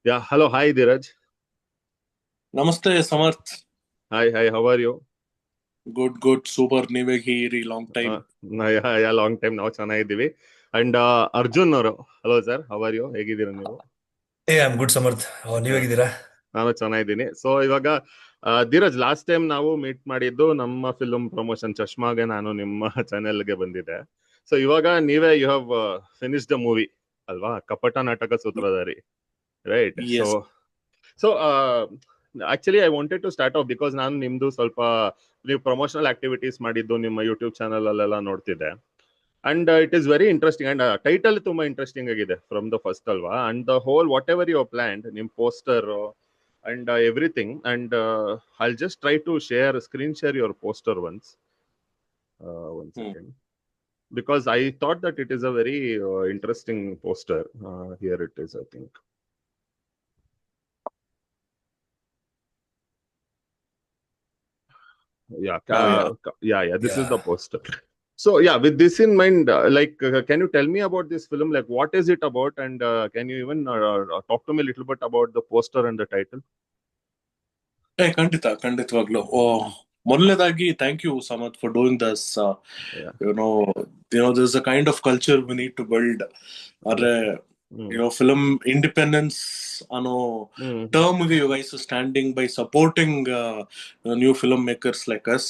Yeah, hello. Hi, Dheeraj. ನಮಸ್ತೆ Samarth. Hi, how are you? Good good super. ನೀವೇ ಹೀರಿ long time. Yeah, long time ನಾವು ಚೆನ್ನಾಗಿದ್ದೀವಿ. And Arjun ಅವರು, hello sir, how are you? ಹೇಗಿದ್ದೀರಾ ನೀವು? I am good Samarth. ನೀವ್ ಹೇಗಿದ್ದೀರಾ? ನಾನು ಚೆನ್ನಾಗಿದ್ದೀನಿ. ಸೊ ಇವಾಗ ಧೀರಜ್, ಲಾಸ್ಟ್ ಟೈಮ್ ನಾವು ಮೀಟ್ ಮಾಡಿದ್ದು ನಮ್ಮ ಫಿಲ್ಮ್ ಪ್ರಮೋಷನ್ ಚಶ್ಮಾಗೆ ನಾನು ನಿಮ್ಮ ಚಾನೆಲ್ಗೆ ಬಂದಿದ್ದೆ. ಸೊ ಇವಾಗ ನೀವೇ you have finish the movie ಅಲ್ವಾ, Kapata Nataka Sutradhari, right? So yes. So actually I wanted to start off because ನಾನು ನಿಮ್ದು ಸ್ವಲ್ಪ ನೀವು ಪ್ರಮೋಷನಲ್ ಆಕ್ಟಿವಿಟೀಸ್ ಮಾಡಿದ್ದು ನಿಮ್ಮ ಯೂಟ್ಯೂಬ್ ಚಾನಲ್ ಅಲ್ಲೆಲ್ಲ ನೋಡ್ತಿದ್ದೆ. And it is very interesting and title ತುಂಬಾ ಇಂಟ್ರೆಸ್ಟಿಂಗ್ ಆಗಿದೆ ಫ್ರಮ್ ದ ಫಸ್ಟ್ ಅಲ್ವಾ. And the whole whatever your plan, ನಿಮ್ poster and everything. And I'll just try to screen share your poster once. One second, because I thought that it is a very interesting poster. Here it is, I think. Yeah. This is the poster. So yeah, with this in mind, can you tell me about this film? Like, what is it about? And can you even talk to me a little bit about the poster and the title? ಖಂಡಿತವಾಗ್ಲು. ಮೊದಲನೇದಾಗಿ thank you Samarth for doing this. Yeah. This is a kind of culture we need to build. ಆದ್ರೆ film independence ಅನ್ನೋ ಟರ್ಮ್ಗೆ you guys standing by supporting new film makers like us.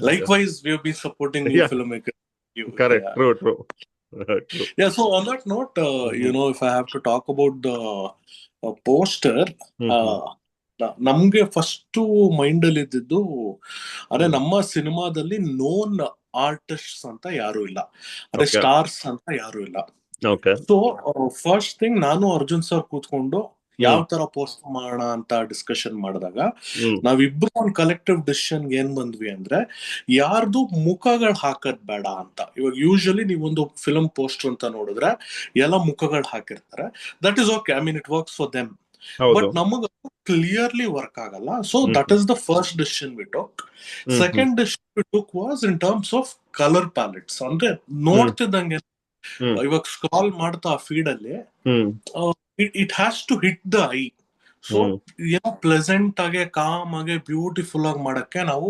Likewise, we have been supporting new filmmakers. Correct. Yeah. True. Yeah, so on that note, if I have to talk about the poster, ನಮ್ಗೆ first mind ಅಲ್ಲಿ ಇದ್ದಿದ್ದು, ಅದೇ ನಮ್ಮ ಸಿನಿಮಾದಲ್ಲಿ non artist ಅಂತ ಯಾರು ಇಲ್ಲ, ಅದೇ ಸ್ಟಾರ್ಸ್ ಅಂತ ಯಾರು ಇಲ್ಲ. ಸೊ ಫಸ್ಟ್ ಥಿಂಗ್, ನಾನು ಅರ್ಜುನ್ ಸರ್ ಕೂತ್ಕೊಂಡು ಯಾವ ತರ ಪೋಸ್ಟ್ ಮಾಡೋಣ ಅಂತ ಡಿಸ್ಕಷನ್ ಮಾಡಿದಾಗ ನಾವಿಬ್ರು ಒಂದು ಕಲೆಕ್ಟಿವ್ ಡಿಸಿಷನ್ ಏನ್ ಬಂದ್ವಿ ಅಂದ್ರೆ, ಯಾರ್ದು ಮುಖಗಳು ಹಾಕದ್ ಬೇಡ ಅಂತ. ಇವಾಗ ಯೂಶಲಿ ನೀವೊಂದು ಫಿಲ್ಮ್ ಪೋಸ್ಟರ್ ಅಂತ ನೋಡಿದ್ರೆ ಎಲ್ಲ ಮುಖಗಳು ಹಾಕಿರ್ತಾರೆ. That is okay, I mean it works for them. But ನಮಗ ಕ್ಲಿಯರ್ಲಿ ವರ್ಕ್ ಆಗಲ್ಲ. So that is the first decision we took. Second decision we took was in terms of colour palettes. ಅಂದ್ರೆ ನೋಡ್ತಿದ್ದಂಗೆ ಇವಾಗ ಸ್ಕ್ರಾಲ್ ಮಾಡ್ತಾ feed ಅಲ್ಲಿ it has to hit the eye. So ಏನೋ pleasant ಆಗಿ, calm ಆಗಿ, beautiful ಆಗಿ ಮಾಡಕ್ಕೆ ನಾವು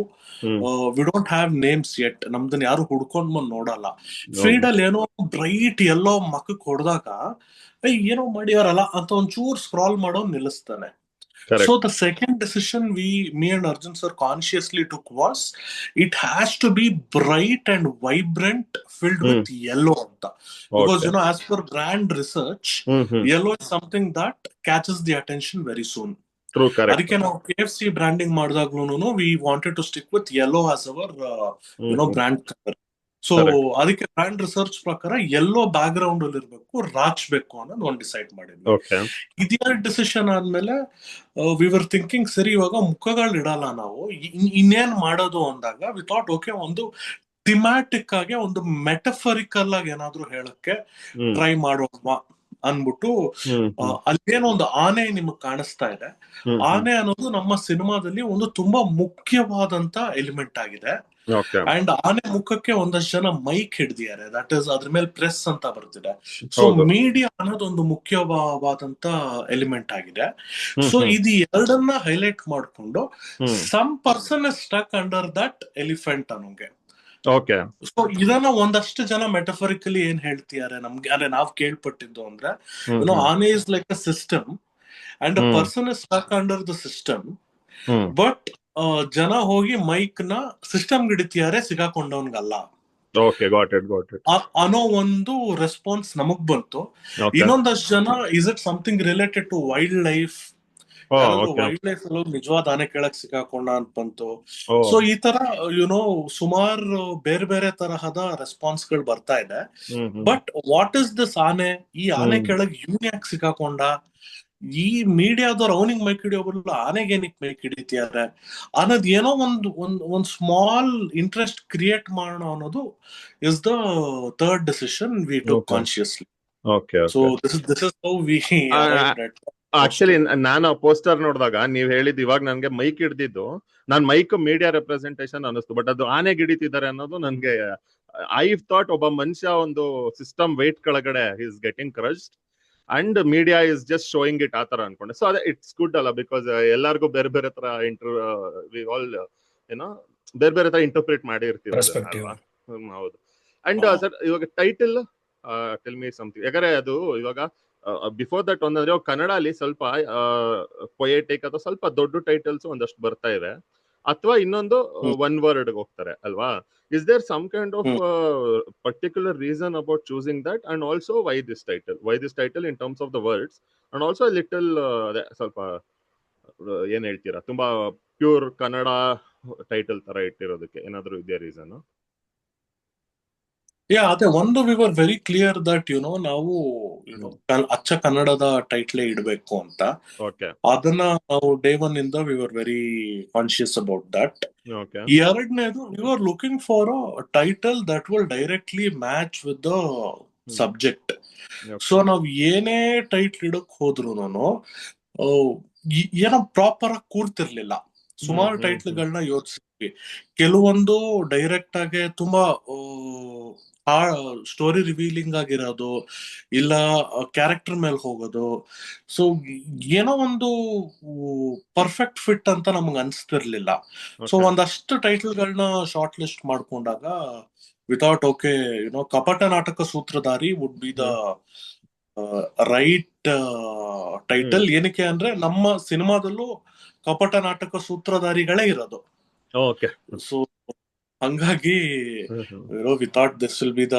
we don't have names yet. ನಮ್ದನ್ನ ಯಾರು ಹುಡ್ಕೊಂಡ್ ಬಂದ್ ನೋಡಲ್ಲ. ಫೀಡ್ ಅಲ್ಲಿ ಏನೋ ಬ್ರೈಟ್ ಎಲ್ಲೋ ಮಕ್ಕಕ್ ಹೊಡೆದಾಗ ಏನೋ ಮಾಡ್ಯಾರಲ್ಲ ಅಂತ ಒಂಚೂರು ಸ್ಕ್ರಾಲ್ ಮಾಡೋ ನಿಲ್ಲಿಸ್ತಾನೆ. So the second decision me and Arjun sir consciously took was, it has to be bright and vibrant, filled with yellow. Because as per brand research, yellow is something that catches the attention very soon. True, correct. ಅದಕ್ಕೆ ನಾವು KFC branding ಮಾಡಿದಾಗ್ಲೂ we wanted to stick with yellow as our brand color. So ಅದಕ್ಕೆ brand research ಪ್ರಕಾರ yellow back ground ಅಲ್ಲಿ ಇರ್ಬೇಕು, ರಾಚ್ಬೇಕು ಅನ್ನೋದು ಒಂದು decide ಮಾಡಿದ್ವಿ. ಇದೆರಡು ಡಿಸಿಷನ್ ಆದ್ಮೇಲೆ ವಿ ವರ್ ಥಿಂಕಿಂಗ್, ಸರಿ ಇವಾಗ ಮುಖಗಳು ಇಡಲ್ಲ ನಾವು, ಇನ್ನೇನ್ ಮಾಡೋದು ಅಂದಾಗ ವಿ ಥಾಟ್ ಓಕೆ, ಒಂದು ಥಿಮ್ಯಾಟಿಕ್ ಆಗಿ, ಒಂದು ಮೆಟಫರಿಕಲ್ ಆಗಿ ಏನಾದ್ರು ಹೇಳಕ್ಕೆ ಟ್ರೈ ಮಾಡೋಣ ಅನ್ಬಿಟ್ಟು, ಅಲ್ಲೇನೋ ಒಂದು ಆನೆ ನಿಮಗ್ ಕಾಣಿಸ್ತಾ ಇದೆ. ಆನೆ ಅನ್ನೋದು ನಮ್ಮ ಸಿನಿಮಾದಲ್ಲಿ ಒಂದು ತುಂಬಾ ಮುಖ್ಯವಾದಂತ ಎಲಿಮೆಂಟ್ ಆಗಿದೆ. ಅಂಡ್ ಆನೆ ಮುಖಕ್ಕೆ ಒಂದಷ್ಟು ಜನ ಮೈಕ್ ಹಿಡ್ದಿದ್ದಾರೆ. ದಟ್ ಇಸ್, ಅದ್ರ ಮೇಲೆ ಪ್ರೆಸ್ ಅಂತ ಬರ್ತಿದೆ. ಸೊ ಮೀಡಿಯಾ ಅನ್ನೋದೊಂದು ಮುಖ್ಯವಾದಂತ ಎಲಿಮೆಂಟ್ ಆಗಿದೆ. ಸೊ ಇದು ಎರಡನ್ನ ಹೈಲೈಟ್ ಮಾಡ್ಕೊಂಡು, some person is stuck under that elephant ಅನ್ನೋಂಗೆ. ಸೊ ಇದನ್ನ ಒಂದಷ್ಟು ಜನ ಮೆಟಫರಿಕಲಿ ಏನ್ ಹೇಳ್ತಿದ್ದಾರೆ ನಮ್ಗೆ, ಅಂದ್ರೆ ನಾವ್ ಕೇಳ್ಪಟ್ಟಿದ್ದು ಅಂದ್ರೆ, ಆನೆ is like a system and a person is stuck under the system. But ಜನ ಹೋಗಿ ಮೈಕ್ ನ ಸಿಸ್ಟಮ್ ಹಿಡಿತಿದ್ದಾರೆ, ಸಿಗಾಕೊಂಡವನ್ಗಲ್ಲ ಅನ್ನೋ ಒಂದು ರೆಸ್ಪಾನ್ಸ್ ನಮಗ್ ಬಂತು. ಇನ್ನೊಂದಷ್ಟು ಜನ, is it something related to wildlife, wildlife ನಿಜವಾದ ಆನೆ ಕೆಳಗ್ ಸಿಗಾಕೊಂಡ ಅಂತ ಬಂತು. ಸೊ ಈ ತರ ಸುಮಾರು ಬೇರೆ ಬೇರೆ ತರಹದ ರೆಸ್ಪಾನ್ಸ್ ಗಳು ಬರ್ತಾ ಇದೆ. ಬಟ್ ವಾಟ್ ಇಸ್ ದಿಸ್ ಆನೆ, ಈ ಆನೆ ಕೆಳಗ್ ಇವ್ನ್ ಯಾಕೆ ಸಿಗಾಕೊಂಡ, ಈ ಮೀಡಿಯಾದವ್ರು ಅವನಿಗೆ ಮೈಕ್ ಹಿಡಿಯೋ ಬದಲು ಆನೆಗೆ ಏನಕ್ಕೆ ಮೈಕ್ ಹಿಡಿತಿದ್ದಾರೆ ಅನ್ನೋದು ಏನೋ ಒಂದು ಸ್ಮಾಲ್ ಇಂಟ್ರೆಸ್ಟ್ ಕ್ರಿಯೇಟ್ ಮಾಡೋಣ ಅನ್ನೋದು is the third decision we took consciously. So this is how we arrived at. Actually ನಾನು ಪೋಸ್ಟರ್ ನೋಡಿದಾಗ ನೀವ್ ಹೇಳಿದ್ ಇವಾಗ ನನ್ಗೆ ಮೈಕ್ ಹಿಡ್ದಿದ್ದು, ನಾನ್ ಮೈಕ್ ಮೀಡಿಯಾ ರೆಪ್ರೆಸೆಂಟೇಷನ್ ಅನ್ನಿಸ್ತು. ಬಟ್ ಅದು ಆನೆ ಹಿಡಿತಿದ್ದಾರೆ ಅನ್ನೋದು ನನ್ಗೆ, ಐ ಥಾಟ್ ಒಬ್ಬ ಮನುಷ್ಯ ಒಂದು ಸಿಸ್ಟಮ್ ವೇಟ್ ಕೆಳಗಡೆ is getting crushed and media is just showing it ಆತರ ಅನ್ಕೊಂಡೆ. ಸೊ ಅದೇ ಇಟ್ಸ್ ಗುಡ್ ಅಲ್ಲ, ಬಿಕಾಸ್ ಎಲ್ಲಾರ್ಗು ಬೇರೆ ಬೇರೆ ತರ ವಿ ಆಲ್ ಏನೋ ಬೇರೆ ಬೇರೆ ತರ ಇಂಟರ್ಪ್ರಿಟ್ ಮಾಡಿರ್ತೀವಿ ಅದನ್ನ ಪರ್ಸ್ಪೆಕ್ಟಿವ್. ಅಲ್ವಾ. ಹೌದು. ಅಂಡ್ ಸರ್ ಇವಾಗ ಟೈಟಲ್ ಟೆಲ್ ಮಿ ಸಮಥಿಂಗ್, ಯಾಕಂದ್ರೆ ಅದು ಇವಾಗ ಬಿಫೋರ್ ದಟ್ ಒಂದಂದ್ರೆ ಕನ್ನಡ ಅಲ್ಲಿ ಸ್ವಲ್ಪ ಪೊಯೆಟಿಕ್ ಅಥವಾ ಸ್ವಲ್ಪ ದೊಡ್ಡ ಟೈಟಲ್ಸ್ ಒಂದಷ್ಟು ಬರ್ತಾ ಇದೆ, ಅಥವಾ ಇನ್ನೊಂದು ಒನ್ ವರ್ಡ್ ಹೋಗ್ತಾರೆ ಅಲ್ವಾ. Is there some kind of particular reason about choosing that, and also why this title in terms of the words, and also little ಅದೇ ಸ್ವಲ್ಪ ಏನ್ ಹೇಳ್ತೀರಾ, ತುಂಬಾ ಪ್ಯೂರ್ ಕನ್ನಡ ಟೈಟಲ್ ತರ ಇಟ್ಟಿರೋದಕ್ಕೆ ಏನಾದ್ರು ಇದೆಯಾ ರೀಸನ್? ಅದೇ ಒಂದು we were very clear that ನಾವು ಅಚ್ಚ ಕನ್ನಡದ ಟೈಟ್ಲೇ ಇಡಬೇಕು ಅಂತ. ಓಕೆ ಅದನ್ನ ನಾವು ಡೇ ಒನ್ ಇಂದ we were very conscious about that. Okay ಎರಡನೇದು we are looking for a title that will directly match with the subject. So ನಾವ್ ಏನೇ ಟೈಟ್ಲ್ ಇಡಕ್ ಹೋದ್ರು ಏನೋ ಪ್ರಾಪರ್ ಆಗಿ ಕೂರ್ತಿರ್ಲಿಲ್ಲ. ಸುಮಾರು ಟೈಟ್ಲ್ಗಳನ್ನ ಯೋಚಿಸಿದ್ವಿ. ಕೆಲವೊಂದು ಡೈರೆಕ್ಟ್ ಆಗಿ ತುಂಬಾ ಸ್ಟೋರಿ ರಿವೀಲಿಂಗ್ ಆಗಿರೋದು, ಇಲ್ಲ ಕ್ಯಾರೆಕ್ಟರ್ ಮೇಲೆ ಹೋಗೋದು. ಸೊ ಏನೋ ಒಂದು ಪರ್ಫೆಕ್ಟ್ ಫಿಟ್ ಅಂತ ನಮ್ಗೆ ಅನ್ಸ್ತಿರ್ಲಿಲ್ಲ. ಸೊ ಒಂದಷ್ಟು ಟೈಟಲ್ಗಳನ್ನ ಶಾರ್ಟ್ ಲಿಸ್ಟ್ ಮಾಡ್ಕೊಂಡಾಗ without Kapata Nataka Sutradhari would be the right title. ಏನಕ್ಕೆ ಅಂದ್ರೆ ನಮ್ಮ ಸಿನಿಮಾದಲ್ಲೂ ಕಪಟ ನಾಟಕ ಸೂತ್ರಧಾರಿಗಳೇ ಇರೋದು. ಸೊ ಹಂಗಾಗಿ we thought this will be the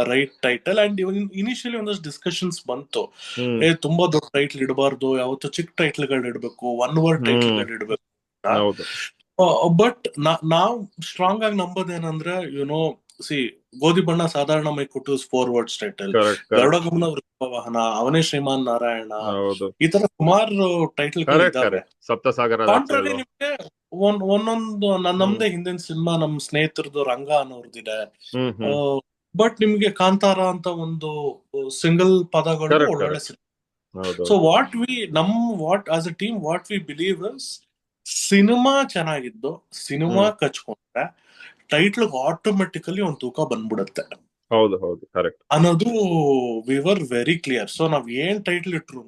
right title. And initially ಒಂದಷ್ಟು ಡಿಸ್ಕಷನ್ಸ್ ಬಂತು, ತುಂಬಾ ದೊಡ್ಡ ಟೈಟ್ಲ್ ಇಡಬಾರ್ದು, ಯಾವತ್ತು ಚಿಕ್ಕ ಟೈಟ್ಲ್ಗಳು ಇಡಬೇಕು, ಒನ್ ವರ್ಡ್ ಟೈಟ್ಲ್ಗಳು ಇಡಬೇಕು. ಬಟ್ ನಾವ್ ಸ್ಟ್ರಾಂಗ್ ಆಗಿ ನಂಬೋದೇನಂದ್ರೆ ಗೋಧಿ ಬಣ್ಣ ಸಾಧಾರಣ ಮೈಕುಟ್ಟು 4 words ಟೈಟಲ್, ಗರುಡಗಮನ ವೃಷಭವಾಹನ, ಅವನೇ ಶ್ರೀಮಾನ್ ನಾರಾಯಣ, ಈ ತರ ಸುಮಾರು ಟೈಟಲ್ ಇದಾವೆ. ಕಾಂಟ್ರರಿ ನಿಮ್ಗೆ ಒಂದೊಂದು ನಮ್ದೇ ಹಿಂದಿನ ಸಿನಿಮಾ ನಮ್ ಸ್ನೇಹಿತರದು ರಂಗ ಅನ್ನೋರ್ದಿದೆ. ಬಟ್ ನಿಮ್ಗೆ ಕಾಂತಾರ ಅಂತ ಒಂದು ಸಿಂಗಲ್ ಪದಗಳು ಒಳ್ಳೊಳ್ಳೆ cinema. So what as a team what we believe is, cinema ಚೆನ್ನಾಗಿದ್ದು ಸಿನಿಮಾ ಕಚ್ಕೊಂಡ್ರೆ ಟೈಟ್ಲ್ ಆಟೋಮೆಟಿಕಲಿ ಒಂದು ತೂಕ ಬಂದ್ಬಿಡುತ್ತೆ. ಹೌದು ಹೌದು ಕರೆಕ್ಟ್ ಅನ್ನೋದು V were very clear. So ನಾವ್ ಏನ್ ಟೈಟ್ಲ್ ಇಟ್ರು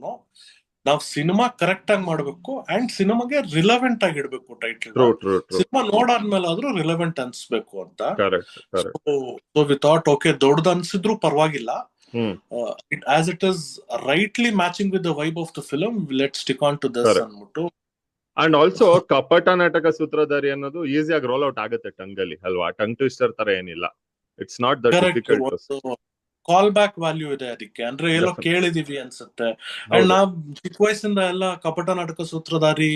ನಾವ್ ಸಿನಿಮಾ ಕರೆಕ್ಟ್ ಆಗಿ ಮಾಡ್ಬೇಕು, ಅಂಡ್ ಸಿನಿಮಾಗೆ ರಿಲೆವೆಂಟ್ ಆಗಿ ಇಡ್ಬೇಕು ಟೈಟ್ಲ್. ಸಿನಿಮಾ ನೋಡಾದ್ಮೇಲೆ ಆದ್ರೂ ರಿಲೆವೆಂಟ್ ಅನ್ಸ್ಬೇಕು ಅಂತ. ಸೊ ವಿ ಥಾಟ್ ದೊಡ್ಡದು ಅನ್ಸಿದ್ರು ಪರವಾಗಿಲ್ಲ, as it is rightly matching with the vibe of the film, let's stick on to this ಅನ್ಬಿಟ್ಟು. ಅಂಡ್ ಆಲ್ಸೋ ಕಪಟ ನಾಟಕ ಸೂತ್ರಧಾರಿ ಅನ್ನೋದು ಈಸಿಯಾಗಿ ರೋಲ್ ಔಟ್ ಆಗುತ್ತೆ ಟಂಗಲ್ಲಿ ಅಲ್ವಾ, ಟಂಗ್ ಟ್ವಿಸ್ಟರ್ ತರ ಏನಿಲ್ಲ. It's not that difficult. Call back value ಇದೆ ಅದಕ್ಕೆ, ಅಂದ್ರೆ ಎಲ್ಲೋ ಕೇಳಿದೀವಿ ಅನ್ಸುತ್ತೆ. ಅಂಡ್ ನಾವ್ ಚಿಕ್ಕ ವಯಸ್ಸಿಂದ ಎಲ್ಲ ಕಪಟ ನಾಟಕ ಸೂತ್ರಧಾರಿ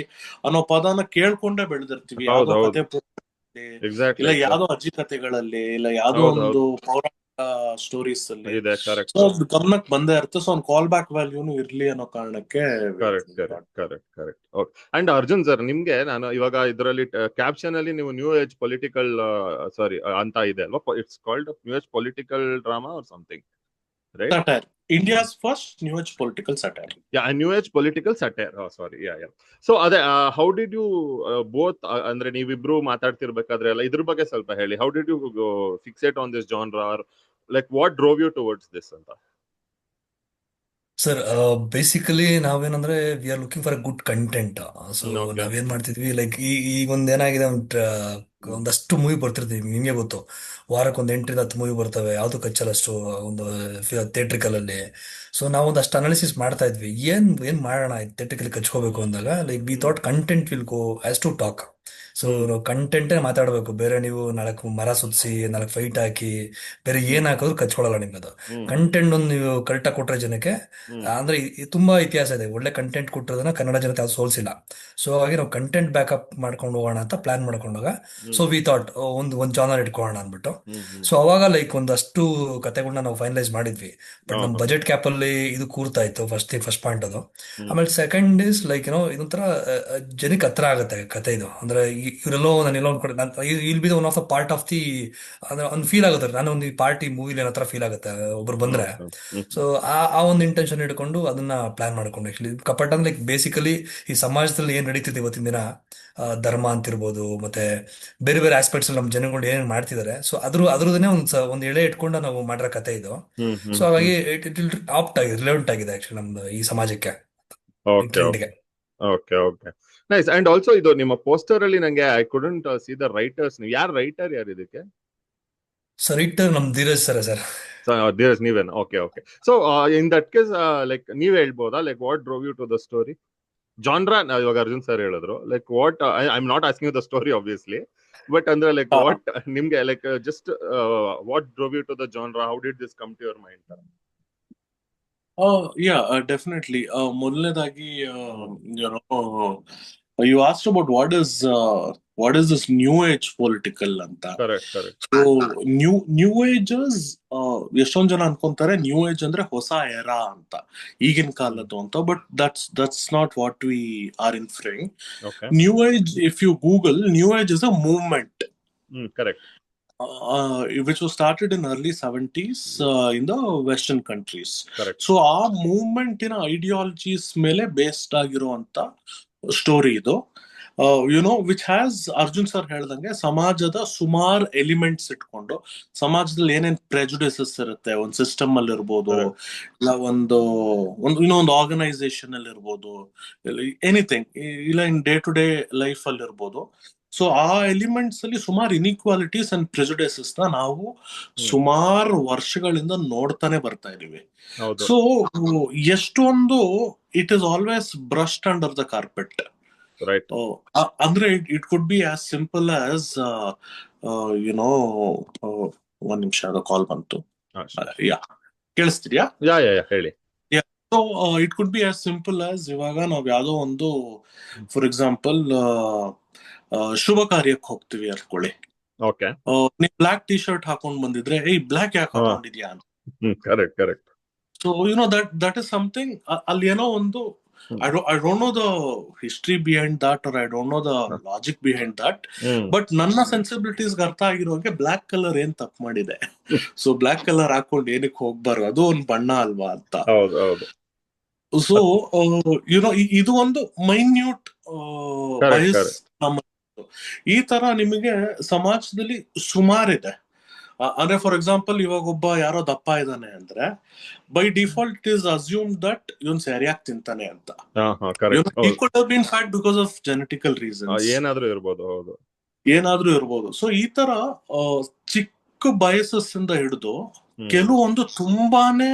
ಅನ್ನೋ ಪದನ ಕೇಳ್ಕೊಂಡೇ ಬೆಳೆದಿರ್ತೀವಿ. ಯಾವ್ದೋ ಕತೆ ಇಲ್ಲ ಯಾವ್ದೋ ಅಜ್ಜಿ ಕಥೆಗಳಲ್ಲಿ, ಇಲ್ಲ ಯಾವ್ದೋ ಒಂದು ಪೌರಾಣಿಕ ಸ್ಟೋರೀಸ್ ಅಲ್ಲಿ ಗಮನಕ್ಕೆ ಬಂದೇ ಇರುತ್ತೆ. ಸೊ ಒಂದು ಕಾಲ್ ಬ್ಯಾಕ್ ವ್ಯಾಲ್ಯೂನು ಇರ್ಲಿ ಅನ್ನೋ ಕಾರಣಕ್ಕೆ. ಕರೆಕ್ಟ್. ಅಂಡ್ ಅರ್ಜುನ್ ಸರ್, ನಿಮ್ಗೆ ನಾನು ಇವಾಗ ಇದರಲ್ಲಿ ಕ್ಯಾಪ್ಷನ್ ಅಲ್ಲಿ ನೀವು ನ್ಯೂ ಏಜ್ ಪೊಲಿಟಿಕಲ್ ಸಾರಿ ಅಂತ ಇದೆ ಅಲ್ವಾ, it's called new age political drama or something, right? Satire. India's first new age political satire. Yeah, a new age political satire. Oh, sorry. Yeah. So, how did you both, ಅಂದ್ರೆ ನೀವಿಬ್ರು ಮಾತಾಡ್ತಿರ್ಬೇಕಾದ್ರೆ ಎಲ್ಲ ಇದ್ರ ಬಗ್ಗೆ ಸ್ವಲ್ಪ ಹೇಳಿ. How did you fixate on this genre, or like what drove you towards this ಅಂತ? Sir basically ನಾವೇನಂದ್ರೆ we are looking for a good content. So ನಾವೇನ್ ಮಾಡ್ತಿದ್ವಿ, ಲೈಕ್ ಈಗ ಒಂದೇನಾಗಿದೆ, ಒಂದಷ್ಟು ಮೂವಿ ಬರ್ತಿರ್ತೀವಿ, ನಿಮ್ಗೆ ಗೊತ್ತು, ವಾರಕ್ಕೆ 8-10 ಮೂವಿ ಬರ್ತವೆ, ಯಾವ್ದು ಕಚ್ಚಲ್ಲ ಅಷ್ಟು ಒಂದು ಥಿಯೇಟ್ರಿಕಲ್. ಸೊ ನಾವು ಒಂದಷ್ಟು ಅನಾಲಿಸಿಸ್ ಮಾಡ್ತಾ ಇದ್ವಿ, ಏನ್ ಮಾಡೋಣ ಥಿಯೇಟ್ರಿಕಲ್ ಕಚ್ಕೋಬೇಕು ಅಂದಾಗ, like we thought content will go as to talk. So ಕಂಟೆಂಟೇ ಮಾತಾಡ್ಬೇಕು, ಬೇರೆ ನೀವು 4 ಮರ ಸುತ್ತಿಸಿ 4 ಫೈಟ್ ಹಾಕಿ ಬೇರೆ ಏನ್ ಹಾಕಿದ್ರು ಕಚ್ಕೊಳ್ಳಲ್ಲ ನಿಮ್ಗದು. ಕಂಟೆಂಟ್ ಒಂದು ನೀವು ಕರೆಕ್ಟಾಗಿ ಕೊಟ್ರೆ ಜನಕ್ಕೆ, ಅಂದ್ರೆ ತುಂಬಾ ಇತಿಹಾಸ ಇದೆ, ಒಳ್ಳೆ ಕಂಟೆಂಟ್ ಕೊಟ್ಟಿರೋದನ್ನ ಕನ್ನಡ ಜನತೆ ಅದು ಸೋಲ್ಸಿಲ್ಲ. ಸೊ ಹಾಗೆ ನಾವು ಕಂಟೆಂಟ್ ಬ್ಯಾಕಪ್ ಮಾಡ್ಕೊಂಡು ಹೋಗೋಣ ಅಂತ ಪ್ಲಾನ್ ಮಾಡ್ಕೊಂಡಾಗ, ಸೊ ವಿ ಥಾಟ್ ಒಂದು ಜಾನರ್ ಇಟ್ಕೊಳ್ಳೋಣ ಅಂದ್ಬಿಟ್ಟು. ಸೊ ಅವಾಗ ಲೈಕ್ ಒಂದಷ್ಟು ಕತೆಗಳನ್ನ ನಾವು ಫೈನಲೈಸ್ ಮಾಡಿದ್ವಿ. ಬಟ್ ನಮ್ ಬಜೆಟ್ ಕ್ಯಾಪ್ ಅಲ್ಲಿ ಇದು ಕೂರ್ತಾ ಇತ್ತು, ಫಸ್ಟ್ ಪಾಯಿಂಟ್ ಅದು. ಆಮೇಲೆ ಸೆಕೆಂಡ್ ಇಸ್ ಲೈಕ್ ಇದೊಂಥರ ಜನಕ್ಕೆ ಹತ್ರ ಆಗುತ್ತೆ ಕತೆ ಇದು. ಅಂದ್ರೆ ಇವರೆಲ್ಲೋ ನಾನು ಎಲ್ಲೋ ಒಂದ್ ಕಡೆ will be one of the part of the, ಒಂದು ಫೀಲ್ ಆಗುತ್ತೆ, ನಾನು ಒಂದು ಪಾರ್ಟಿ ಮೂವಿಲಿ ಏನೋ ಥರ ಫೀಲ್ ಆಗುತ್ತೆ ಒಬ್ರು ಬಂದ್ರೆ. ಸೊ ಆ ಒಂದು ಇಂಟೆನ್ಷನ್ ಇಟ್ಕೊಂಡು ಅದನ್ನ ಪ್ಲಾನ್ ಮಾಡ್ಕೊಂಡು ಆಕ್ಚುಲಿ ಕಪಟ ಅಂದ್ರೆ ಲೈಕ್ ಬೇಸಿಕಲಿ ಈ ಸಮಾಜದಲ್ಲಿ ಏನ್ ನಡೀತಿದೆ ಇವತ್ತಿನ ದಿನ, ಧರ್ಮ ಅಂತಿರ್ಬೋದು, ಮತ್ತೆ ಬೇರೆ ಬೇರೆ ಆಸ್ಪೆಕ್ಟ್ಸ್ ನಮ್ಮ ಜನಗಳು ಏನೇನು ಮಾಡ್ತಿದ್ದಾರೆ, ಸೊ ಅದ್ರದನ್ನೇ ಒಂದು ಎಳೆ ಇಟ್ಕೊಂಡು ನಾವು ಮಾಡಿರೋ ಕತೆ ಇದು. ಸೊ ಹಾಗಾಗಿ ಇಟ್ ಆಪ್ಟ್ ಆಗಿದೆ, ರಿಲೆವೆಂಟ್ ಆಗಿದೆ ಆಕ್ಚುಲಿ ನಮ್ದು ಈ ಸಮಾಜಕ್ಕೆ, ಈ ಟ್ರೆಂಡ್ಗೆ. Okay okay nice. And also ಇದು ನಿಮ್ಮ ಪೋಸ್ಟರ್ ಅಲ್ಲಿ ನಂಗೆ I couldn't see the writers. ಯಾರು ರೈಟರ್ ಯಾರು ಇದಕ್ಕೆ? ರೈಟರ್ ನಮ್ ಧೀರಜ್ ಸರ್ ಸರ್. ಧೀರಜ್ ನೀವೇನ? Okay okay. So in that case like ನೀವ್ ಹೇಳ್ಬೋದಾ like what drove you to the story genre? ಇವಾಗ ಅರ್ಜುನ್ ಸರ್ ಹೇಳಿದ್ರು like what, I am not asking the story obviously, but ಅಂದ್ರೆ ಲೈಕ್ ವಾಟ್ ನಿಮ್ಗೆ like just what drove you to the genre, how did this come to your mind? Definitely. ಮೊದಲನೇದಾಗಿ you asked about what is this new age political ಅಂತ. So new ages ಎಷ್ಟೊಂದ್ ಜನ ಅನ್ಕೊಂತಾರೆ new age ಅಂದ್ರೆ ಹೊಸ era ಅಂತ, ಈಗಿನ ಕಾಲದ್ದು ಅಂತ, but that's not what we are inferring. New age, if you Google, new age is a movement which was started in early 70s in the western countries. So ಆ movement ಇನ ideologies ಮೇಲೆ based ಆಗಿರುವಂತ story ಇದು. Which has, Arjun sir ಹೇಳ್ದಂಗೆ, ಸಮಾಜದ ಸುಮಾರು elements ಇಟ್ಕೊಂಡು, ಸಮಾಜದಲ್ಲಿ ಏನೇನ್ ಪ್ರೆಜುಡಿಸಸ್ ಇರುತ್ತೆ, ಒಂದ್ ಸಿಸ್ಟಮ್ ಅಲ್ಲಿ ಇರ್ಬೋದು, ಇಲ್ಲ ಇನ್ನೊಂದು ಆರ್ಗನೈಸೇಷನ್ ಅಲ್ಲಿ ಇರ್ಬೋದು, ಎನಿಥಿಂಗ್, ಇಲ್ಲ in day to day life ಅಲ್ಲಿ ಇರ್ಬೋದು. ಸೊ ಆ ಎಲಿಮೆಂಟ್ಸ್ ಅಲ್ಲಿ ಸುಮಾರು ಇನ್ಇಕ್ವಾಲಿಟೀಸ್ ಅಂಡ್ ಪ್ರೆಜುಡಿಸಸ್ ನ ನಾವು ಸುಮಾರು ವರ್ಷಗಳಿಂದ ನೋಡ್ತಾನೆ ಬರ್ತಾ ಇದೀವಿ. ಸೊ ಎಷ್ಟೊಂದು it is always brushed under the carpet. ಅಂದ್ರೆ it could be as simple as ಒಂದ್ ನಿಮಿಷ, ಅದು ಕಾಲ್ ಬಂತು. ಕೇಳಿಸ್ತಿದ್ಯಾ? ಹೇಳಿ. So it could be as simple as, ಇವಾಗ ನಾವ್ ಯಾವ್ದೋ ಒಂದು, ಫಾರ್ ಎಕ್ಸಾಂಪಲ್, ಶುಭ ಕಾರ್ಯಕ್ಕೆ ಹೋಗ್ತೀವಿ ಅನ್ಕೊಳ್ಳಿ, ನೀವ್ ಬ್ಲಾಕ್ ಟಿ ಶರ್ಟ್ ಹಾಕೊಂಡ್ ಬಂದಿದ್ರೆ, ಬ್ಲಾಕ್ ಯಾಕೆ ಹಾಕೊಂಡಿದ್ಯಾ ಅಂತ. So that is something. ಅಲ್ಲಿ ಏನೋ ಒಂದು, I don't know the history behind that, or I don't know the logic behind that, but ನನ್ನ ಸೆನ್ಸಿಬಿಲಿಟೀಸ್ ಅರ್ಥ ಆಗಿರೋಂಗೆ ಬ್ಲಾಕ್ ಕಲರ್ ಏನ್ ತಪ್ಪು ಮಾಡಿದೆ, ಸೊ ಬ್ಲಾಕ್ ಕಲರ್ ಹಾಕೊಂಡು ಏನಕ್ಕೆ ಹೋಗ್ಬಾರ್ದು, ಅದು ಒಂದ್ ಬಣ್ಣ ಅಲ್ವಾ ಅಂತ. ಸೊ ಇದು ಒಂದು ಮೈನ್ಯೂಟ್ ಬಯಸ್. ಈ ತರ ನಿಮಗೆ ಸಮಾಜದಲ್ಲಿ ಸುಮಾರಿದೆ. ಅಂದ್ರೆ ಫಾರ್ ಎಕ್ಸಾಂಪಲ್, ಇವಾಗ ಒಬ್ಬ ಯಾರೋ ದಪ್ಪ ಇದ್ದಾನೆ ಅಂದ್ರೆ, by default it is assume that even ಸರಿಯಾಗಿ ತಿಂತಾನೆ ಅಂತ. ಬಿಕಾಸ್ ಆಫ್ ಜೆನೆಟಿಕಲ್ ರೀಸನ್ಸ್ ಏನಾದ್ರೂ ಇರ್ಬೋದು. ಸೊ ಈ ತರ ಚಿಕ್ಕ ಬಯಸಸ್ ಇಂದ ಹಿಡಿದು ಕೆಲವೊಂದು ತುಂಬಾನೇ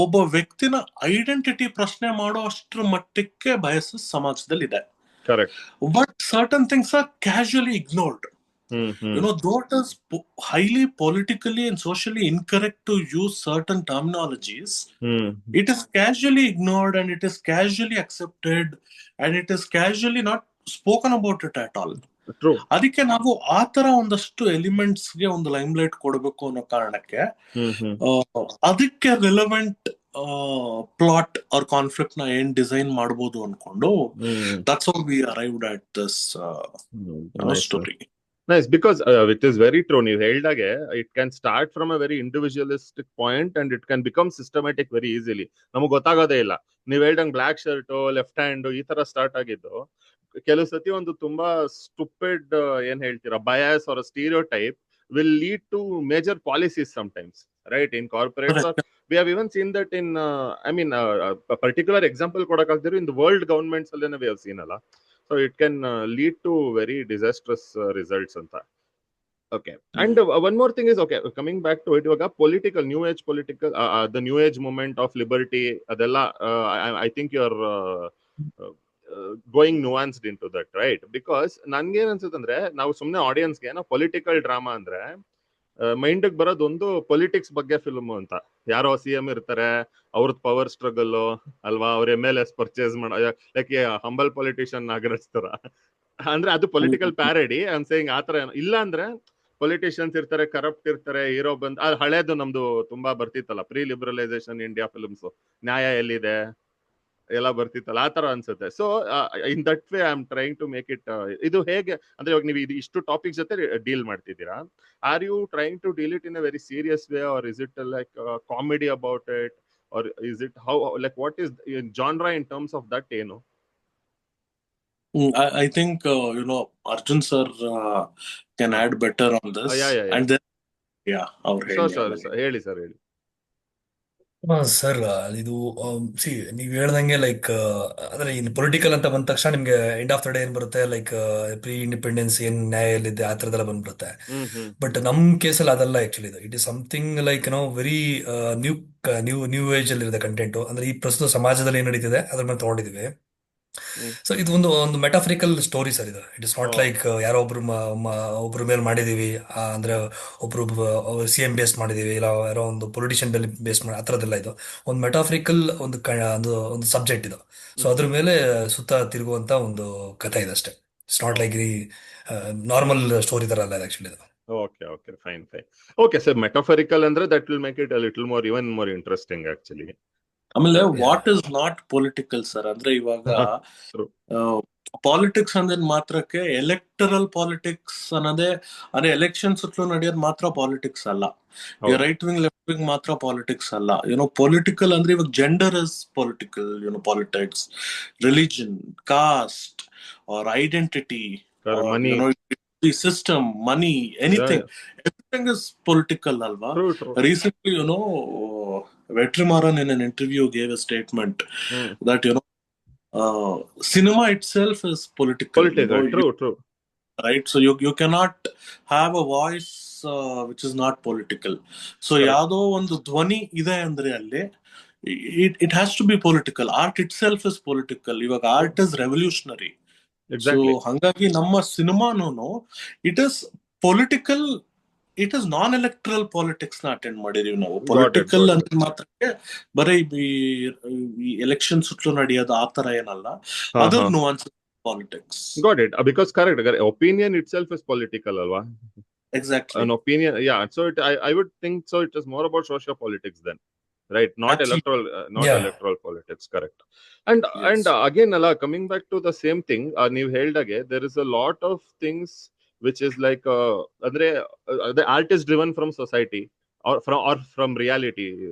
ಒಬ್ಬ ವ್ಯಕ್ತಿನ ಐಡೆಂಟಿಟಿ ಪ್ರಶ್ನೆ ಮಾಡೋ ಅಷ್ಟ್ರ ಮಟ್ಟಕ್ಕೆ ಬಯಸಸ್ ಸಮಾಜದಲ್ಲಿ ಇದೆ. But certain things are casually ignored. Though it is highly politically and socially incorrect to use certain terminologies, it is casually ignored and it is casually accepted and it is casually not spoken about it at all. ಅದಕ್ಕೆ ನಾವು ಆ ತರ ಒಂದಷ್ಟು elements ಗೆ ಒಂದು lime light ಕೊಡಬೇಕು ಅನ್ನೋ ಕಾರಣಕ್ಕೆ ಅದಕ್ಕೆ ರಿಲೆವೆಂಟ್ ಪ್ಲಾಟ್ ಆರ್ ಕಾನ್ಫ್ಲಿಕ್ಟ್ ನ ಏನ್ ಡಿಸೈನ್ ಮಾಡಬಹುದು ಅನ್ಕೊಂಡು, that's how we arrived at this story. Nice, because it is very true. ನೀವು ಹೇಳಿದಾಗೆ it can start from a very individualistic point and it can become systematic very easily. ನಮಗೆ ಗೊತ್ತಾಗೋದೇ ಇಲ್ಲ. ನೀವು ಹೇಳ್ದಂಗೆ ಬ್ಲಾಕ್ ಶರ್ಟ್, ಲೆಫ್ಟ್ ಹ್ಯಾಂಡ್ ಈ ತರ start ಆಗಿದ್ದು ಕೆಲವು ಸತಿ ಒಂದು ತುಂಬಾ ಸ್ಟುಪಿಡ್ ಏನ್ ಹೇಳ್ತೀರಾ bias or stereotype will lead to major policies sometimes, right? In corporates, we have even seen that in a particular example kodakagdiru in the world governments allena we have seen alla. So it can lead to very disastrous results anta. Okay, and one more thing is, okay, coming back to it, ivaga political, new age political, the new age movement of liberty adella, I think you are going nuanced into that, right? Because ನನ್ಗೆ ಏನ್ ಅನ್ಸುತ್ತಂದ್ರೆ, ನಾವು ಸುಮ್ನೆ ಆಡಿಯನ್ಸ್ಗೆ ನಾವು political drama ಅಂದ್ರೆ mind ಬರೋದು ಒಂದು politics ಬಗ್ಗೆ film ಅಂತ. ಯಾರೋ CM ಇರ್ತಾರೆ, ಅವ್ರದ್ ಪವರ್ ಸ್ಟ್ರಗಲ್ ಅಲ್ವಾ, ಅವ್ರ MLS ಪರ್ಚೇಸ್ ಮಾಡೋ ಲೈಕ್ ಹಂಬಲ್ ಪೊಲಿಟಿಷಿಯನ್ ನಾಗರಿಸ್ತಾರ ಅಂದ್ರೆ ಅದು ಪೊಲಿಟಿಕಲ್ ಪ್ಯಾರಡಿ. ಐ ಆಮ್ ಸೇಯಿಂಗ್ ಆತರ ಇಲ್ಲ ಅಂದ್ರೆ ಪೊಲಿಟಿಷಿಯನ್ಸ್ ಇರ್ತಾರೆ, ಕರಪ್ಟ್ ಇರ್ತಾರೆ, ಹೀರೋ ಬಂದ್ ಅದು ಹಳೇದು ನಮ್ದು ತುಂಬಾ ಬರ್ತಿತ್ತಲ್ಲ, ಪ್ರೀ ಲಿಬರಲೈಸೇಷನ್ ಇಂಡಿಯಾ ಫಿಲ್ಮ್ಸ್, ನ್ಯಾಯ ಎಲ್ಲಿದೆ, ಎಲ್ಲ ಬರ್ತಿತ್ತಲ್ಲ ಆ ತರ ಅನ್ಸುತ್ತೆ. So in that way I am trying to make it. ಇದು ಹೇಗೆ ಅಂದ್ರೆ ಇವಾಗ ನೀವು ಇದು ಇಷ್ಟು ಟಾಪಿಕ್ ಜೊತೆ ಡೀಲ್ ಮಾಡ್ತಿದ್ದೀರಾ, are you trying to deal it in a very serious way, or is it like comedy about it, or is it how, like what is genre in terms of that, ಏನು? I think Arjun sir can add better on this. Yeah. And then ಅವ್ರು ಹೇಳಿ sir. Sir ಇದು C ನೀವ್ ಹೇಳ್ದಂಗೆ like ಅಂದ್ರೆ in political ಅಂತ ಬಂದ ತಕ್ಷಣ ನಿಮ್ಗೆ ಎಂಡ್ ಆಫ್ ದ ಡೇ ಏನ್ ಬರುತ್ತೆ, ಲೈಕ್ ಪ್ರೀ ಇಂಡಿಪೆಂಡೆನ್ಸ್ ಏನ್ ನ್ಯಾಯ ಎಲ್ಲಿದೆ ಆ ತರದೆಲ್ಲ ಬಂದ್ಬಿಡುತ್ತೆ. ಬಟ್ ನಮ್ ಕೇಸಲ್ಲಿ ಅದಲ್ಲ actually. It is something like very new new age ಅಲ್ಲಿ ಇದೆ ಕಂಟೆಂಟ್. ಅಂದ್ರೆ ಈ ಪ್ರಸ್ತುತ ಸಮಾಜದಲ್ಲಿ ಏನ್ ನಡೀತಿದೆ ಅದ್ರ ಮೇಲೆ ತಗೊಂಡಿದೀವಿ. ಸೊ ಇದು ಒಂದು ಮೆಟಾಫರಿಕಲ್ ಸ್ಟೋರಿ ಸರ್ ಇದು. ಇಟ್ ಇಸ್ ನಾಟ್ ಲೈಕ್ ಯಾರೋ ಒಬ್ರ ಮೇಲೆ ಮಾಡಿದೀವಿ, ಅಂದ್ರೆ ಒಬ್ರು CM ಬೇಸ್ ಮಾಡಿದೀವಿ, ಇಲ್ಲ ಯಾರೋ ಒಂದು ಪೊಲಿಟಿಷಿಯನ್ ಬೇಸ್ ಮಾಡಿ ಆ ಥರದ್ದೆಲ್ಲ. ಇದು ಒಂದು ಮೆಟಾಫರಿಕಲ್ ಒಂದು ಸಬ್ಜೆಕ್ಟ್ ಇದು. ಸೊ ಅದ್ರ ಮೇಲೆ ಸುತ್ತ ತಿರುಗುವಂತ ಒಂದು ಕಥೆ ಇದೆ ಅಷ್ಟೇ. ಇಟ್ಸ್ ನಾಟ್ ಲೈಕ್ ಈ ನಾರ್ಮಲ್ ಸ್ಟೋರಿ ತರ ಅಲ್ಲ ಆಕ್ಚುಲಿ ಇದು. Okay, fine. Okay, so metaphorical ಅಂದ್ರೆ that will make it a little more, even more interesting actually. ಆಮೇಲೆ what is not political sir ಅಂದ್ರೆ ಇವಾಗ ಪಾಲಿಟಿಕ್ಸ್ ಅಂದ್ರೆ ಮಾತ್ರಕ್ಕೆ ಎಲೆಕ್ಟರಲ್ ಪಾಲಿಟಿಕ್ಸ್ ಅನ್ನೋದೇ, ಅಂದ್ರೆ ಎಲೆಕ್ಷನ್ ಸುತ್ತಲೂ ನಡೆಯೋದು ಮಾತ್ರ ಪಾಲಿಟಿಕ್ಸ್ ಅಲ್ಲ. ರೈಟ್ ವಿಂಗ್ ಲೆಫ್ಟ್ ವಿಂಗ್ ಮಾತ್ರ ಪಾಲಿಟಿಕ್ಸ್ ಅಲ್ಲ. ಪೊಲಿಟಿಕಲ್ ಅಂದ್ರೆ ಇವಾಗ gender is political, politics, religion, caste or identity, system, money, anything, everything is political, alva. True. Recently, Vetrimaran in an interview gave a statement that cinema itself is political. True. Right, so you cannot have a voice which is not political. So yado ಒಂದು ಧ್ವನಿ ಇದೆ ಅಂದ್ರೆ ಅಲ್ಲಿ it has to be political. Art itself is political. ಇವಾಗ art is revolutionary. Exactly. So ಹಂಗಾಗಿ ನಮ್ಮ ಸಿನಿಮಾನು it is political. It is non electoral politics ನ attend ಮಾಡಿದೀವಿ ನಾವು. ಪೊಲಿಟಿಕಲ್ ಅಂದ್ರೆ ಮಾತ್ರಕ್ಕೆ ಬರೀ ಈ ಎಲೆಕ್ಷನ್ ಸುತ್ತಲೂ ನಡೆಯೋದು ಆ ತರ ಏನಲ್ಲ. Other ನುವಾನ್ಸ್ politics. Got it. Because correct. Opinion itself is political, alva. Exactly. An opinion, yeah. So I would think so. It is more about socio-politics then, right? Not electoral, electoral politics. Correct. And again, coming back to the same thing, ನೀವು ಹೇಳ್ದಾಗೆ there is a lot of things which is like the art is driven from society or from reality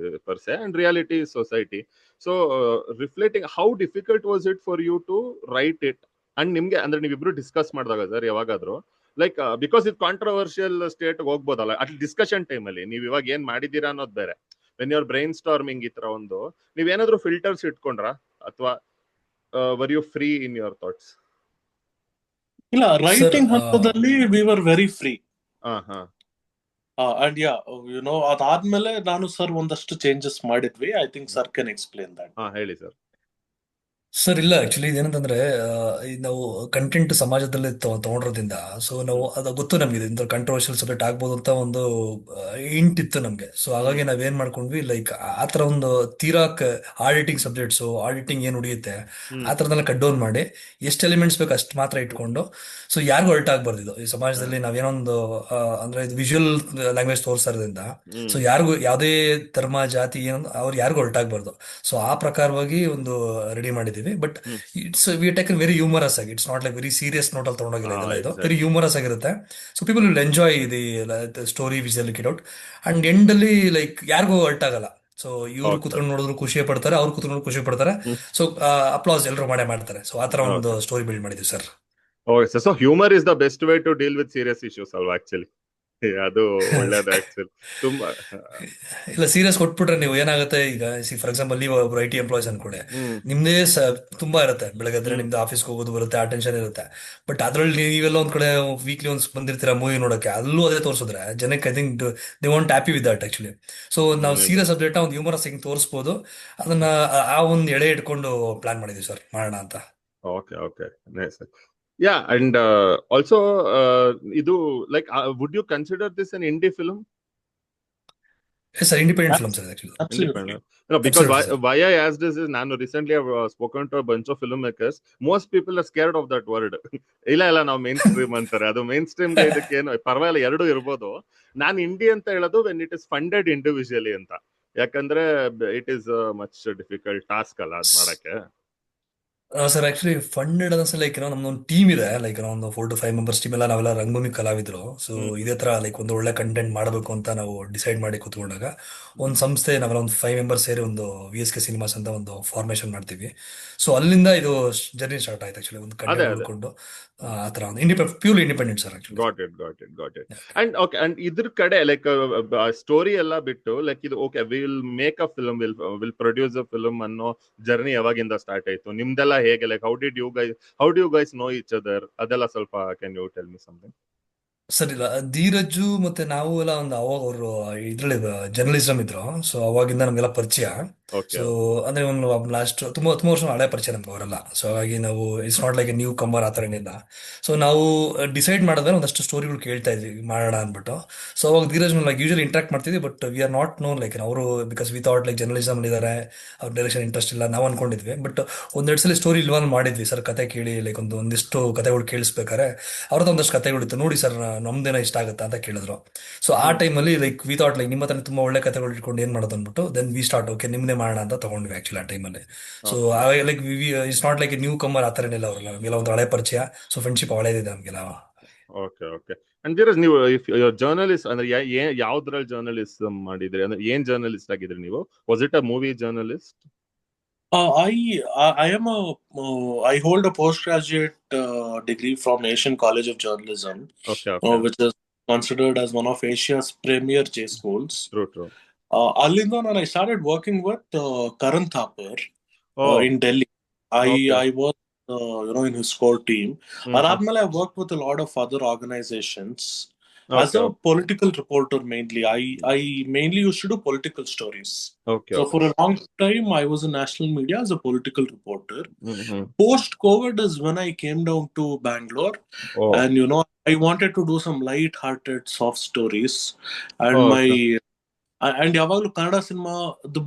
per se, and reality is society. So reflecting, how difficult was it for you to write it? And ನಿಮ್ಗೆ ಅಂದ್ರೆ ನೀವಿಬ್ರು discuss ಮಾಡಿದಾಗ sir ಯಾವಾಗಾದ್ರೂ like because ಇದು controversial state ಹೋಗ್ಬೋದಲ್ಲ at discussion time ಅಲ್ಲಿ ನೀವು ಇವಾಗ ಏನ್ ಮಾಡಿದೀರಾ ಅನ್ನೋದು ಬೇರೆ. ವೆನ್ ಯುವರ್ ಬ್ರೈನ್ ಸ್ಟಾರ್ಮಿಂಗ್ ಈ ತರ ಒಂದು ನೀವೇನಾದ್ರೂ ಫಿಲ್ಟರ್ಸ್ ಇಟ್ಕೊಂಡ್ರಾ ಅಥವಾ were you free in your thoughts? ಇಲ್ಲ, ರೈಟಿಂಗ್ ಹಂತದಲ್ಲಿ we were very free. And ಅದಾದ್ಮೇಲೆ ನಾನು ಸರ್ ಒಂದಷ್ಟು ಚೇಂಜಸ್ ಮಾಡಿದ್ವಿ. I think sir can explain that. ಹೇಳಿ ಸರ್. ಸರ್ ಇಲ್ಲ, ಆಕ್ಚುಲಿ ಇದೇನಂತಂದ್ರೆ ನಾವು ಕಂಟೆಂಟ್ ಸಮಾಜದಲ್ಲಿ ತಗೊಂಡಿರೋದ್ರಿಂದ, ಸೊ ನಾವು ಅದು ಗೊತ್ತು ನಮ್ಗೆ ಇಂಥ ಕಂಟ್ರವರ್ಷಿಯಲ್ ಸಬ್ಜೆಕ್ಟ್ ಆಗ್ಬೋದು ಅಂತ ಒಂದು ಇಂಟ್ ಇತ್ತು ನಮ್ಗೆ. ಸೊ ಹಾಗಾಗಿ ನಾವೇನ್ ಮಾಡ್ಕೊಂಡ್ವಿ, ಲೈಕ್ ಆ ತರ ಒಂದು ತೀರಾ ಆಡಿಟಿಂಗ್ ಸಬ್ಜೆಕ್ಟ್ಸ್, ಆಡಿಟಿಂಗ್ ಏನ್ ಉಳಿಯುತ್ತೆ ಆ ತರದೆಲ್ಲ ಕಟ್ ಡೌನ್ ಮಾಡಿ ಎಷ್ಟು ಎಲಿಮೆಂಟ್ಸ್ ಬೇಕು ಅಷ್ಟು ಮಾತ್ರ ಇಟ್ಕೊಂಡು, ಸೊ ಯಾರಿಗೂ ಅಲ್ಟ್ ಆಗ್ಬಾರ್ದು ಇದು. ಈ ಸಮಾಜದಲ್ಲಿ ನಾವೇನೊಂದು ಅಂದ್ರೆ ಇದು ವಿಜುವಲ್ ಲ್ಯಾಂಗ್ವೇಜ್ ತೋರಿಸೋದ್ರಿಂದ ಸೊ ಯಾರಿಗೂ ಯಾವುದೇ ಧರ್ಮ ಜಾತಿ ಏನೋ ಅವ್ರು ಯಾರಿಗೂ ಅಲ್ಟ್ ಆಗ್ಬಾರ್ದು. ಸೊ ಆ ಪ್ರಕಾರವಾಗಿ ಒಂದು ರೆಡಿ ಮಾಡಿದ್ವಿ. But it's we taken very humorous ಆಗಿ. It's not like very serious note ಅಲ್ಲಿ ತಗೊಂಡೋಗಿಲ್ಲ ಇದೆಲ್ಲ. ಇದು ವೆರಿ ಹ್ಯೂಮರಸ್ ಆಗಿರುತ್ತೆ. So people will enjoy the story which they like it out. And end ಅಲ್ಲಿ ಲೈಕ್ ಯಾರಿಗೂ ಅಲ್ಟ್ ಆಗಲ್ಲ. ಸೊ ಇವ್ರು ಕುತ್ಕೊಂಡು ನೋಡಿದ್ರು ಖುಷಿ ಪಡ್ತಾರೆ, ಅವ್ರು ಕುತ್ಕೊಂಡು ಖುಷಿ ಪಡ್ತಾರೆ. ಸೊ ಅಪ್ಲಾಸ್ ಎಲ್ಲರೂ ಮಾಡ್ತಾರೆ. ಸೊ ಆ ತರ ಒಂದು ಸ್ಟೋರಿ ಬಿಲ್ಡ್ ಮಾಡಿದ್ವಿ sir. Okay, so humour is the best way to deal with serious issues ಅಲ್ವಾ ಆಕ್ಚುಲಿ? ಅದು ಒಳ್ಳೇದು ಆಕ್ಚುಲಿ. ತುಂಬಾ ಇಲ್ಲ, ಸೀರಿಯಸ್ ಕೊಟ್ಬಿಟ್ರೆ ನೀವು ಏನಾಗುತ್ತೆ, ಈಗ ಫಾರ್ ಎಕ್ಸಾಂಪಲ್ ನೀವು ಒಬ್ರು IT ಎಂಪ್ಲಾಯ್ಸ್ ಅನ್ಕೊಡೆ, ನಿಮ್ದೇ ತುಂಬಾ ಇರುತ್ತೆ. ಬೆಳಗ್ಗೆ ನಿಮ್ದು ಆಫೀಸ್ಗೆ ಹೋಗೋದು ಬರುತ್ತೆ, ಆ ಟೆನ್ಷನ್ ಇರುತ್ತೆ. ಬಟ್ ಅದ್ರಲ್ಲಿ ನೀವೆಲ್ಲ ಒಂದ್ ಕಡೆ ವೀಕ್ಲಿ ಒಂದ್ ಬಂದಿರ್ತೀರಾ ಮೂವಿ ನೋಡಕ್ಕೆ, ಅಲ್ಲೂ ಅದೇ ತೋರಿಸಿದ್ರೆ ಜನಕ್ಕೆ I think they want happy with that actually. So ನಾವು ಸೀರಿಯಸ್ ಸಬ್ಜೆಕ್ಟ್ ಒಂದು ಹ್ಯೂಮರಸ್ ಹಿಂಗ್ ತೋರಿಸ್ಬೋದು. ಅದನ್ನ ಆ ಒಂದು ಎಳೆ ಇಟ್ಕೊಂಡು ಪ್ಲಾನ್ ಮಾಡಿದೀವಿ ಸರ್, ಮಾಡೋಣ ಅಂತ. Okay nice. Yeah, and also idu like would you consider this an indie film? Yes sir, independent film sir actually. Independent. No, because why I asked this is ನಾನು recently have spoken to a bunch of filmmakers. Most people are scared of that word. ಇಲ್ಲ ನಾವು main stream ಅಂತಾರೆ. ಅದು main stream ಇದಕ್ಕೇನು ಪರವಾಗಿಲ್ಲ, ಎರಡು ಇರ್ಬೋದು. ನಾನು ಇಂಡಿ ಅಂತ ಹೇಳೋದು when it is funded individually ಅಂತ. ಯಾಕಂದ್ರೆ it is a much difficult task ಅಲ್ಲ ಅದ್ ಮಾಡಕ್ಕೆ. ಸರ್ ಆಕ್ಚುಲಿ ಫಂಡೆಡ್ ಅನ್ನೋ ಲೈಕ್ ನಮ್ದೊಂದು ಟೀಮ್ ಇದೆ, ಲೈಕ್ ಒಂದು 4 to 5 ಮೆಂಬರ್ಸ್ ಟೀಮ್ ಎಲ್ಲ, ನಾವೆಲ್ಲ ರಂಗಭೂಮಿ ಕಲಾವಿದರು. ಸೊ ಹ್ಮ್ ಇದೇ ತರ ಲೈಕ್ ಒಂದು ಒಳ್ಳೆ ಕಂಟೆಂಟ್ ಮಾಡಬೇಕು ಅಂತ ನಾವು ಡಿಸೈಡ್ ಮಾಡಿ ಕೂತ್ಕೊಂಡಾಗ ಒಂದು ಸಂಸ್ಥೆ, ನಾವೆಲ್ಲ ಒಂದು 5 ಮೆಂಬರ್ಸ್ ಸೇರಿ ಒಂದು VSK ಸಿನಿಮಾಸ್ ಅಂತ ಒಂದು ಫಾರ್ಮೇಶನ್ ಮಾಡ್ತೀವಿ. ಸೊ ಅಲ್ಲಿಂದ ಇದು ಜರ್ನಿ ಸ್ಟಾರ್ಟ್ ಆಯ್ತು ಆಕ್ಚುಲಿ, ಒಂದು ಅದೇ ಕಂಟೆಂಟ್ ಅದೇ ಹುಡ್ಕೊಂಡು ಆ ತರ ಒಂದು pure independent sir actually. got it. And okay, and ಇದ್ರ ಕಡೆ ಲೈಕ್ ಸ್ಟೋರಿ ಎಲ್ಲ ಬಿಟ್ಟು ಲೈಕ್ ಇದು okay will make a film, will produce a film ಅನ್ನೋ ಜರ್ನಿ ಯಾವಾಗಿಂದ ಸ್ಟಾರ್ಟ್ ಆಯ್ತು ನಿಮ್ದೆಲ್ಲ? ಹೇಗೆ like how do you guys know each other? ಅದೆಲ್ಲ ಸ್ವಲ್ಪ can you tell me something? Sir ಇಲ್ಲ, ಧೀರಜ್ಜು ಮತ್ತೆ ನಾವು ಎಲ್ಲ ಒಂದು ಅವಾಗ ಅವರು ಇದ್ರಲ್ಲಿ ಜರ್ನಲಿಸಮ್ ಇದ್ರು. ಸೊ ಅವಾಗಿಂದ ನಮಗೆಲ್ಲ ಪರಿಚಯ. ಓಕೆ ಸೊ ಅಂದ್ರೆ ಒಂದು ಲಾಸ್ಟ್ ತುಂಬಾ ತುಂಬಾ ವರ್ಷ ಹಳೆ ಪರಿಚಯ ನಮ್ಗೆ ಅವರೆಲ್ಲ. ಸೊ ಹಾಗಾಗಿ ನಾವು it's not like a newcomer ಆ ಥರ ಏನಿಲ್ಲ. ಸೊ ನಾವು ಡಿಸೈಡ್ ಮಾಡಿದ್ರೆ ಒಂದಷ್ಟು ಸ್ಟೋರಿಗಳು ಕೇಳ್ತಾ ಇದ್ವಿ ಮಾಡೋಣ ಅಂದ್ಬಿಟ್ಟು. ಸೊ ಅವಾಗ ಧೀರಜ್ ಲೈಕ್ ಯೂಶಲಿ ಇಂಟ್ರಾಕ್ಟ್ ಮಾಡ್ತಿದ್ವಿ, but we are not known like ಅವರು, because we thought like journalism ಇದ್ದಾರೆ, ಅವ್ರ ಡೈರೆಕ್ಷನ್ ಇಂಟ್ರೆಸ್ಟ್ ಇಲ್ಲ ನಾವು ಅನ್ಕೊಂಡಿದ್ವಿ. ಬಟ್ ಒಂದೆರಡು ಸಲ ಸ್ಟೋರಿ ಇಲ್ವಾನ್ ಮಾಡಿದ್ವಿ ಸರ್, ಕತೆ ಕೇಳಿ ಲೈಕ್ ಒಂದಿಷ್ಟು ಕತೆಗಳು ಕೇಳಿಸ್ಬೇಕಾರೆ ಅವ್ರದ್ದು ಒಂದಷ್ಟು ಕತೆಗಳಿತ್ತು, ನೋಡಿ ಸರ್ ನಮ್ದೇನ ಇಷ್ಟ ಆಗುತ್ತಾ ಅಂತ ಕೇಳಿದ್ರು. ಸೊ ಆ ಹ್ಮ್ ಟೈಮಲ್ಲಿ ಲೈಕ್ ವಿ ಥಾಟ್ ಲೈಕ್ ನಿಮ್ಮ ಹತ್ರ ತುಂಬಾ ಒಳ್ಳೆ ಕತೆಗಳು ಇಟ್ಕೊಂಡು ಏನ್ ಮಾಡೋದು ಅಂದ್ಬಿಟ್ಟು ದೆನ್ ವಿ ಸ್ಟಾರ್ಟ್ ಓಕೆ ನಿಮ್ದೇ ಮಾಡೋಣ ಅಂತ ತಗೊಂಡ್ವಿ ಆಕ್ಚುಲಿ ಆ ಟೈಮಲ್ಲಿ. So okay like it's not like newcomer ಆ ಥರ ಏನಿಲ್ಲ, ಅವ್ರಲ್ಲ ನಮಗೆಲ್ಲ ಒಂದು ಹಳೆ ಪರಿಚಯ. ಸೊ ಫ್ರೆಂಡ್ಶಿಪ್ ಹಳೇದಿದೆ ನಮಗೆಲ್ಲ. ಓಕೆ ಅಂಡ್ ಧೀರಜ್, ನೀವು ಇಫ್ ಜರ್ನಲಿಸ್ಟ್ ಅಂದ್ರೆ ಯಾವ್ದ್ರಲ್ಲಿ ಜರ್ನಲಿಸಮ್ ಮಾಡಿದ್ರಿ? ಅಂದ್ರೆ ಏನ್ ಜರ್ನಲಿಸ್ಟ್ ಆಗಿದ್ರಿ ನೀವು? Was it a movie journalist? I am I hold a postgraduate degree from Asian College of Journalism, okay which is considered as one of Asia's premier J schools. True. ಅಲ್ಲಿಂದ I started working with Karan Thapar oh in Delhi. Okay. I worked, in his core team. Hmm Aradmale, I worked with a lot of other organizations as okay a political reporter mainly. I mainly used to do political stories. Okay So okay. for a long time, I was in national media as a political reporter. Hmm Post-COVID is when I came down to Bangalore, oh and I wanted to do some light-hearted, soft stories. And okay. and ಯಾವಾಗ್ಲೂ Kannada cinema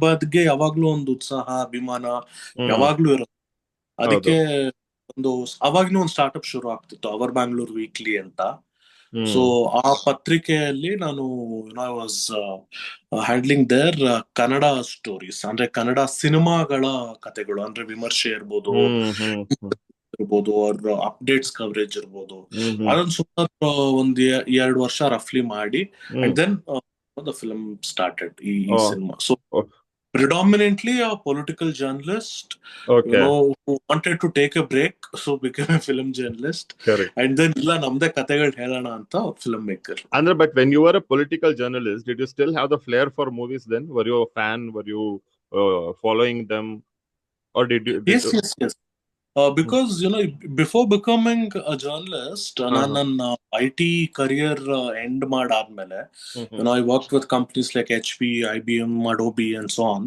ಬಗ್ಗೆ ಯಾವಾಗ್ಲೂ ಒಂದು ಉತ್ಸಾಹ, ಅಭಿಮಾನ ಹ್ಮ್ ಯಾವಾಗ್ಲೂ ಇರುತ್ತೆ. ಹೌದು. ಅದಕ್ಕೆ ಅವಾಗಿನೂ ಒಂದು ಸ್ಟಾರ್ಟ್ಅಪ್ ಶುರು ಆಗ್ತಿತ್ತು, ಅವರ್ ಬ್ಯಾಂಗ್ಳೂರ್ ವೀಕ್ಲಿ ಅಂತ. ಸೊ ಹ್ಮ್ ಆ ಪತ್ರಿಕೆಯಲ್ಲಿ ನಾನು I was handling their Kannada stories, ಅಂದ್ರೆ ಕನ್ನಡ ಸಿನಿಮಾಗಳ ಕಥೆಗಳು, ಅಂದ್ರೆ ವಿಮರ್ಶೆ ಇರ್ಬೋದು, ಹ್ಮ್ ಅವ್ರ ಅಪ್ಡೇಟ್ಸ್ ಕವರೇಜ್ ಇರ್ಬೋದು. ಹ್ಮ್ ಅದೊಂದು ಸುಮಾರು ಒಂದ್ 2 ವರ್ಷ ರಫ್ಲಿ ಮಾಡಿ, and hmm then the film started, ಈ oh cinema. So oh predominantly a political journalist, okay. who wanted to take a break, so became a film journalist. Correct. And then ಇಲ್ಲ ನಮ್ದೇ ಕತೆಗಳು ಹೇಳೋಣ ಅಂತ film maker. Andre, but when you were a political journalist, did you still have the flair for movies then? Were you a fan? Were you following them? Or did you? Yes. Because before becoming a journalist, ನಾನು ನನ್ನ IT career end ಮಾಡಾದ್ಮೇಲೆ, I worked with companies like HP, IBM, Adobe, and so on.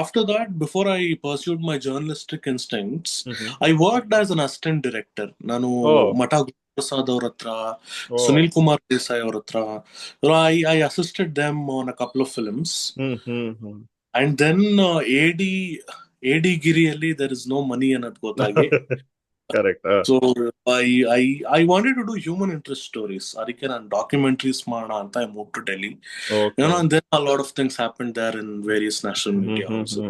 After that, before I pursued my journalistic instincts, I worked as an assistant director. ನಾನು ಮಠ ಪ್ರಸಾದ್ ಅವ್ರ ಹತ್ರ, ಸುನಿಲ್ ಕುಮಾರ್ ದೇಸಾಯಿ ಅವ್ರ ಹತ್ರ, I assisted them on a couple of films. And then AD ಗಿರಿಯಲ್ಲಿ there is no money ಅನ್ನೋದು ಗೊತ್ತಾಗಿ, correct. So I wanted to do human interest stories. ಅದಕ್ಕೆ ನಾನು ಡಾಕ್ಯುಮೆಂಟರೀಸ್ ಮಾಡೋಣ ಅಂತ I moved to Delhi. And then a lot of things happened there in various national media also.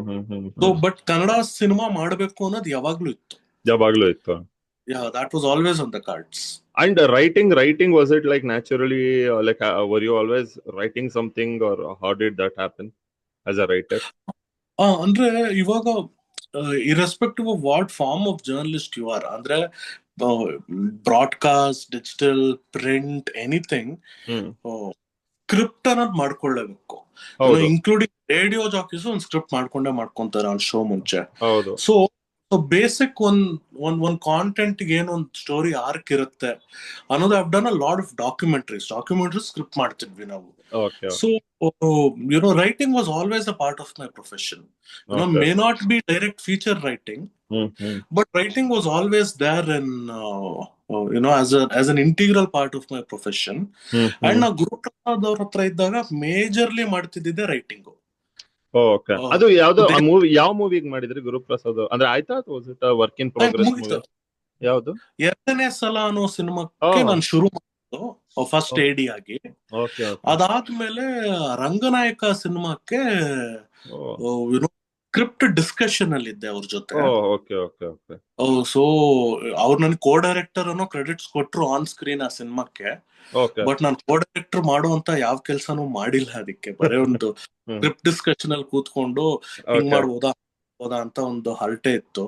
So but Kannada cinema ಮಾಡಬೇಕು ಅನ್ನೋದು ಯಾವಾಗ್ಲೂ ಇತ್ತು. Yeah, that was always on the cards. And writing, was it like naturally, like were you always writing something, or how did that happen as a writer? ಅಂದ್ರೆ ಇವಾಗ irrespective of what form of journalist you are, ಅಂದ್ರೆ broadcast, digital, print, anything, script ಅನ್ನೋದು ಮಾಡ್ಕೊಳ್ಳೇಬೇಕು. Including radio jockeys ಒಂದು script ಮಾಡ್ಕೊಂತಾರೆ on show ಮುಂಚೆ. So basic ಒಂದ್ content ಏನೊಂದು story arc ಇರುತ್ತೆ ಅನ್ನೋದು. I've done a lot of documentaries script ಮಾಡ್ತಿದ್ವಿ ನಾವು. So writing was always a part of my profession. May not be direct feature writing, but writing was always there in as an integral part of my profession. And na Guru Prasad ಅವ್ರ ಹತ್ರ ಇದ್ದಾಗ majorly ಮಾಡ್ತಿದ್ದೆ writing. Okay. ಅದು ಯಾವ್ದೋ movie, ಯಾವ ಮೂವಿಗೆ ಮಾಡಿದ್ರಿ ಗುರುಪ್ರಸಾದ್? ಅಂದ್ರೆ ಆಯ್ತಾ, was it work in progress movie? ಯಾವುದು? 2ನೇ ಸಲ ಅನ್ನೋ ಸಿನಿಮಾಕ್ಕೆ ನಾನು ಶುರು ಮಾಡಿದ್ದು ಫಸ್ಟ್ AD ಆಗಿ. ಅದಾದ್ಮೇಲೆ ರಂಗನಾಯಕ ಸಿನಿಮಾಕ್ಕೆ ಸ್ಕ್ರಿಪ್ಟ್ ಡಿಸ್ಕಷನ್ ಅಲ್ಲಿ ಇದ್ದೆ ಅವ್ರ ಜೊತೆ. Okay okay okay. ಸೊ ಅವ್ರು ನನ್ ಕೋ ಡೈರೆಕ್ಟರ್ ಅನ್ನೋ ಕ್ರೆಡಿಟ್ಸ್ ಕೊಟ್ರು ಆನ್ ಸ್ಕ್ರೀನ್ ಆ ಸಿನಿಮಾಕ್ಕೆ. ಓಕೆ. ಬಟ್ ನಾನು ಕೋ ಡೈರೆಕ್ಟರ್ ಮಾಡುವಂತ ಯಾವ ಕೆಲ್ಸನೂ ಮಾಡಿಲ್ಲ. ಅದಕ್ಕೆ ಬರೀ ಒಂದು ಸ್ಕ್ರಿಪ್ಟ್ ಡಿಸ್ಕಷನ್ ಅಲ್ಲಿ ಕೂತ್ಕೊಂಡು ಹಿಂಗ್ ಮಾಡ್ಬೋದಾ ಅಂತ ಒಂದು ಹರಟೆ ಇತ್ತು.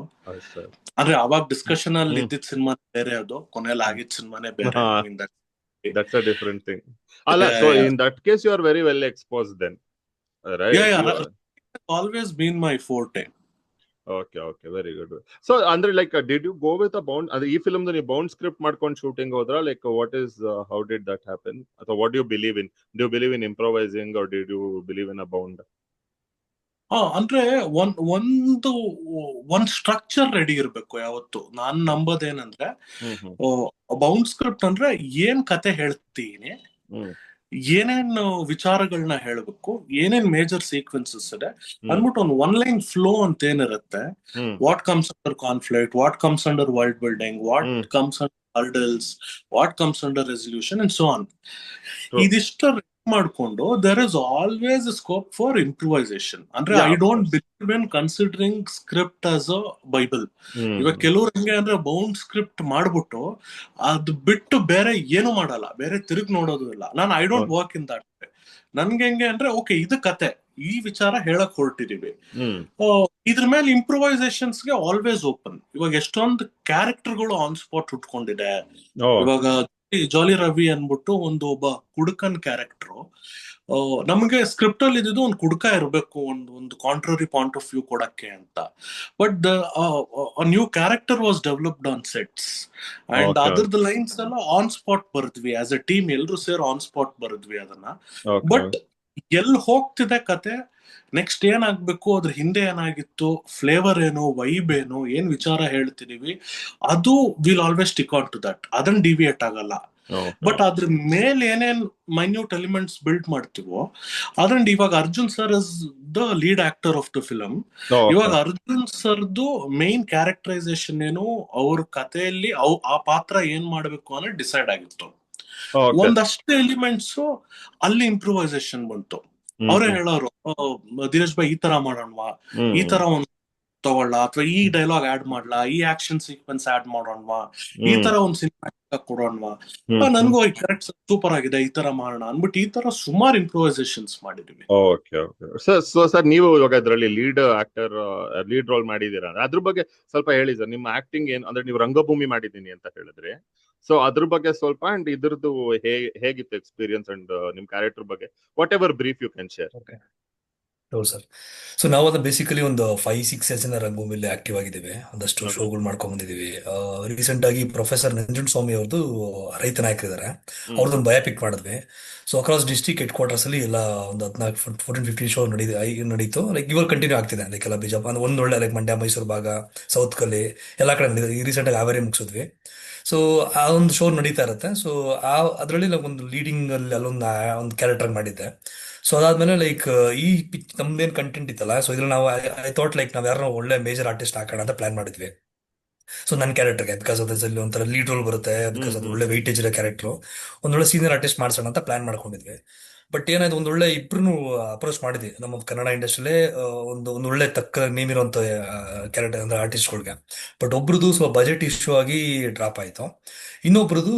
ಅಂದ್ರೆ ಅವಾಗ ಡಿಸ್ಕಷನ್ ಅಲ್ಲಿ ಇದ್ದಿದ್ ಸಿನಿಮಾ ಬೇರೆ, ಅದು ಕೊನೆಯಲ್ಲಿ ಆಗಿದ್ ಸಿನಿಮಾನೇ ಬೇರೆ. That's a different thing. So in that case you are very well exposed then, right? Yeah. Always been my forte. Okay, very good. So andre like did you go with a bound ee film do you bound script ಮಾಡ್ಕೊಂಡು shooting ಹೋದ್ರಾ? Like what is how did that happen? Or what do you believe in? Do you believe in improvising or did you believe in a bound? ಅಂದ್ರೆ ಒಂದ್ structure ready ಇರ್ಬೇಕು ಯಾವತ್ತು. ನಾನ್ ನಂಬೋದೇನಂದ್ರೆ bound script ಅಂದ್ರೆ ಏನ್ ಕತೆ ಹೇಳ್ತೀನಿ, ಏನೇನ್ ವಿಚಾರಗಳನ್ನ ಹೇಳ್ಬೇಕು, ಏನೇನ್ ಮೇಜರ್ ಸೀಕ್ವೆನ್ಸಸ್ ಇದೆ ಅಂದ್ಬಿಟ್ಟು ಒಂದು ಒನ್ ಲೈನ್ ಫ್ಲೋ ಅಂತ ಏನಿರುತ್ತೆ. What comes under conflict, what comes under world building, what comes under hurdles, what comes under resolution and so on. ಇದಿಷ್ಟ ಮಾಡ್ಕೊಂಡು there is always scope for improvisation. ಅಂದ್ರೆ I don't believe in considering script as a bible. ಇವಾಗ ಕೆಲವ್ರು ಹಂಗೆ ಅಂದ್ರೆ bound script ಮಾಡ್ಬಿಟ್ಟು ಅದು ಬಿಟ್ಟು ಬೇರೆ ಏನು ಮಾಡಲ್ಲ, ಬೇರೆ ತಿರುಗಿ ನೋಡೋದು ಇಲ್ಲ. ನಾನು I don't work in that way. ನನ್ಗೆ ಹೆಂಗೆ ಅಂದ್ರೆ ಓಕೆ ಇದು ಕತೆ, ಈ ವಿಚಾರ ಹೇಳಕ್ ಹೊರಟಿದೀವಿ, ಇದ್ರ ಮೇಲೆ ಇಂಪ್ರೂವೈಸೇಷನ್ಸ್ ಗೆ ಆಲ್ವೇಸ್ ಓಪನ್. ಇವಾಗ ಎಷ್ಟೊಂದು ಕ್ಯಾರೆಕ್ಟರ್ಗಳು ಆನ್ ಸ್ಪಾಟ್ ಉಟ್ಕೊಂಡಿದೆ. ಇವಾಗ ಜಾಲಿ ರವಿ ಅನ್ಬಿಟ್ಟು ಒಬ್ಬ ಕುಡುಕನ್ ಕ್ಯಾರೆಕ್ಟರ್, ನಮಗೆ ಸ್ಕ್ರಿಪ್ಟ್ ಅಲ್ಲಿ ಇದ್ದು ಒಂದು ಕುಡುಕ ಇರಬೇಕು, ಒಂದು ಕಾಂಟ್ರರಿ ಪಾಯಿಂಟ್ ಆಫ್ ವ್ಯೂ ಕೊಡಕ್ಕೆ ಅಂತ. But new character was developed on sets and ಅದ್ರದ್ದು ಲೈನ್ಸ್ ಎಲ್ಲ ಆನ್ ಸ್ಪಾಟ್ ಬರೆದ್ವಿ. ಆಸ್ ಎ ಟೀಮ್ ಎಲ್ರು ಸೇರಿ ಆನ್ ಸ್ಪಾಟ್ ಬರೆದ್ವಿ ಅದನ್ನ. ಬಟ್ ಎಲ್ಲಿ ಹೋಗ್ತಿದೆ ಕತೆ, ನೆಕ್ಸ್ಟ್ ಏನಾಗ್ಬೇಕು, ಅದ್ರ ಹಿಂದೆ ಏನಾಗಿತ್ತು, ಫ್ಲೇವರ್ ಏನು, ವೈಬ್ ಏನು, ಏನ್ ವಿಚಾರ ಹೇಳ್ತಿದೀವಿ, ಅದು will always stick on to that. ಅದನ್ನ ಡಿವಿಯೇಟ್ ಆಗಲ್ಲ. ಬಟ್ ಅದ್ರ ಮೇಲೆ ಏನೇನ್ ಮೈನ್ಯೂಟ್ ಎಲಿಮೆಂಟ್ಸ್ ಬಿಲ್ಡ್ ಮಾಡ್ತೀವೋ ಅದನ್ನ, ಇವಾಗ Arjun sir is the lead actor of the film. ಇವಾಗ ಅರ್ಜುನ್ ಸರ್ದು ಮೇನ್ ಕ್ಯಾರೆಕ್ಟರೈಸೇಷನ್ ಏನು, ಅವ್ರ ಕಥೆಯಲ್ಲಿ ಆ ಪಾತ್ರ ಏನ್ ಮಾಡ್ಬೇಕು ಅನ್ನೋದು ಡಿಸೈಡ್ ಆಗಿತ್ತು. ಒಂದಷ್ಟು ಎಲಿಮೆಂಟ್ಸ್ ಅಲ್ಲಿ ಇಂಪ್ರೂವೈಸೇಷನ್ ಬಂತು. ಅವರೇ ಹೇಳೋರು, ಧೀರಜ್ ಭಾಯ್ ಈ ತರ ಮಾಡೋಣವಾ, ಈ ತರ ಒಂದು ತಗೊಳ್ಳ, ಅಥವಾ ಈ ಡೈಲಾಗ್ ಆಡ್ ಮಾಡ್ಲಾ, ಈ ಆಕ್ಷನ್ ಸೀಕ್ವೆನ್ಸ್ ಆಡ್ ಮಾಡೋಣವಾ, ಈ ತರ ಒಂದ್ ಸಿನಿಮಾ ಕೊಡೋಣವಾ, ನನ್ಗೂ ಕರೆಕ್ಟ್ ಸೂಪರ್ ಆಗಿದೆ, ಈ ತರ ಮಾಡೋಣ ಅನ್ಬಿಟ್ಟು ಈ ತರ ಸುಮಾರು ಇಂಪ್ರೂವೈಸೇಷನ್ಸ್ ಮಾಡಿದೀವಿ. ಓಕೆ ಸರ್, ನೀವು ಇವಾಗ ಇದರಲ್ಲಿ ಲೀಡ್ ಆಕ್ಟರ್, ಲೀಡ್ ರೋಲ್ ಮಾಡಿದೀರಾ, ಅದ್ರ ಬಗ್ಗೆ ಸ್ವಲ್ಪ ಹೇಳಿ ಸರ್. ನಿಮ್ಮ ಆಕ್ಟಿಂಗ್ ಏನ್ ಅಂದ್ರೆ, ನೀವು ರಂಗಭೂಮಿ ಮಾಡಿದೀನಿ ಅಂತ ಹೇಳಿದ್ರಿ, ಸೊ ಅದ್ರ ಬಗ್ಗೆ ಸ್ವಲ್ಪ, ಅಂಡ್ ಇದ್ರದ್ದು ಹೇಗಿತ್ತು ಎಕ್ಸ್ಪೀರಿಯನ್ಸ್, ಅಂಡ್ ನಿಮ್ ಕ್ಯಾರೆಕ್ಟರ್ ಬಗ್ಗೆ whatever brief you can share. ಹೌದು ಸರ್. ಸೊ ನಾವು ಅದು ಬೇಸಿಕಲಿ ಒಂದು 5-6 years ರಂಗಭೂಮಿಯಲ್ಲಿ ಆಕ್ಟಿವ್ ಆಗಿದ್ದೇವೆ. ಒಂದಷ್ಟು ಶೋಗಳು ಮಾಡ್ಕೊಂಡ್ ಬಂದಿದ್ದೀವಿ. ರೀಸೆಂಟ್ ಆಗಿ ಪ್ರೊಫೆಸರ್ ನಂಜುಂಡಸ್ವಾಮಿ ಅವ್ರದ್ದು ರೈತ ನಾಯಕರಿದ್ದಾರೆ, ಅವ್ರದ್ದೊಂದು ಬಯೋಪಿಕ್ ಮಾಡಿದ್ವಿ. So across district head quarters ಅಲ್ಲಿ ಎಲ್ಲ ಒಂದು 14-15 ಶೋ ನಡೀತು. ಲೈಕ್ ಇವಾಗ ಕಂಟಿನ್ಯೂ ಆಗ್ತಿದೆ. ಲೈಕ್ ಎಲ್ಲ ಬಿಜಾಪುರ ಅಂದ್ರೆ ಒಂದೊಳ್ಳೆ ಲೈಕ್ ಮಂಡ್ಯ, ಮೈಸೂರು ಭಾಗ, ಸೌತ್ ಕಲ್ಲಿ ಎಲ್ಲ ಕಡೆ ನಡೀತದೆ. ಈ ರೀಸೆಂಟ್ ಆಗಿ ಹಾವೇರಿ ಮುಗಿಸಿದ್ವಿ. ಸೊ ಆ ಒಂದು ಶೋ ನಡೀತಾ ಇರುತ್ತೆ. ಸೊ ಅದರಲ್ಲಿ ಒಂದು ಲೀಡಿಂಗ್ ಅಲ್ಲಿ ಅಲ್ಲೊಂದು ಕ್ಯಾರೆಕ್ಟರ್ ಮಾಡಿದ್ದೆ. ಸೊ ಅದಾದ್ಮೇಲೆ ಲೈಕ್ ಈ ನಮ್ದೇನ್ ಕಂಟೆಂಟ್ ಇತ್ತಲ್ಲ, ಸೊ ಇದ್ರಲ್ಲಿ ನಾವು ಐ ಥಾಟ್ ಲೈಕ್ ನಾವ್ ಯಾರನ್ನ ಒಳ್ಳೆ ಮೇಜರ್ ಆರ್ಟಿಸ್ಟ್ ಹಾಕೋಣ ಅಂತ ಪ್ಲಾನ್ ಮಾಡಿದ್ವಿ. ಸೊ ನನ್ನ ಕ್ಯಾರೆಕ್ಟರ್ಗೆ ಬಿಕಾಸ್ ಅದ್ರಲ್ಲಿ ಒಂಥರ ಲೀಡ್ ರೋಲ್ ಬರುತ್ತೆ, ಬಿಕಾಸ್ ಅದು ಒಳ್ಳೆ ವೈಟೇಜ್ ಇರೋ ಕ್ಯಾರೆಕ್ಟರ್, ಒಂದೊಳ್ಳೆ ಸೀನಿಯರ್ ಆರ್ಟಿಸ್ಟ್ ಮಾಡ್ಸೋಣ ಅಂತ ಪ್ಲಾನ್ ಮಾಡ್ಕೊಂಡಿದ್ವಿ. ಬಟ್ ಏನಾಯ್ತು, ಒಂದೊಳ್ಳೆ ಇಬ್ರು ಅಪ್ರೋಚ್ ಮಾಡಿದ್ವಿ ನಮ್ಮ ಕನ್ನಡ ಇಂಡಸ್ಟ್ರಿಯಲ್ಲೇ ಒಂದೊಳ್ಳೆ ತಕ್ಕ ನೇಮ್ ಇರುವಂತ ಕ್ಯಾರೆಕ್ಟರ್ ಅಂದ್ರೆ ಆರ್ಟಿಸ್ಟ್ಗಳಿಗೆ. ಬಟ್ ಒಬ್ರದ್ದು ಸ್ವಲ್ಪ ಬಜೆಟ್ ಇಶ್ಯೂ ಆಗಿ ಡ್ರಾಪ್ ಆಯ್ತು. ಇನ್ನೊಬ್ರದ್ದು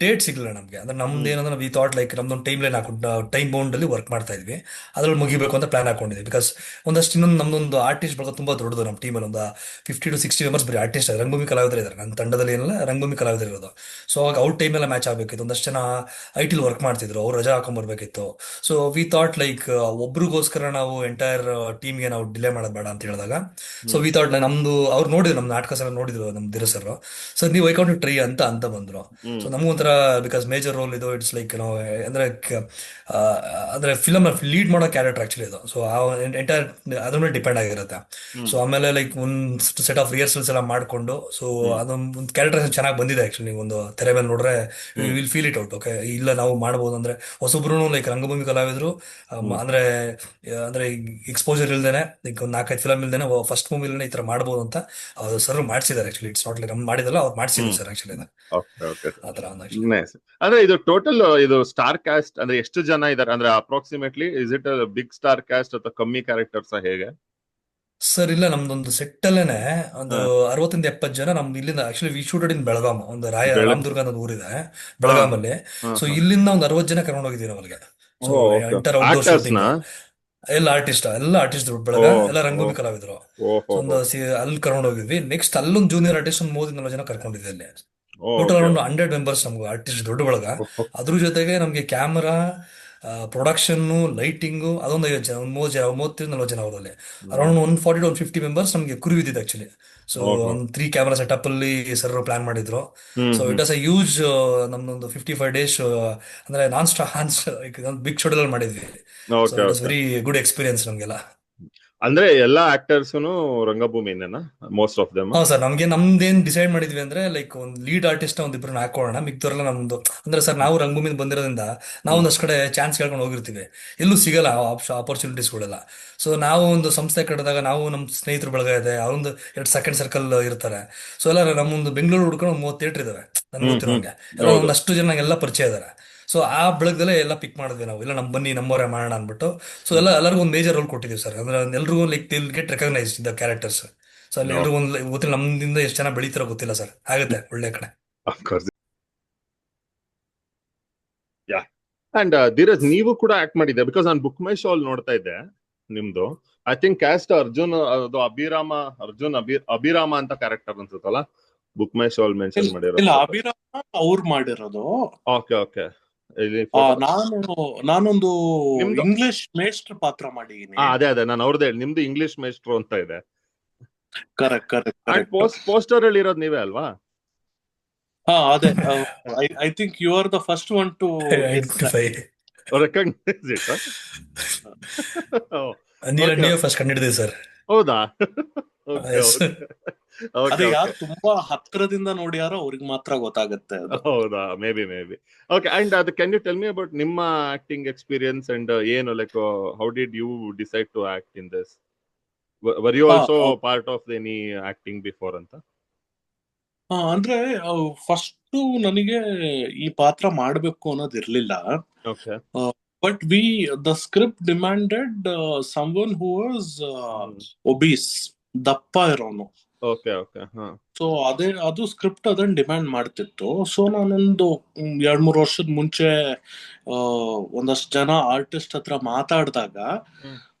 ಡೇಟ್ ಸಿಗ್ಲಿಲ್ಲ ನಮ್ಗೆ. ಅಂದ್ರೆ ನಮ್ದು ಏನಂದ್ರೆ ವಿ ಥಾಟ್ ಲೈಕ್ ನಮ್ದೊಂದು ಟೈಮ್ ಲೈನ್ ಹಾಕೊಂಡು ಟೈಮ್ ಬೌಂಡ್ ಅಲ್ಲಿ ವರ್ಕ್ ಮಾಡ್ತಾ ಇದ್ವಿ, ಅದ್ರಲ್ಲಿ ಮುಗಿಬೇಕು ಅಂತ ಪ್ಲಾನ್ ಹಾಕೊಂಡಿದ್ವಿ. ಬಿಕಾಸ್ ಒಂದಷ್ಟು ಇನ್ನೊಂದು ನಮ್ದೊಂದು ಆರ್ಟಿಸ್ಟ್ ಬಳಗ ತುಂಬಾ ದೊಡ್ಡದು. ನಮ್ಮ ಟೀಮಲ್ಲಿ ಒಂದು 50-60 ಮೆಂಬರ್ಸ್ ಬರೀ ಆರ್ಟಿಸ್ಟ್, ರಂಗಭೂಮಿ ಕಲಾವಿದರು ಇದ್ದಾರೆ ನನ್ನ ತಂಡದಲ್ಲಿ. ಏನಲ್ಲ ರಂಗಭೂಮಿ ಕಲಾವಿದರು ಇರೋದು. ಸೊ ಅವಾಗ ಔಟ್ ಟೈಮ್ ಎಲ್ಲ ಮ್ಯಾಚ್ ಆಗ್ಬೇಕಿತ್ತು. ಒಂದಷ್ಟು ಜನ ಐಟಿಲ್ ವರ್ಕ್ ಮಾಡ್ತಿದ್ರು, ಅವ್ರು ರಜಾ ಹಾಕೊಂಡ್ ಬರ್ಬೇಕಿತ್ತು. ಸೊ ವಿ ಥಾಟ್ ಲೈಕ್ ಒಬ್ರಿಗೋಸ್ಕರ ನಾವು ಎಂಟೈರ್ ಟೀಮ್ಗೆ ನಾವು ಡಿಲೇ ಮಾಡೋದು ಬೇಡ ಅಂತ ಹೇಳಿದಾಗ, ಸೊ ವಿ ಥಾಟ್ ನಮ್ದು ಅವ್ರು ನೋಡಿದ್ರು, ನಮ್ಮ ನಾಟಕ ಸರ್ ನೋಡಿದ್ರು ನಮ್ ಧೀರಜ್ ಸರ್. ಸರ್ ನೀವು ವೈಕೌಂಟ್ ಟ್ರೈ ಅಂತ ಬಂದ್ರು. ಸೊ ನಮಗೊಂಥರ ಬಿಕಾಸ್ ಮೇಜರ್ ರೋಲ್ ಇದು, ಇಟ್ಸ್ ಲೈಕ್ ಅಂದ್ರೆ ಫಿಲಮ್ ಲೀಡ್ ಮಾಡೋ ಕ್ಯಾರೆಕ್ಟರ್ ಆಕ್ಚುಲಿ ಇದು. ಸೊ ಎಂಟೈರ್ ಅದ್ರ ಮೇಲೆ ಡಿಪೆಂಡ್ ಆಗಿರುತ್ತೆ. ಸೊ ಆಮೇಲೆ ಲೈಕ್ ಒಂದು ಸೆಟ್ ಆಫ್ ರಿಹರ್ಸಲ್ಸ್ ಎಲ್ಲ ಮಾಡ್ಕೊಂಡು, ಸೊ ಅದೊಂದು ಕ್ಯಾರೆಕ್ಟರ್ ಚೆನ್ನಾಗಿ ಬಂದಿದೆ ಆಕ್ಚುಲಿ. ಒಂದು ತೆರೆ ಮೇಲೆ ನೋಡ್ರೆ will feel it out. Okay, ಇಲ್ಲ ನಾವು ಮಾಡ್ಬೋದು ಅಂದ್ರೆ ಹೊಸೊಬ್ರು ಲೈಕ್ ರಂಗಭೂಮಿ ಕಲಾವಿದ್ರು ಅಂದ್ರೆ ಎಕ್ಸ್ಪೋಜರ್ ಇಲ್ದೇನೆ, ಲೈಕ್ ಒಂದು 4-5 ಫಿಲಮ್ ಇಲ್ದೇನೆ ಫಸ್ಟ್ ಮೂವಿಲಿ ಈ ತರ ಮಾಡ್ಬೋದು ಅಂತ ಸರ್ ಮಾಡ್ಸಿದ್ದಾರೆ. ಆಕ್ಚುಲಿ ಇಟ್ಸ್ ನಾಟ್ ಲೈಕ್ ನಮ್ ಮಾಡಿದಲ್ಲ, ಅವ್ರು ಮಾಡ್ಸಿದ್ರು ಸರ್ ಆಕ್ಚುಲಿ. ಅಂದ್ರೆ ಇದು ಟೋಟಲ್ ಇದು ಸ್ಟಾರ್ ಕ್ಯಾಸ್ಟ್ ಅಂದ್ರೆ ಎಷ್ಟು ಜನ ಇದಾರೆ ಅಂದ್ರೆ approximately? Is it big star cast ಅಥವಾ ಕಮ್ಮಿ ಕ್ಯಾರೆಕ್ಟರ್ಸ್ ಹೇಗೆ? ಸರ್ ಇಲ್ಲ, ನಮ್ದೊಂದು ಸೆಟ್ ಅಲ್ಲೇನೆ ಒಂದು 60-70 ಜನ. ನಮ್ದು ಇಲ್ಲಿಂದ ಆಕ್ಚುಲಿ ವಿ ಶೂಟೆಡ್ ಇನ್ ಬೆಳಗಾಂ, ಒಂದು ಬೆಳ ರಾಮದುರ್ಗ ಅನ್ನೋದು ಊರಿದೆ ಹಾ ಬೆಳಗಾಮಲ್ಲಿ. ಹಾ ಸೊ ಹಾ ಇಲ್ಲಿಂದ ಒಂದು 60 ಜನ ಕರ್ಕೊಂಡು ಹೋಗಿದ್ದೀವಿ ನಾವು ಅಲ್ಲಿಗೆ. ಸೊ ಓಕೆ ಎಂಟರ್ ಔಟ್ಡೋರ್ ಆಕ್ಟರ್ಸ್ನಾ? ಶೂಟಿಂಗ್. ಎಲ್ಲ ಆರ್ಟಿಸ್ಟ್ ಓ ಬೆಳಗ, ಎಲ್ಲ ಓ ರಂಗಭೂಮಿ ಕಲಾವಿದರು. ಓಹೋ ಸೊ ಹೋ ಅಲ್ಲಿ ಕರ್ಕೊಂಡು ಹೋಗಿದ್ವಿ. ನೆಕ್ಸ್ಟ್ ಅಲ್ಲೊಂದು ಜೂನಿಯರ್ ಆರ್ಟಿಸ್ಟ್ ಒಂದು 30-40 ಜನ ಕರ್ಕೊಂಡಿದ್ದೆ ಅಲ್ಲಿ. ಟೋಟಲ್ ಓಕೆ ಅರೌಂಡ್ 100 ಮೆಂಬರ್ಸ್ ನಮ್ಗೆ ಆರ್ಟಿಸ್ಟ್, ದೊಡ್ಡ ಬಳಗ. ಓಹೋ ಅದ್ರ ಜೊತೆಗೆ ನಮಗೆ ಕ್ಯಾಮರಾ, ಪ್ರೊಡಕ್ಷನ್ನು, ಲೈಟಿಂಗು ಅದೊಂದು 50 ಜನ, ಒಂದು 30-40 ಜನ ಅವರಲ್ಲಿ. ಅರೌಂಡ್ 140-150 ಮೆಂಬರ್ಸ್ ನಮಗೆ ಕುರಿ ಬಿದ್ದಿದ್ದು ಆಕ್ಚುಲಿ. ಸೊ ಓಹೋ ಒಂದು 3 ಕ್ಯಾಮರಾ ಸೆಟಪ್ ಅಲ್ಲಿ ಸರ್ ಪ್ಲಾನ್ ಮಾಡಿದ್ರು. So hmm it was a use, ನಮ್ದೊಂದು 55 ಡೇಸ್ ಅಂದ್ರೆ ನಾನ್ ಸ್ಟಾಪ್ ಬಿಗ್ ಶೆಡ್ಯೂಲ್ ಅಲ್ಲಿ ಮಾಡಿದ್ವಿ. So okay it was okay very good experience ನಮ್ಗೆಲ್ಲ. ಅಂದ್ರೆ ಎಲ್ಲಾ ಆಕ್ಟರ್ಸ್ನು ರಂಗಭೂಮಿನೇನಾ ಮೋಸ್ಟ್ ಆಫ್ ದೆಮ್? ಹಾ ಸರ್, ನಮ್ದೇನ್ ಡಿಸೈಡ್ ಮಾಡಿದ್ವಿ ಅಂದ್ರೆ ಲೈಕ್ ಒಂದು ಲೀಡ್ ಆರ್ಟಿಸ್ಟ್ ಒಂದಿಬ್ರನ್ನ ಹಾಕೋಣ, ಮಿಕ್ದವ್ರೆಲ್ಲ ನಮ್ದು ಅಂದ್ರೆ ಸರ್ ನಾವು ರಂಗಭೂಮಿ ಬಂದಿರೋದ್ರಿಂದ ನಾವು ಹ್ಮ್ ಒಂದಷ್ಟು ಕಡೆ ಚಾನ್ಸ್ ಕೇಳ್ಕೊಂಡು ಹೋಗಿರ್ತೀವಿ, ಎಲ್ಲೂ ಸಿಗಲ್ಲ ಆಪರ್ಚುನಿಟೀಸ್ಗಳೆಲ್ಲ. ಸೊ ನಾವು ಒಂದು ಸಂಸ್ಥೆ ಕಟ್ಟಿದಾಗ ನಾವು ನಮ್ಮ ಸ್ನೇಹಿತರು ಬಳಗ ಇದೆ, ಅವರೊಂದು 2 ಸೆಕೆಂಡ್ ಸರ್ಕಲ್ ಇರ್ತಾರೆ. ಸೊ ಎಲ್ಲ ನಮ್ಮೊಂದು ಬೆಂಗಳೂರು ಹುಡ್ಕೊಂಡು 30 ಥಿಯೇಟರ್ ಇದಾವೆ ನನ್ಗೆ ಹ್ಮ್ ಗೊತ್ತಿರೋಂಗೆ. ಎಲ್ಲ ಹೌದು ಒಂದಷ್ಟು ಜನ ಎಲ್ಲ ಪರಿಚಯ ಇದಾರೆ. ಸೊ ಆ ಬೆಳಗ್ದಲ್ಲೇ ಎಲ್ಲ ಪಿಕ್ ಮಾಡಿದ್ವಿ ನಾವು, ಇಲ್ಲ ಬನ್ನಿ ನಮ್ಮವರೇ ಮಾಡೋಣ ಅನ್ಬಿಟ್ಟು. ಸೊ ಹ್ಮ್ ಎಲ್ಲರಿಗೂ ಒಂದು ಮೇಜರ್ ರೋಲ್ ಕೊಟ್ಟಿದ್ದೀವಿ ಸರ್. ಅಂದ್ರೆ ಎಲ್ರಿಗೂ like get recognise the characters. So ಅಲ್ಲಿ ಎಲ್ರಿಗೂ ಒಂದು ಗೊತ್ತಿಲ್ಲ, ನಮ್ದಿಂದ ಎಷ್ಟು ಜನ ಬೆಳೀತಾರೋ ಗೊತ್ತಿಲ್ಲ ಸರ್. ಆಗುತ್ತೆ ಒಳ್ಳೆ ಕಡೆ. Of course yeah. And Dheeraj, ನೀವು ಕೂಡ ಆಕ್ಟ್ ಮಾಡಿದ್ದೆ, ಬಿಕಾಸ್ ನಾನು ಬುಕ್ ಮೈ ಶೋ ಅಲ್ಲಿ ನೋಡ್ತಾ ಇದ್ದೆ ನಿಮ್ದು. ಐ ಥಿಂಕ್ ಕ್ಯಾಸ್ಟ್ ಅರ್ಜುನ್, ಅದು ಅಭಿರಾಮ, ಅಭಿರಾಮ ಅಂತ ಕ್ಯಾರೆಕ್ಟರ್ ಅನ್ಸುತ್ತಲ್ಲ ಬುಕ್ ಮೈ ಶೋ ಅಲ್ಲಿ ಮೆನ್ಷನ್ ಇಲ್ಲ ಮಾಡಿರೋ. ಅಭಿರಾಮ ಅವ್ರು ಮಾಡಿರೋದು. ಓಕೆ ಓಕೆ, ಇಲ್ಲಿ ಫೋಟೋ ನಾನೊಂದು ನಿಮ್ದು. ಇಂಗ್ಲಿಷ್ ಮೇಷ್ಟ್ರ ಪಾತ್ರ ಮಾಡಿದೀನಿ. ಅದೇ ನಾನು ಅವ್ರದ್ದು ಹೇಳಿ, ನಿಮ್ದು ಇಂಗ್ಲಿಷ್ ಮೇಸ್ಟ್ರು ಅಂತ ಇದೆ. Correct and correct. ಪೋಸ್ಟರ್ ಅಲ್ಲಿ ಇರೋದು ನೀವೇ ಅಲ್ವಾ? ಹಾ ಅದೇ. I think you are the first one to identify. Recognise it. Okay, ನೀವೇ ಫಸ್ಟ್ ಕಂಡಿಡಿದ್ವಿ ಸರ್. ಹೌದಾ? Okay yes. ಓಕೆ ಅದೇ ಓಕೆ ಯಾರು ತುಂಬಾ ಹತ್ರದಿಂದ ನೋಡ್ಯಾರೋ ಅವ್ರಿಗೆ ಮಾತ್ರ ಗೊತ್ತಾಗುತ್ತೆ ಅದು. ಹೌದಾ? Maybe okay. ಅಂಡ್ ಅದು can you tell me about ನಿಮ್ಮ ಆಕ್ಟಿಂಗ್ ಎಕ್ಸ್ಪೀರಿಯನ್ಸ್ ಅಂಡ್ ಏನು like how did you decide to act in this? Were you also part of any acting before ಅಂತ? ಅಂದ್ರೆ ಫಸ್ಟ್ ನನಗೆ ಈ ಪಾತ್ರ ಮಾಡ್ಬೇಕು ಅನ್ನೋದು ಇರ್ಲಿಲ್ಲ. Okay but the script demanded someone who was obese, ದಪ್ಪ ಇರೋನು. ಓಕೆ ಓಕೆ ಹಾ. ಸೊ ಅದು ಸ್ಕ್ರಿಪ್ಟ್ ಅದನ್ನ ಡಿಮ್ಯಾಂಡ್ ಮಾಡ್ತಿತ್ತು. ಸೊ ನಾನೊಂದು 2-3 ವರ್ಷದ ಮುಂಚೆ ಒಂದಷ್ಟು ಜನ ಆರ್ಟಿಸ್ಟ್ ಹತ್ರ ಮಾತಾಡಿದಾಗ,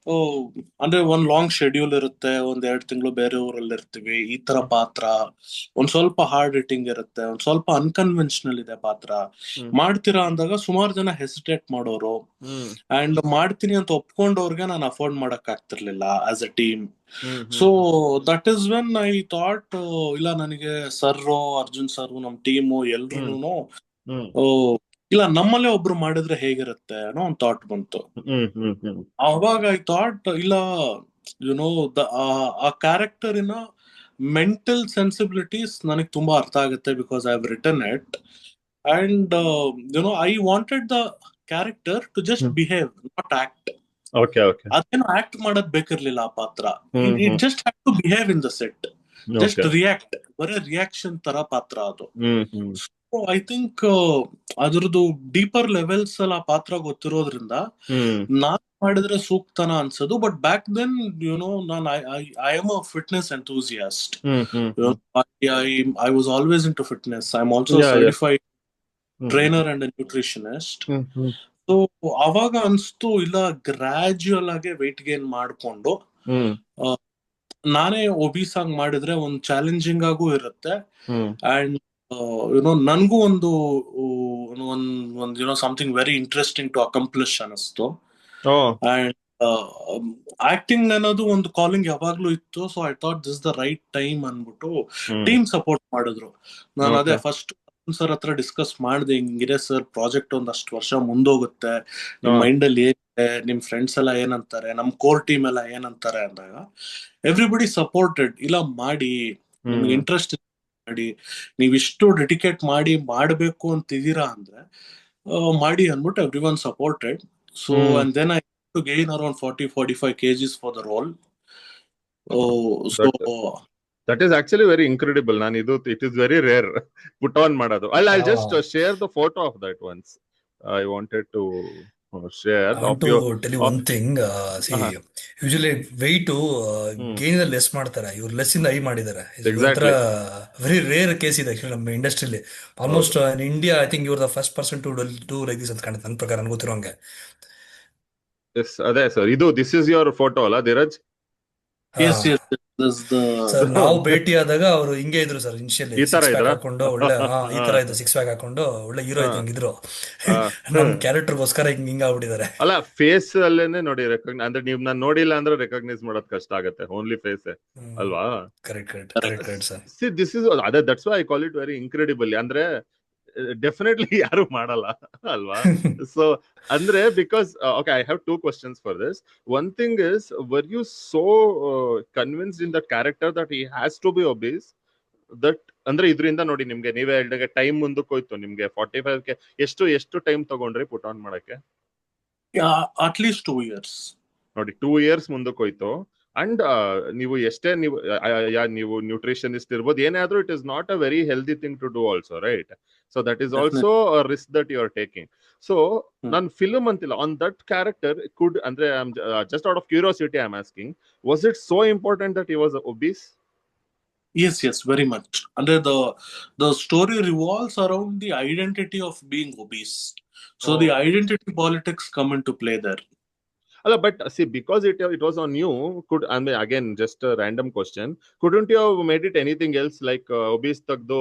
ಅಂದ್ರೆ ಒಂದ್ ಲಾಂಗ್ ಶೆಡ್ಯೂಲ್ ಇರುತ್ತೆ, 1-2 ತಿಂಗಳು ಬೇರೆ ಊರಲ್ಲಿ ಇರ್ತೀವಿ, ಈ ತರ ಪಾತ್ರ ಒಂದ್ ಸ್ವಲ್ಪ ಹಾರ್ಡ್ ಹಿಟ್ಟಿಂಗ್ ಇರುತ್ತೆ, ಒಂದ್ ಸ್ವಲ್ಪ ಅನ್ಕನ್ವೆನ್ಷನಲ್ ಇದೆ ಪಾತ್ರ, ಮಾಡ್ತೀರಾ ಅಂದಾಗ ಸುಮಾರು ಜನ ಹೆಸಿಟೇಟ್ ಮಾಡೋರು. ಅಂಡ್ ಮಾಡ್ತೀನಿ ಅಂತ ಒಪ್ಕೊಂಡವ್ರಿಗೆ ನಾನು ಅಫೋರ್ಡ್ ಮಾಡಕ್ ಆಗ್ತಿರ್ಲಿಲ್ಲ as a team. So that is when I thought, ಇಲ್ಲ ನನಗೆ ಸರ್, ಅರ್ಜುನ್ ಸರ್, ನಮ್ ಟೀಮು ಎಲ್ರು ಇಲ್ಲ ನಮ್ಮಲ್ಲೇ ಒಬ್ರು ಮಾಡಿದ್ರೆ ಹೇಗಿರುತ್ತೆ ಅನ್ನೋ ಒಂದು ಥಾಟ್ ಬಂತು. ಅವಾಗ ಐ ಥಾಟ್, ಇಲ್ಲ ಯುನೋ ಆ ಕ್ಯಾರೆಕ್ಟರಿನ ಮೆಂಟಲ್ ಸೆನ್ಸಿಬಿಲಿಟೀಸ್ ನನಗೆ ತುಂಬಾ ಅರ್ಥ ಆಗುತ್ತೆ, because I have written it. And I wanted the character to just behave, not act. Okay okay. ಅದೇನು ಆಕ್ಟ್ ಮಾಡೋದ್ ಬೇಕಿರ್ಲಿಲ್ಲ ಆ ಪಾತ್ರ. It just have to behave in the set, just react, ಬರೀ ರಿಯಾಕ್ಷನ್ ತರ ಪಾತ್ರ ಅದು. ಐ ಥಿಂಕ್ ಅದ್ರದ್ದು ಡೀಪರ್ ಲೆವೆಲ್ಸ್ ಅಲ್ಲಿ ಆ ಪಾತ್ರ ಗೊತ್ತಿರೋದ್ರಿಂದ ನಾನ್ ಮಾಡಿದ್ರೆ ಸೂಕ್ತನ ಅನ್ಸೋದು. ಬಟ್ ಬ್ಯಾಕ್ ದೆನ್ ನಾನು I am a fitness enthusiast. I was always into fitness. I am also certified trainer and nutritionist. So ಅವಾಗ ಅನ್ಸ್ತು, ಇಲ್ಲ ಗ್ರಾಜುಯಲ್ ಆಗಿ ವೆಯ್ಟ್ ಗೇನ್ ಮಾಡ್ಕೊಂಡು ನಾನೇ ಒಬೀಸ್ ಆಗಿ ಮಾಡಿದ್ರೆ ಒಂದು ಚಾಲೆಂಜಿಂಗ್ ಆಗೂ ಇರುತ್ತೆ. ಅಂಡ್ ನನ್ಗೂ ಒಂದು something very interesting to accomplish ಅನಿಸ್ತು. ಅಂಡ್ ಆಕ್ಟಿಂಗ್ ಅನ್ನೋದು ಒಂದು ಕಾಲಿಂಗ್ ಯಾವಾಗ್ಲೂ ಇತ್ತು. So I thought this the right time ಅನ್ಬಿಟ್ಟು ಟೀಮ್ ಸಪೋರ್ಟ್ ಮಾಡಿದ್ರು. ನಾನು ಅದೇ ಫಸ್ಟ್ ಸರ್ ಹತ್ರ ಡಿಸ್ಕಸ್ ಮಾಡಿದೆ, ಹಿಂಗಿದೆ ಸರ್ ಪ್ರಾಜೆಕ್ಟ್ ಒಂದಷ್ಟು ವರ್ಷ ಮುಂದೋಗುತ್ತೆ, ನಿಮ್ ಮೈಂಡ್ ಅಲ್ಲಿ ಏನಿದೆ, ನಿಮ್ ಫ್ರೆಂಡ್ಸ್ ಎಲ್ಲ ಏನಂತಾರೆ, ನಮ್ ಕೋರ್ ಟೀಮ್ ಎಲ್ಲ ಏನಂತಾರೆ ಅಂದಾಗ ಎವ್ರಿಬಡಿ ಸಪೋರ್ಟೆಡ್. ಇಲ್ಲ ಮಾಡಿ, ನಿಮ್ಗೆ ಇಂಟ್ರೆಸ್ಟ್ ಮಾಡಿ, ನೀವಿಷ್ಟು ಡೆಡಿಕೇಟ್ ಮಾಡಿ ಮಾಡ್ಬೇಕು ಅಂತಿದ್ದೀರಾ ಅಂದ್ರೆ ಮಾಡಿ ಅಂದ್ಬಿಟ್ಟು everyone supported. So and then I to gain around 40-45 kgs for the role. That is actually very incredible. It is very rare put on ಮಾಡೋದು. I'll just share the photo of that once. I wanted to share I want of to your tell you of one thing. See, uh, usually weight hmm, gain less ಮಾಡ್ತಾರೆ, ಇವ್ರು less ಇಂದ high ಮಾಡಿದ್ದಾರೆ. ಒಂಥರ exactly. Very rare case ಇದೆ actually ನಮ್ಮ ಇಂಡಸ್ಟ್ರಿಲಿ. ಹೌದು. Almost in India I think ಇವ್ರ the first person to do like this ಅಂತ ಕಾಣುತ್ತೆ ನನ್ನ ಪ್ರಕಾರ, ನನ್ಗೆ ಗೊತ್ತಿರೋಂಗೆ. Yes, ಅದೇ ಸರ್, ಇದು ದಿಸ್ ಇಸ್ ಯುವರ್ ಫೋಟೋ ಅಲ್ಲ ಧೀರಜ್? ಹಾ Yes, yes, this is the sir, ನಾವು ಭೇಟಿ ಆದಾಗ ಅವರು ಹಿಂಗೆ ಇದ್ರು ಸರ್. ಇನಿಷಿಯಲಿ ಈ ತರ ಸಿಕ್ಸ್ ಪ್ಯಾಕ್ ಇದ್ರ ಹಾಕೊಂಡು ಒಳ್ಳೆ, ಈ ತರ ಇದ್ರು, ಸಿಕ್ಸ್ ಪ್ಯಾಕ್ ಹಾಕೊಂಡು ಒಳ್ಳೆ ಹೀರೋ ಇದ್ದಂಗೆ ಇದ್ರು. ನಮ್ ಕ್ಯಾರೆಕ್ಟರ್ಗೋಸ್ಕರ ಹಿಂಗ ಆಗ್ಬಿಟ್ಟಿದ್ದಾರೆ. ಅಲ್ಲ, ಫೇಸ್ ಅಲ್ಲೇನೆ ನೋಡಿ ಅಂದ್ರೆ ನೀವ್ ನಾನು ನೋಡಿಲ್ಲ ಅಂದ್ರೆ ರೆಕಗ್ನೈಸ್ ಮಾಡೋದ್ ಕಷ್ಟ ಆಗತ್ತೆ, ಓನ್ಲಿ ಫೇಸ್ ಅಲ್ವಾ? Correct correct correct. Correct correct sir. See this is ಅದೇ, that's why I call it very incredible. ಅಂದ್ರೆ ಡೆಫಿನೆಟ್ಲಿ ಯಾರು ಮಾಡಲ್ಲ ಅಲ್ವಾ? ಸೊ ಅಂದ್ರೆ because okay, I have 2 questions for this. One thing is, were you so convinced in that character that he has to be obese? That ಅಂದ್ರೆ ಇದರಿಂದ ನೋಡಿ, ನಿಮ್ಗೆ ನೀವೇ ಹೇಳಿದಾಗ ಟೈಮ್ ಮುಂದಕ್ಕೆ ಹೋಯ್ತು. ನಿಮ್ಗೆ 45ಕ್ಕೆ ಎಷ್ಟು ಟೈಮ್ ತಗೊಂಡ್ರಿ ಪುಟ್ ಆನ್ ಮಾಡಕ್ಕೆ? Yeah, at least 2 years. ನೋಡಿ, 2 years ಮುಂದಕ್ಕೆ ಹೋಯ್ತು. ಅಂಡ್ ನೀವು ಎಷ್ಟೇ ನೀವು ನ್ಯೂಟ್ರಿಷನಿಸ್ಟ್ ಇರ್ಬೋದು, ಏನೇ ಆದ್ರೂ it is not a very healthy thing to do also, right? So that is Definitely. Also a risk that you are taking. So ನಾನು ಫಿಲ್ಮ್ ಅಂತಿಲ್ಲ, ಆನ್ ದಟ್ ಕ್ಯಾರೆಕ್ಟರ್ ಕುಡ್, ಅಂದ್ರೆ just out of curiosity I am asking, was it so important that he was obese? Yes, very much. And the story revolves around the identity of being obese. So the identity politics come into play there. Alla, but see, because it was on you, I mean, again, just a random question, couldn't you have made it anything else, like obese tagdo,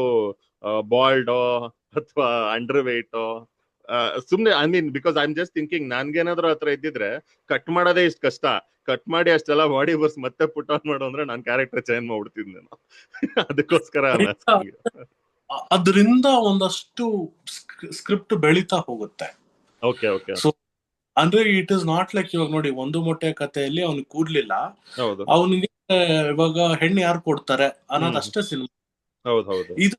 bald or ಅಥವಾ underweight or ಸುಮ್ನೆ, I mean, because I am just thinking, ನನ್ಗೇನಾದ್ರೂ ಹತ್ರ ಇದ್ದಿದ್ರೆ cut ಮಾಡೋದೇ ಇಷ್ಟು ಕಷ್ಟ, cut ಮಾಡಿ ಅಷ್ಟೆಲ್ಲ ಬಾಡಿ ಬರ್ಸ್ ಮತ್ತೆ ಪುಟ್ ಆನ್ ಮಾಡು ಅಂದ್ರೆ ನಾನು ಕ್ಯಾರೆಕ್ಟರ್ ಚೇಂಜ್ ಮಾಡ್ಬಿಡ್ತಿದ್ದೆ ನಾನು. ಅದಕ್ಕೋಸ್ಕರ ಅದರಿಂದ ಒಂದಷ್ಟು ಸ್ಕ್ರಿಪ್ಟ್ ಬೆಳೀತಾ ಹೋಗುತ್ತೆ. Okay okay. ಸೊ ಅಂದ್ರೆ ಇಟ್ ಇಸ್ ನಾಟ್ ಲೈಕ್, ಇವಾಗ ನೋಡಿ, ಒಂದು ಮೊಟ್ಟೆ ಕಥೆಯಲ್ಲಿ ಅವ್ನಿಗೆ ಕೂಡ್ಲಿಲ್ಲ, ಹೌದು, ಅವನಿಗೆ ಇವಾಗ ಹೆಣ್ಣು ಯಾರು ಕೊಡ್ತಾರೆ ಅನ್ನೋದಷ್ಟೇ ಸಿನಿಮಾ. ಹೌದು. ಇದು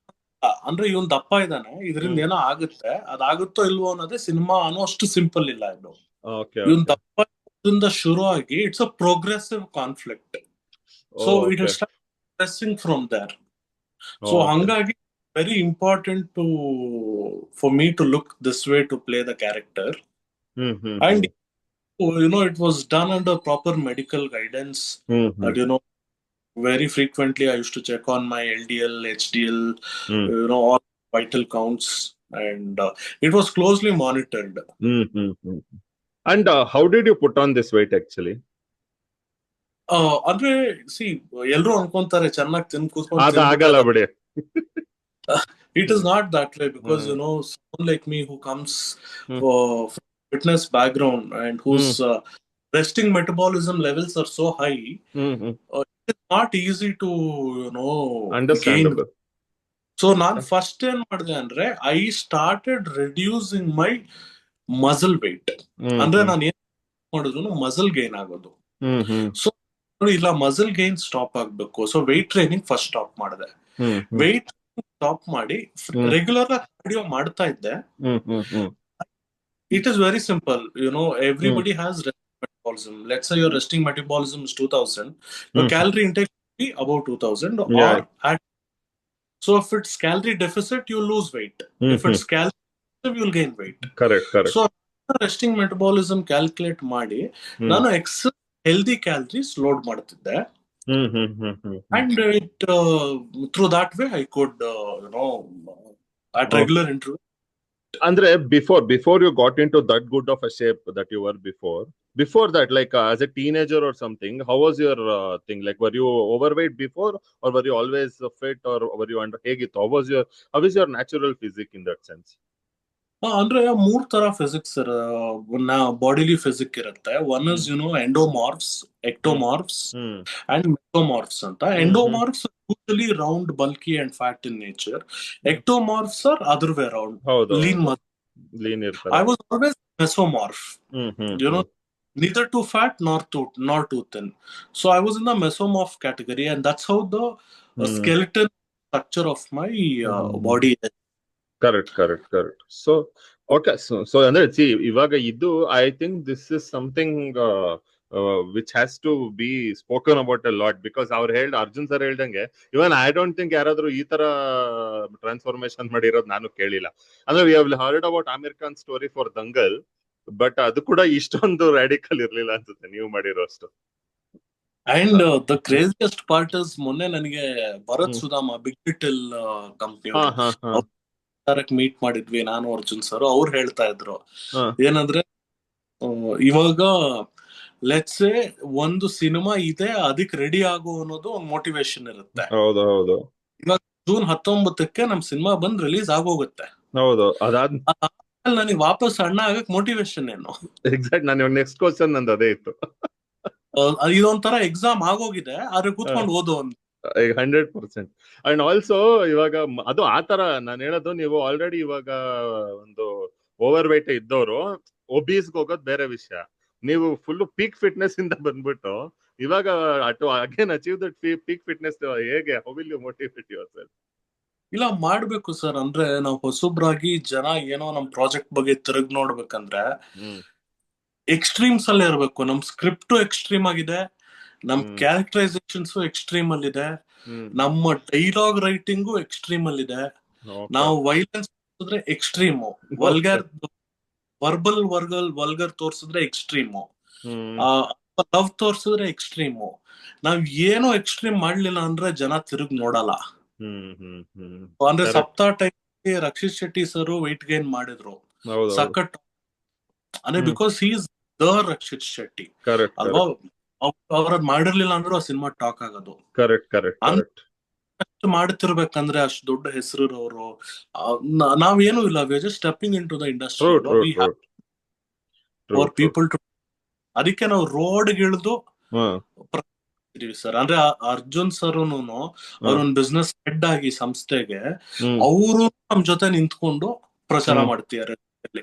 ಅಂದ್ರೆ ಇವನ್ ದಪ್ಪ ಇದ್ದಾನೆ, ಇದರಿಂದ ಏನೋ ಆಗುತ್ತೆ, ಅದಾಗುತ್ತೋ ಇಲ್ವೋ ಅನ್ನೋದೇ ಸಿನಿಮಾ ಅನ್ನೋ ಅಷ್ಟು ಸಿಂಪಲ್ ಇಲ್ಲ ಇದು. ಇವನ್ ದಪ್ಪ ಶುರು ಆಗಿ it's a progressive conflict. So it is pressing from there. So ಹಂಗಾಗಿ very important for me to look this way to play the character. And it was done under proper medical guidance. And very frequently I used to check on my LDL, HDL, all vital counts, and it was closely monitored. And how did you put on this weight actually? ಅಂದ್ರೆ C, ಎಲ್ರು ಅನ್ಕೊಂತಾರೆ ಚೆನ್ನಾಗಿ ತಿನ್ ಕೂತ್ಕೊಂಡು, ಆಗಲ್ಲ ಬಿಡಿ. It is not that way, because someone like me who comes from fitness background and whose resting metabolism levels are so high, it is not easy to understand. So ನಾನು first ಏನ್ ಮಾಡಿದೆ ಅಂದ್ರೆ, I started reducing my muscle weight. ಅಂದ್ರೆ ನಾನು ಏನ್ ಮಾಡಿದ್ರು muscle gain ಆಗೋದು. So ಇಲ್ಲ, ಮಸಲ್ ಗೈನ್ ಸ್ಟಾಪ್ ಆಗ್ಬೇಕು. So weight training first stop ಮಾಡಿದೆ. ವೆಯ್ಟ್ ಸ್ಟಾಪ್ ಮಾಡಿ ರೆಗ್ಯುಲರ್ ಆಗಿ ಕಾರ್ಡಿಯೋ ಮಾಡ್ತಾ ಇದ್ದೆ. It is very simple. Everybody has resting metabolism. Let's say your resting metabolism is 2000. Your calorie intake should be about 2000. So if it's calorie deficit, you lose weight. If it's calorie deficit, you'll gain weight. Correct. So resting metabolism calculate ಮಾಡಿ ನಾನು excess healthy calories load ಮಾಡ್ತಿದ್ದೆ. And through that way I could, at regular intervals. Andre, before you got into that good of a shape that you were before that, like as a teenager or something, how was your thing? Like, were you overweight before, or were you always fit, or were you under hegittu? How is your natural physique in that sense? ಅಂದ್ರೆ 3 ತರ physics bodily physique ಇರುತ್ತೆ. One is endomorphs, ectomorphs and mesomorphs ಅಂತ. Endomorphs usually round, bulky and fat in nature. Ectomorphs are other way around, lean ಇರ್ತಾರೆ. I was always mesomorph, neither too fat nor too thin. So I was in the mesomorph category, and that's how the skeletal structure of my body is. Correct. So okay, so ಅಂದ್ರೆ see, ಇವಾಗ ಇದು, I think this is something which has to be spoken about a lot, because Arjun sir ಹೇಳ್ದಂಗೆ, ಇವನ್ I don't think ಯಾರಾದ್ರೂ ಈ ತರ transformation ಮಾಡಿರೋದು ನಾನು ಕೇಳಿಲ್ಲ. ಅಂದ್ರೆ we have heard about Amir Khan's story for Dangal, but ಅದು ಕೂಡ ಇಷ್ಟೊಂದು ರ್ಯಾಡಿಕಲ್ ಇರ್ಲಿಲ್ಲ ಅನ್ಸುತ್ತೆ ನೀವು ಮಾಡಿರೋ ಅಷ್ಟು. And the craziest part is, ಮೊನ್ನೆ ನನಗೆ ಭರತ್ ಹ್ಮ್. ಸುಧಾಮ ಬಿಗ್ ಲಿಟಲ್ ಕಂಪ್ನಿ ಹಾ ಅವರು ಹಾ ಮೀಟ್ ಮಾಡಿದ್ವಿ, ನಾನು ಅರ್ಜುನ್ ಸರ್. ಅವ್ರು ಹೇಳ್ತಾ ಇದ್ರು ಹಾ ಏನಂದ್ರೆ, ಇವಾಗ ಲೆಟ್ಸ್ ಒಂದು ಸಿನಿಮಾ ಇದೆ, ಅದಕ್ಕೆ ರೆಡಿ ಆಗೋ ಅನ್ನೋದು ಒಂದು ಮೋಟಿವೇಶನ್ ಇರುತ್ತೆ. ಹೌದು ಹೌದು ಇವಾಗ ಜೂನ್ 19ಕ್ಕೆ ನಮ್ ಸಿನಿಮಾ ಬಂದ್ ರಿಲೀಸ್ ಆಗೋಗುತ್ತೆ. ಹೌದು ಅದಾದ್ ಅದಾದ್ಮೇಲೆ ನನಗೆ ವಾಪಸ್ ಅಣ್ಣ ಆಗಕ್ ಮೋಟಿವೇಶನ್ ಏನು? ಎಕ್ಸಾಕ್ಟ್ ನಾನು ನೆಕ್ಸ್ಟ್ ಕ್ವಶನ್ ನಂದು ಅದೇ ಇತ್ತು. ಇದೊಂಥರ ಎಕ್ಸಾಮ್ ಆಗೋಗಿದೆ, ಆದ್ರೆ ಕೂತ್ಕೊಂಡು ಓದೋ ಅಂತ. 100%. ಅಂಡ್ ಆಲ್ಸೋ ಇವಾಗ ಅದು ಆತರ ನಾನು ಹೇಳೋದು, ನೀವು ಆಲ್ರೆಡಿ ಇವಾಗ ಒಂದು ಓವರ್ ವೇಟ್ ಇದ್ದವರು ಒಬೀಸ್ಗೆ ಹೋಗೋದು ಬೇರೆ ವಿಷಯ. ನೀವು ಫುಲ್ ಪೀಕ್ ಫಿಟ್ನೆಸ್ ಇಂದ ಬಂದ್ಬಿಟ್ಟು ಇವಾಗ again achieve that peak fitness, ಹೇಗೆ how will you motivate yourself? ಇಲ್ಲ, ಮಾಡ್ಬೇಕು ಸರ್. ಅಂದ್ರೆ ನಾವು ಹೊಸಬ್ರಾಗಿ ಜನ ಏನೋ ನಮ್ ಪ್ರಾಜೆಕ್ಟ್ ಬಗ್ಗೆ ತಿರುಗ್ ನೋಡ್ಬೇಕಂದ್ರೆ ಎಕ್ಸ್ಟ್ರೀಮ್ಸ್ ಅಲ್ಲೇ ಇರ್ಬೇಕು. ನಮ್ ಸ್ಕ್ರಿಪ್ಟು ಎಕ್ಸ್ಟ್ರೀಮ್ ಆಗಿದೆ, ನಮ್ ಕ್ಯಾರೆಕ್ಟರೈಸೇಷನ್ಸ್ ಎಕ್ಸ್ಟ್ರೀಮ್ ಅಲ್ಲಿ ಇದೆ, ನಮ್ಮ ಡೈಲಾಗ್ ರೈಟಿಂಗು ಎಕ್ಸ್ಟ್ರೀಮ್ ಅಲ್ಲಿ ಇದೆ. ನಾವು ವೈಲೆನ್ಸ್ ತೋರಿಸಿದ್ರೆ ಎಕ್ಸ್ಟ್ರೀಮು, ವಲ್ಗರ್ ತೋರಿಸಿದ್ರೆ ಎಕ್ಸ್ಟ್ರೀಮು, ಲವ್ ತೋರಿಸಿದ್ರೆ ಎಕ್ಸ್ಟ್ರೀಮು. ನಾವ್ ಏನೋ ಎಕ್ಸ್ಟ್ರೀಮ್ ಮಾಡ್ಲಿಲ್ಲ ಅಂದ್ರೆ ಜನ ತಿರುಗ್ ನೋಡಲ್ಲ. ಅಂದ್ರೆ Sapta time Rakshit Shetty sir weight gain ಮಾಡಿದ್ರು, ಸಖತ್. ಅಂದ್ರೆ because he is the Rakshit Shetty ಅಲ್ವಾ. ಅವ್ರದ್ ಮಾಡಿರ್ಲಿಲ್ಲ ಅಂದ್ರೂ ಆ ಸಿನಿಮಾ ಟಾಕ್ ಆಗೋದು. ಅಷ್ಟು ಮಾಡ್ತಿರ್ಬೇಕಂದ್ರೆ ಅಷ್ಟು ದೊಡ್ಡ ಹೆಸರು ಅವರು. ನಾವೇನು ಇಲ್ಲ, we are just stepping into the industry. We have for people to. ಅದಕ್ಕೆ ನಾವು ರೋಡ್ಗೆ ಇಳಿದು ಸರ್. ಅಂದ್ರೆ ಅರ್ಜುನ್ ಸರ್ನು ಅವ್ರೊಂದು ಬಿಸ್ನೆಸ್ ಹೆಡ್ ಆಗಿ ಸಂಸ್ಥೆಗೆ ಅವರು ನಮ್ ಜೊತೆ ನಿಂತ್ಕೊಂಡು ಪ್ರಚಾರ ಮಾಡ್ತಿದ್ದಾರೆ.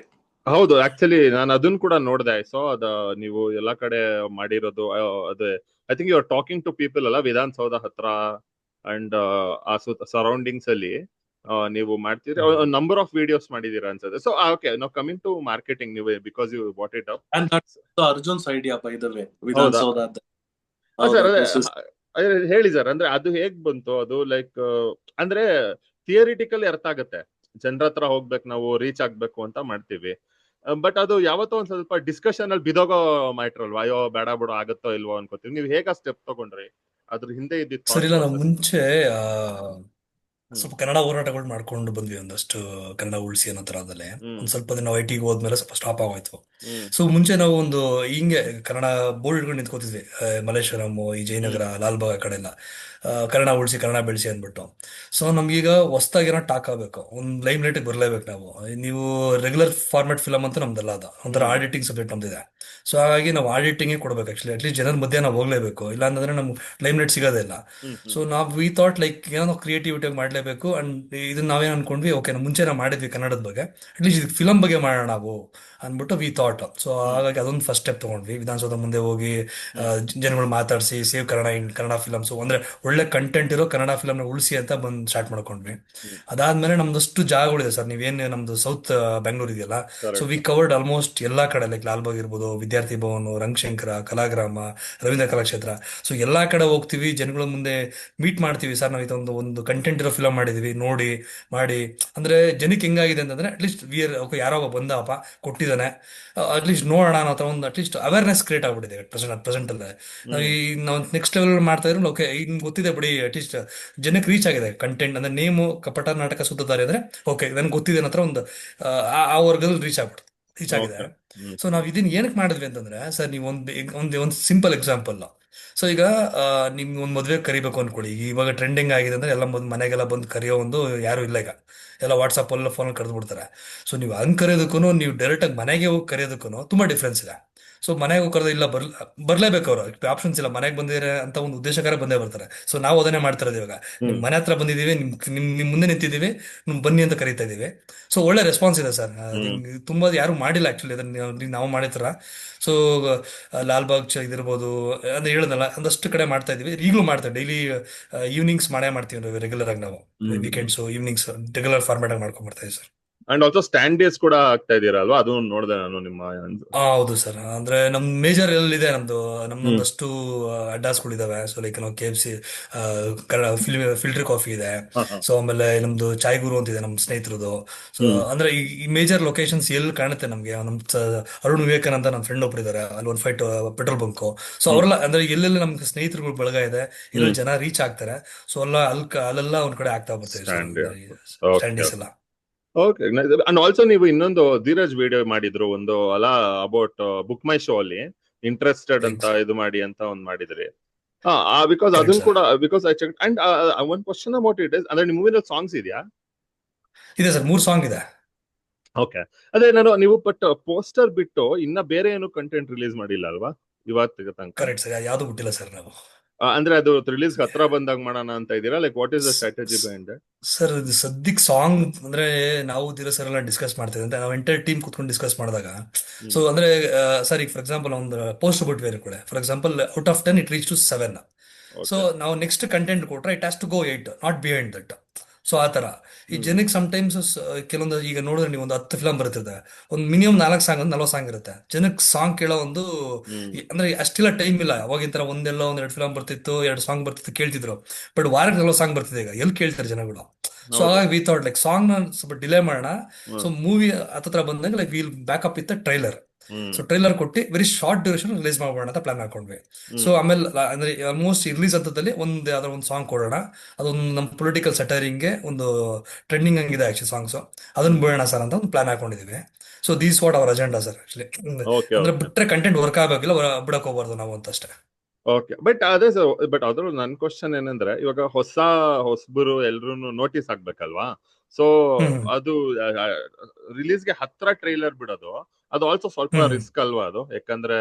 ಹೌದು, ಆಕ್ಚುಲಿ ನಾನು ಅದನ್ನ ಕೂಡ ನೋಡ್ದೆ. ಸೊ ಅದ ನೀವು ಎಲ್ಲಾ ಕಡೆ ಮಾಡಿರೋದು ಅದೇ, I think you are talking to people ಅಲ್ಲ, ವಿಧಾನಸೌಧ ಹತ್ರ ಅಂಡ್ ಆ ಸರೌಂಡಿಂಗ್ಸ್ ಅಲ್ಲಿ ನೀವು ಮಾಡ್ತೀರಿ. ನಂಬರ್ ಆಫ್ ವಿಡಿಯೋಸ್ ಮಾಡಿದೀರಾ ಅನ್ಸುತ್ತೆ. ಸೊ ಓಕೆ, ನಾವು ಕಮಿಂಗ್ ಟು ಮಾರ್ಕೆಟಿಂಗ್, ನೀವು because you what it up. And Arjun's idea by the way, Vidhana Soudha. Sir ಹೇಳಿ ಸರ್, ಅಂದ್ರೆ ಅದು ಹೇಗ್ ಬಂತು? ಅದು ಲೈಕ್ ಅಂದ್ರೆ ಥಿಯರಿಟಿಕಲ್ ಅರ್ಥ ಆಗತ್ತೆ, ಜನರ ಹತ್ರ ಹೋಗ್ಬೇಕು, ನಾವು ರೀಚ್ ಆಗ್ಬೇಕು ಅಂತ ಮಾಡ್ತೀವಿ. ಬಟ್ ಅದು ಯಾವತ್ತೋ ಒಂದ್ ಸ್ವಲ್ಪ ಡಿಸ್ಕಷನ್ ಅಲ್ಲಿ ಬಿದೋಗೋ ಮ್ಯಾಟ್ರ್ ಅಲ್ವಾ? ಅಯ್ಯೋ ಬೇಡ ಬಿಡೋ, ಆಗತ್ತೋ ಇಲ್ವೋ ಅನ್ಕೋತೀವಿ. ನೀವು ಹೇಗ ಸ್ಟೆಪ್ ತಗೊಂಡ್ರಿ? ಅದ್ರ ಹಿಂದೆ ಇದ್ದಿತ್ತು ಸರ್? ಇಲ್ಲ, ನಾವು ಮುಂಚೆ ಸ್ವಲ್ಪ ಕನ್ನಡ ಹೋರಾಟಗಳು ಮಾಡ್ಕೊಂಡು ಬಂದ್ವಿ, ಒಂದಷ್ಟು ಕನ್ನಡ ಉಳಿಸಿ ಅನ್ನೋ ತರದಲ್ಲೇ. ಒಂದ್ ಸ್ವಲ್ಪ ದಿನ ನಾವು ಐಟಿಗೆ ಹೋದ್ಮೇಲೆ ಸ್ವಲ್ಪ ಸ್ಟಾಪ್ ಆಗೋಯ್ತು. ಸೊ ಮುಂಚೆ ನಾವು ಒಂದು ಹಿಂಗೆ ಕನ್ನಡ ಬೋರ್ಡ್ ಇಟ್ಕೊಂಡು ನಿಂತ್ಕೋತಿದ್ವಿ, ಮಲ್ಲೇಶ್ವರಂ, ಈ ಜಯನಗರ, ಲಾಲ್ಬಾಗ್ ಆ ಕಡೆ ಎಲ್ಲ ಕನ್ನಡ ಉಳಿಸಿ ಕನ್ನಡ ಬೆಳೆಸಿ ಅಂದ್ಬಿಟ್ಟು. ಸೊ ನಮ್ಗೀಗ ಹೊಸ್ದಾಗೇನೋ ಟಾಕ್ ಆಗ್ಬೇಕು, ಒಂದು ಲೈಮ್ ಲೈಟಿಗೆ ಬರ್ಲೇಬೇಕು ನಾವು. ನೀವು ರೆಗ್ಯುಲರ್ ಫಾರ್ಮೆಟ್ ಫಿಲಮ್ ಅಂತ ನಮ್ದಲ್ಲ, ಅದು ಒಂಥರ ಆಡಿಟಿಂಗ್ ಸಬ್ಜೆಕ್ಟ್ ನಮ್ದಿದೆ. ಸೊ ಹಾಗಾಗಿ ನಾವು ಆಡಿಟಿಂಗೇ ಕೊಡ್ಬೇಕು ಆಕ್ಚುಲಿ. ಅಟ್ಲೀಸ್ಟ್ ಜನರ ಮಧ್ಯೆ ನಾವು ಹೋಗ್ಲೇಬೇಕು, ಇಲ್ಲ ಅಂತಂದ್ರೆ ನಮ್ಗೆ ಲೈಮ್ ಲೈಟ್ ಸಿಗೋದೇ ಇಲ್ಲ. ಸೊ ನಾವು ವಿ ಥಾಟ್ ಲೈಕ್ ಏನೋ ಕ್ರಿಯೇಟಿವಿಟಿ ಮಾಡಲೇಬೇಕು. ಅಂಡ್ ಇದನ್ನ ನಾವೇನು ಅನ್ಕೊಂಡ್ವಿ, ಓಕೆ ನಾವು ಮುಂಚೆ ನಾವು ಮಾಡಿದ್ವಿ ಕನ್ನಡದ ಬಗ್ಗೆ, ಅಟ್ಲೀಸ್ಟ್ ಇದಕ್ಕೆ ಫಿಲಮ್ ಬಗ್ಗೆ ಮಾಡೋಣ ನಾವು ಅಂದ್ಬಿಟ್ಟು ವಿ ಥಾಟ್. ಸೊ ಹಾಗಾಗಿ ಅದೊಂದು ಫಸ್ಟ್ ಸ್ಟೆಪ್ ತಗೊಂಡ್ವಿ. ವಿಧಾನಸೌಧ ಮುಂದೆ ಹೋಗಿ ಜನಗಳು ಮಾತಾಡಿಸಿ ಸೇವ್ ಕನ್ನಡ ಫಿಲಮ್ಸ್, ಅಂದ್ರೆ ಒಳ್ಳೆ ಕಂಟೆಂಟ್ ಇರೋ ಕನ್ನಡ ಫಿಲಮ್ನ ಉಳಿಸಿ ಅಂತ ಬಂದು ಸ್ಟಾರ್ಟ್ ಮಾಡ್ಕೊಂಡ್ವಿ. ಅದಾದ್ಮೇಲೆ ನಮ್ದಷ್ಟು ಜಾಗಗಳಿದೆ ಸರ್. ನೀವೇನು ನಮ್ದು ಸೌತ್ ಬೆಂಗಳೂರು ಇದೆಯಲ್ಲ, ಸೊ ವಿ ಕವರ್ಡ್ ಆಲ್ಮೋಸ್ಟ್ ಎಲ್ಲಾ ಕಡೆ, ಲೈಕ್ ಲಾಲ್ಬಾಗ್ ಇರ್ಬೋದು, ವಿದ್ಯಾರ್ಥಿ ಭವನ್, ರಂಗಶಂಕರ, ಕಲಾಗ್ರಾಮ, ರವೀಂದ್ರ ಕಲಾಕ್ಷೇತ್ರ. ಸೊ ಎಲ್ಲಾ ಕಡೆ ಹೋಗ್ತೀವಿ, ಜನಗಳ ಮುಂದೆ ಮೀಟ್ ಮಾಡ್ತೀವಿ. ಸರ್ ನಾವು ಇದೊಂದು ಕಂಟೆಂಟ್ ಇರೋ ಫಿಲಮ್ ಮಾಡಿದೀವಿ ನೋಡಿ ಮಾಡಿ. ಅಂದ್ರೆ ಜನಕ್ಕೆ ಹೆಂಗಾಗಿದೆ ಅಂತಂದ್ರೆ, ಅಟ್ಲೀಸ್ಟ್ ಓಕೆ ಯಾರೋ ಒಬ್ಬ ಬಂದಪ್ಪ ಕೊಟ್ಟಿದ್ದಾನೆ, ಅಟ್ಲೀಸ್ಟ್ ನೋಡೋಣ ಅನ್ನೋ ಥರ ಒಂದು ಅಟ್ಲೀಸ್ಟ್ ಅವೇರ್ನೆಸ್ ಕ್ರಿಯೇಟ್ ಆಗ್ಬಿಟ್ಟಿದೆ ಪ್ರೆಸೆಂಟ್ ಅಲ್ಲೇ. ನಾವು ನೆಕ್ಸ್ಟ್ ಲೆವೆಲ್ ಮಾಡ್ತಾ ಇದ್ರೆ ಓಕೆ ಈಗ ಗೊತ್ತಿದೆ ಬಿಡಿ, ಅಟ್ಲೀಸ್ಟ್ ಜನಕ್ಕೆ ರೀಚ್ ಆಗಿದೆ ಕಂಟೆಂಟ್. ಅಂದ್ರೆ ನೇಮು ಕಪಟ ನಾಟಕ ಸುತ್ತಾರೆ ಅಂದ್ರೆ ಓಕೆ ನನ್ಗೆ ಗೊತ್ತಿದೆ ಅನ್ನೋ ಒಂದು ಆ ವರ್ಗದಲ್ಲಿ ರೀಚ್ ಆಗಿದೆ. ಸೊ ನಾವು ಇದನ್ನ ಏನಕ್ಕೆ ಮಾಡಿದ್ವಿ ಅಂತಂದ್ರೆ, ಸರ್ ನೀವು ಒಂದು ಸಿಂಪಲ್ ಎಕ್ಸಾಂಪಲ್. ಸೊ ಈಗ ನಿಮ್ಗೆ ಒಂದು ಮದುವೆ ಕರಿಬೇಕು ಅನ್ಕೊಳ್ಳಿ, ಇವಾಗ ಟ್ರೆಂಡಿಂಗ್ ಆಗಿದೆ ಅಂದ್ರೆ ಎಲ್ಲ ಮನೆಗೆಲ್ಲ ಬಂದು ಕರೆಯೋ ಒಂದು ಯಾರು ಇಲ್ಲ ಈಗ, ಎಲ್ಲ ವಾಟ್ಸಪ್ ಅಲ್ಲ ಫೋನ್ ಕರೆದು ಬಿಡ್ತಾರೆ. ಸೊ ನೀವು ಹಂಗೆ ಕರೆಯೋದಕ್ಕೂ ನೀವು ಡೈರೆಕ್ಟ್ ಆಗಿ ಮನೆಗೆ ಹೋಗಿ ಕರೆಯೋದಕ್ಕೂ ತುಂಬಾ ಡಿಫ್ರೆನ್ಸ್ ಇದೆ. ಸೊ ಮನೆಗೆ ಹೋಗಿ ಕರೆದು ಇಲ್ಲ ಬರ್ಲೇಬೇಕು, ಅವರು ಆಪ್ಷನ್ಸ್ ಇಲ್ಲ, ಮನೆಗೆ ಬಂದಿರ ಅಂತ ಒಂದು ಉದ್ದೇಶಕರ ಬಂದೇ ಬರ್ತಾರೆ. ಸೊ ನಾವು ಅದನ್ನೇ ಮಾಡ್ತಿರೋದು. ಇವಾಗ ನಿಮ್ ಮನೆ ಹತ್ರ ಬಂದಿದ್ದೀವಿ, ನಿಮ್ ಮುಂದೆ ನಿಂತಿದ್ದೀವಿ, ನಿಮ್ ಬನ್ನಿ ಅಂತ ಕರಿತಾ ಇದೀವಿ. ಸೊ ಒಳ್ಳೆ ರೆಸ್ಪಾನ್ಸ್ ಇದೆ ಸರ್. ತುಂಬಾ ಯಾರು ಮಾಡಿಲ್ಲ ಆಕ್ಚುಲಿ ಅದನ್ನ ನಾವು ಮಾಡಿದ್ರ. ಸೊ ಲಾಲ್ಬಾಗ್ ಇದಿರ್ಬೋದು, ಅಂದ್ರೆ ಹೇಳದಲ್ಲ, ಒಂದಷ್ಟು ಕಡೆ ಮಾಡ್ತಾ ಇದೀವಿ, ಈಗಲೂ ಮಾಡ್ತೇವೆ. ಡೈಲಿ ಈವ್ನಿಂಗ್ಸ್ ಮಾಡೇ ಮಾಡ್ತೀವಿ ರೆಗ್ಯುಲರ್ ಆಗಿ ನಾವು. ವೀಕೆಂಡ್ಸ್ ಈವ್ನಿಂಗ್ಸ್ ರೆಗ್ಯುಲರ್ ಫಾರ್ಮ್ಯಾಟ್ ಆಗಿ ಮಾಡ್ಕೊಂಡ್ ಬರ್ತಾ ಇದೀವಿ sir. And also stand days ಕೂಡ ಆಗ್ತಾ ಇದೀರಲ್ವಾ, ಅದು ನೋಡಿದೆ ನಾನು ನಿಮ್ಮ. ಹೌದು ಸರ್, ಅಂದ್ರೆ ನಮ್ ಮೇಜರ್ ಎಲ್ಲಿದೆ ನಮ್ದೊಂದಷ್ಟು ಅಡ್ಡಾಸ್ಗಳಿದಾವೆ. ಸೊ ಲೈಕ್ ನಾವು KFC, ಫಿಲ್ಟರ್ ಕಾಫಿ ಇದೆ. ಸೊ ಆಮೇಲೆ ನಮ್ದು ಚಾಯ್ ಗುರು ಅಂತಿದೆ ನಮ್ ಸ್ನೇಹಿತರದು. ಸೊ ಅಂದ್ರೆ ಈ ಮೇಜರ್ ಲೊಕೇಶನ್ಸ್ ಎಲ್ಲಿ ಕಾಣುತ್ತೆ ನಮ್ಗೆ, ಅರುಣ್ ವಿವೇಕಾನಂದ ನಮ್ಮ ಫ್ರೆಂಡ್ ಒಬ್ರು ಇದಾರೆ, ಅಲ್ಲಿ ಒಂದು ಪೆಟ್ರೋಲ್ ಬಂಕ್. ಸೊ ಅವರೆಲ್ಲ ಅಂದ್ರೆ ಎಲ್ಲೆಲ್ಲಿ ನಮ್ಗೆ ಸ್ನೇಹಿತರುಗಳು ಬಳಗ ಇದೆ, ಎಲ್ಲೆಲ್ಲಿ ಜನ ರೀಚ್ ಆಗ್ತಾರೆ, ಸೊ ಅಲ್ಲೆಲ್ಲ ಒಂದ್ ಕಡೆ ಆಗ್ತಾ ಬರ್ತೀವಿ ಸ್ಟ್ಯಾಂಡೀಸ್ ಎಲ್ಲ. ಓಕೆ. ಅಂಡ್ ಆಲ್ಸೋ ನೀವು ಇನ್ನೊಂದು ಧೀರಜ್ ವಿಡಿಯೋ ಮಾಡಿದ್ರು ಒಂದು ಅಲ್ಲ, ಅಬೌಟ್ ಬುಕ್ ಮೈ ಶೋ ಅಲ್ಲಿ ಇಂಟ್ರೆಸ್ಟೆಡ್ ಅಂತ ಇದು ಮಾಡಿ ಅಂತ ಒಂದ್ ಮಾಡಿದ್ರಿ. ಬಿಕಾಸ್ ಅದನ್ನ ಕೂಡ because I check. And one question about it is, ಅಂದ್ರೆ ನಿಮ್ಮ ಮೂವಿನಲ್ಲಿ ಸಾಂಗ್ಸ್ ಇದೆಯಾ? ಇದೆ ಸರ್, 3 ಸಾಂಗ್ ಇದೆ. ಓಕೆ. ಅದೇ ನೀವು ಬಟ್ ಪೋಸ್ಟರ್ ಬಿಟ್ಟು ಇನ್ನ ಬೇರೆ ಏನು ಕಂಟೆಂಟ್ ರಿಲೀಸ್ ಮಾಡಿಲ್ಲ ಅಲ್ವಾ ಇವತ್ತಿಗೆ ತನಕ? ಕರೆಕ್ಟ್ ಸರ್, ಯಾವ್ದು ಬಿಟ್ಟಿಲ್ಲ ಸರ್ ನಾವು. ಅಂದ್ರೆ ಅದು ರಿಲೀಸ್ ಹತ್ರ ಬಂದಾಗ ಮಾಡೋಣ ಅಂತ ಇದೀರಾ? Like what is the strategy behind it? Sir ಇದು ಸದ್ಯಕ್ಕೆ ಸಾಂಗ್ ಅಂದ್ರೆ ನಾವು ಧೀರಜ್ ಸರ್ ಎಲ್ಲ ಡಿಸ್ಕಸ್ ಮಾಡ್ತಿದ್ದೆ, ಅಂತ ನಾವು ಎಂಟೈರ್ ಟೀಮ್ ಕುತ್ಕೊಂಡು ಡಿಸ್ಕಸ್ ಮಾಡಿದಾಗ. ಸೊ ಅಂದ್ರೆ ಸರ್ ಈಗ ಫಾರ್ ಎಕ್ಸಾಂಪಲ್ ಒಂದು ಪೋಸ್ಟ್ ಬಿಟ್ವೇರೆ ಕೂಡ, for example out of 10 it reach to 7. So ನಾವು ನೆಕ್ಸ್ಟ್ ಕಂಟೆಂಟ್ ಕೊಟ್ರೆ it has to go 8, not behind that. So ಆ ತರ ಈ ಜನಕ್ಕೆ ಸಮ್ಟೈಮ್ಸ್ ಕೆಲವೊಂದು ಈಗ ನೋಡಿದ್ರೆ ನೀವು ಒಂದು 10 ಫಿಲಮ್ ಬರುತ್ತಿದೆ, ಒಂದು ಮಿನಿಮಮ್ 4 ಸಾಂಗ್ 40 ಸಾಂಗ್ ಇರುತ್ತೆ. ಜನಕ್ಕೆ ಸಾಂಗ್ ಕೇಳೋ ಒಂದು ಅಂದ್ರೆ ಅಷ್ಟಿಲ್ಲ ಟೈಮ್ ಇಲ್ಲ. ಅವಾಗಿನ ತರ ಒಂದ್ 2 ಫಿಲಮ್ ಬರ್ತಿತ್ತು, 2 ಸಾಂಗ್ ಬರ್ತಿತ್ತು, ಕೇಳ್ತಿದ್ರು. ಬಟ್ ವಾರಕ್ಕೆ 40 ಸಾಂಗ್ ಬರ್ತಿದೆ ಈಗ, ಎಲ್ಲಿ ಕೇಳ್ತಾರೆ ಜನಗಳು? ಸೊ ಹಾಗಾಗಿ ವಿ ಥಾಟ್ ಲೈಕ್ ಸಾಂಗ್ ನ ಸ್ವಲ್ಪ ಡಿಲೇ ಮಾಡೋಣ. ಸೊ ಮೂವಿ ಹತ್ರ ಬಂದಾಗ like will backup with trailer. So trailer ಕೊಟ್ಟು ವೆರಿ ಶಾರ್ಟ್ ಡ್ಯೂರೇಷನ್ ರಿಲೀಸ್ ಮಾಡೋಣ ಅಂತ ಪ್ಲಾನ್ ಹಾಕೊಂಡ್ವಿ. ಸೊ ಆಮೇಲೆ ಅಂದ್ರೆ ಆಲ್ಮೋಸ್ಟ್ ರಿಲೀಸ್ ಹಂತದಲ್ಲಿ ಯಾವ್ದಾದ್ರು ಒಂದು ಸಾಂಗ್ ಕೊಡೋಣ. ಅದೊಂದು ನಮ್ಮ ಪೊಲಿಟಿಕಲ್ ಸಟೈರಿಂಗ್ಗೆ ಒಂದು ಟ್ರೆಂಡಿಂಗ್ ಹಂಗಿದೆ ಆಕ್ಚುಲಿ ಸಾಂಗ್ಸ್, ಅದನ್ನ ಬಿಡೋಣ ಸರ್ ಅಂತ ಒಂದು ಪ್ಲಾನ್ ಹಾಕೊಂಡಿದೀವಿ. So these what our agenda sir actually. ಅಂದ್ರೆ ಬಿಟ್ರೆ ಕಂಟೆಂಟ್ ವರ್ಕ್ ಆಗಬೇಕಿಲ್ಲ, ಬಿಡಕ್ ಹೋಗ್ಬಾರ್ದು ನಾವು ಅಂತ ಅಷ್ಟೇ. ಓಕೆ. ಬಟ್ ಅದೇ ಸರ್, ಬಟ್ ಅದ್ರಲ್ಲಿ ನನ್ ಕ್ವಶನ್ ಏನಂದ್ರೆ, ಇವಾಗ ಹೊಸಬರು ಎಲ್ರು ನೋಟಿಸ್ ಆಗ್ಬೇಕಲ್ವಾ? ಸೊ ಅದು ರಿಲೀಸ್ಗೆ ಹತ್ರ ಟ್ರೈಲರ್ ಬಿಡೋದು, ಅದು ಆಲ್ಸೋ ಸ್ವಲ್ಪ ರಿಸ್ಕ್ ಅಲ್ವಾ ಅದು? ಯಾಕಂದ್ರೆ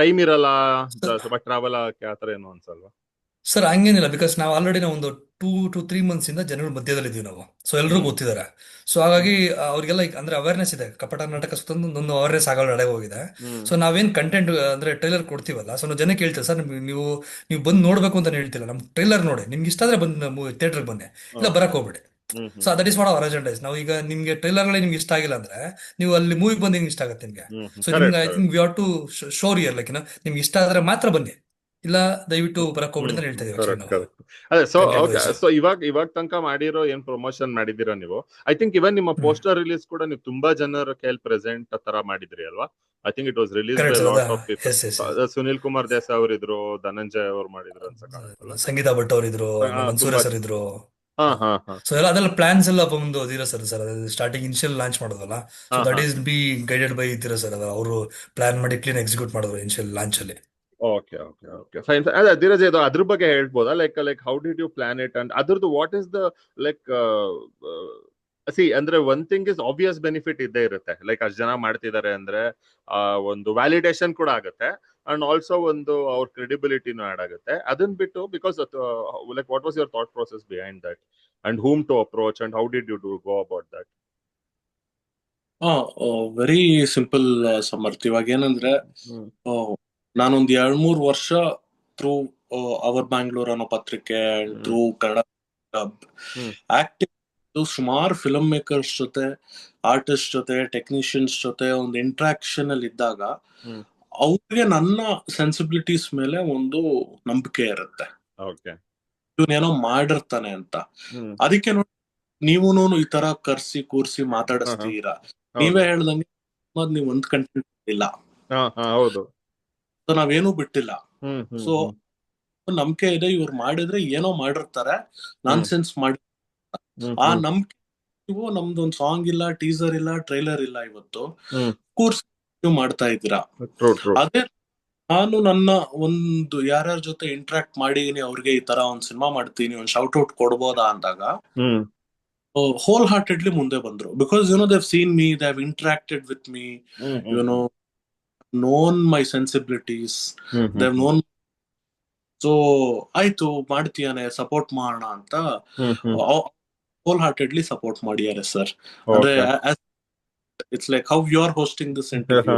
ಟೈಮ್ ಇರಲ್ಲ, ಸ್ವಲ್ಪ ಟ್ರಾವೆಲ್ ಆಗಕ್ಕೆ ಆತರ ಏನು ಅನ್ಸಲ್ವಾ? ಸರ್ ಹಂಗೇನಿಲ್ಲ, ಬಿಕಾಸ್ ನಾವು ಆಲ್ರೆಡಿ ಒಂದು 2 to 3 months ಇಂದ ಜನರ ಮಧ್ಯದಲ್ಲಿ ಇದೀವಿ ನಾವು. ಸೊ ಎಲ್ಲರೂ ಗೊತ್ತಿದ್ದಾರೆ. ಸೊ ಹಾಗಾಗಿ ಅವ್ರಿಗೆಲ್ಲ ಅಂದ್ರೆ ಅವೇರ್ನೆಸ್ ಇದೆ. ಕಪಟ ನಾಟಕ ಸುತ್ತೊಂದು ಅವೇರ್ನೆಸ್ ಆಗೋ ನಡೆಗೆ ಹೋಗಿದೆ. ಸೊ ನಾವೇನ್ ಕಂಟೆಂಟ್ ಅಂದ್ರೆ ಟ್ರೈಲರ್ ಕೊಡ್ತೀವಲ್ಲ, ಸೊ ನಾವು ಜನ ಕೇಳ್ತೀವಿ ಸರ್, ನೀವು ಬಂದು ನೋಡ್ಬೇಕು ಅಂತ ಹೇಳ್ತಿಲ್ಲ, ನಮ್ ಟ್ರೈಲರ್ ನೋಡಿ, ನಿಮ್ಗೆ ಇಷ್ಟ ಆದ್ರೆ ಬಂದು ಥಿಯೇಟರ್ಗೆ ಬನ್ನಿ, ಇಲ್ಲ ಬರಕ್ ಹೋಗ್ಬೇಡಿ. So that is what our agenda is. ನಾವು ಈಗ ನಿಮ್ಗೆ ಟ್ರೈಲರ್ ನಿಮ್ಗೆ ಇಷ್ಟ ಆಗಿಲ್ಲ ಅಂದ್ರೆ ನೀವು ಅಲ್ಲಿ ಮೂವಿ ಬಂದು ನಿಮ್ಗೆ ಇಷ್ಟ ಆಗುತ್ತೆ ನಿಮ್ಗೆ. ಸೊ ನಿಮ್ಗೆ I think we have to show rear like ನಿಮ್ಗೆ ಇಷ್ಟ ಆದ್ರೆ ಮಾತ್ರ ಬನ್ನಿ, ಇಲ್ಲ ದಯವಿಟ್ಟು ಬರಕ್ ಹೋಗ್ಬಿಡಿ ಅಂತ ಹೇಳ್ತಾ ಇದೀವಿ. ಅದೇ ಸೊ ಇವಾಗ ತನಕ ಮಾಡಿರೋ ಏನ್ ಪ್ರಮೋಷನ್ ಮಾಡಿದಿರಾ ನೀವು? ಐ ಥಿಂಕ್ ಇವನ್ ನಿಮ್ಮ ಪೋಸ್ಟರ್ ರಿಲೀಸ್ ಕೂಡ ನೀವು ತುಂಬಾ ಜನರ ಕೈಯಲ್ಲಿ ಪ್ರೆಸೆಂಟ್ ತರ ಮಾಡಿದ್ರಿ ಅಲ್ವಾ? I think it was release by lot of people. Sunil Kumar Desai ಅವರು ಇದ್ರು, ಧನಂಜಯ್ ಅವರು ಮಾಡಿದ್ರು ಅನ್ಸಲ್ಲ, ಸಂಗೀತಾ ಭಟ್ ಅವರು ಇದ್ರು, ಮನ್ಸೂರ ಸರ್ ಇದ್ರು. ಸೊ ಅದೆಲ್ಲ ಪ್ಲಾನ್ಸ್ ಎಲ್ಲ ಬಂದು Dheeraj sir starting initial launch ಮಾಡೋದಲ್ಲ. So that is be guided by Dheeraj sir. ಅವರು ಪ್ಲಾನ್ ಮಾಡಿ ಕ್ಲೀನ್ ಎಕ್ಸಿಕ್ಯೂಟ್ ಮಾಡಿದ್ರು ಇನಿಷಿಯಲ್ ಲಾಂಚ್ ಅಲ್ಲಿ. Okay okay okay fine. ಅದೇ ಧೀರಜ್, ಇದು ಅದ್ರ ಬಗ್ಗೆ ಹೇಳ್ಬೋದಾ? Like how did you plan it and ಅದ್ರದ್ದು ವಾಟ್ ಇಸ್ ದ ಲೈಕ್ ಅಂದ್ರೆ one thing is obvious benefit ಇದ್ದೇ ಇರುತ್ತೆ. ಲೈಕ್ ಅಷ್ಟು ಜನ ಮಾಡ್ತಿದ್ದಾರೆ ಅಂದ್ರೆ ಒಂದು ವ್ಯಾಲಿಡೇಷನ್ ಕೂಡ ಆಗುತ್ತೆ, ಅಂಡ್ ಆಲ್ಸೋ ಒಂದು ಅವ್ರ ಕ್ರೆಡಿಬಿಲಿಟಿನೂ ಆಡ್ ಆಗುತ್ತೆ. ಅದನ್ನ ಬಿಟ್ಟು because like what was your thought process behind that and whom to approach and how did you go about that? Very simple Samarth. ಇವಾಗ ಏನಂದ್ರೆ ನಾನೊಂದ್ 2-3 ವರ್ಷ ಥ್ರೂ ಅವರ್ ಬ್ಯಾಂಗ್ಳೂರ್ ಅನ್ನೋ ಪತ್ರಿಕೆ, ಥ್ರೂ ಕನ್ನಡ ಆಕ್ಟಿವ್ ಸುಮಾರು ಫಿಲ್ಮ್ ಮೇಕರ್ಸ್ ಜೊತೆ, ಆರ್ಟಿಸ್ಟ್ ಜೊತೆ, ಟೆಕ್ನಿಷಿಯನ್ಸ್ ಜೊತೆ ಒಂದು ಇಂಟ್ರಾಕ್ಷನ್ ಅಲ್ಲಿ ಇದ್ದಾಗ ಅವ್ರಿಗೆ ನನ್ನ ಸೆನ್ಸಿಬಿಲಿಟೀಸ್ ಮೇಲೆ ಒಂದು ನಂಬಿಕೆ ಇರುತ್ತೆ, ಇವನೇನೋ ಮಾಡಿರ್ತಾನೆ ಅಂತ. ಅದಕ್ಕೆ ನೋಡಿ ನೀವುನು ಈ ತರ ಕರ್ಸಿ ಕೂರ್ಸಿ ಮಾತಾಡಿಸ್ತೀರಾ. ನೀವೇ ಹೇಳ್ದಂಗೆ ನೀವ್ ಒಂದ್ ಕಂಟೆಂಟ್ ಇಲ್ಲ, ನಾವೇನು ಬಿಟ್ಟಿಲ್ಲ. ಸೊ ನಂಬಿಕೆ ಇದೆ, ಇವ್ರು ಮಾಡಿದ್ರೆ ಏನೋ ಮಾಡಿರ್ತಾರೆ, ನಾನ್ ಸೆನ್ಸ್ ಮಾಡಿ. ಆ ನಂಬಿಕೆ ನೀವು ನಮ್ದೊಂದ್ ಸಾಂಗ್ ಇಲ್ಲ, ಟೀಸರ್ ಇಲ್ಲ, ಟ್ರೈಲರ್ ಇಲ್ಲ, ಇವತ್ತು ಕೂರ್ಸಿ ನೀವು ಮಾಡ್ತಾ ಇದ್ದೀರಾ. ಅದೇ ನಾನು ನನ್ನ ಒಂದು ಯಾರ್ಯಾರ ಜೊತೆ ಇಂಟ್ರಾಕ್ಟ್ ಮಾಡಿದೀನಿ, ಅವ್ರಿಗೆ ಈ ತರ ಒಂದ್ ಸಿನಿಮಾ ಮಾಡ್ತೀನಿ, ಒಂದ್ ಶೌಟ್ ಔಟ್ ಕೊಡ್ಬೋದಾ ಅಂದಾಗ ಹೋಲ್ ಹಾರ್ಟೆಡ್ಲಿ ಮುಂದೆ ಬಂದ್ರು. Because they've seen me, they've interacted with me, known my sensibilities, they've known. So ಆಯ್ತು ಮಾಡ್ತೀಯಾನೆ, ಸಪೋರ್ಟ್ ಮಾಡೋಣ ಅಂತ ಹೋಲ್ ಹಾರ್ಟೆಡ್ಲಿ ಸಪೋರ್ಟ್ ಮಾಡಿದ್ದಾರೆ ಸರ್. ಅಂದ್ರೆ it's like how you are hosting this interview.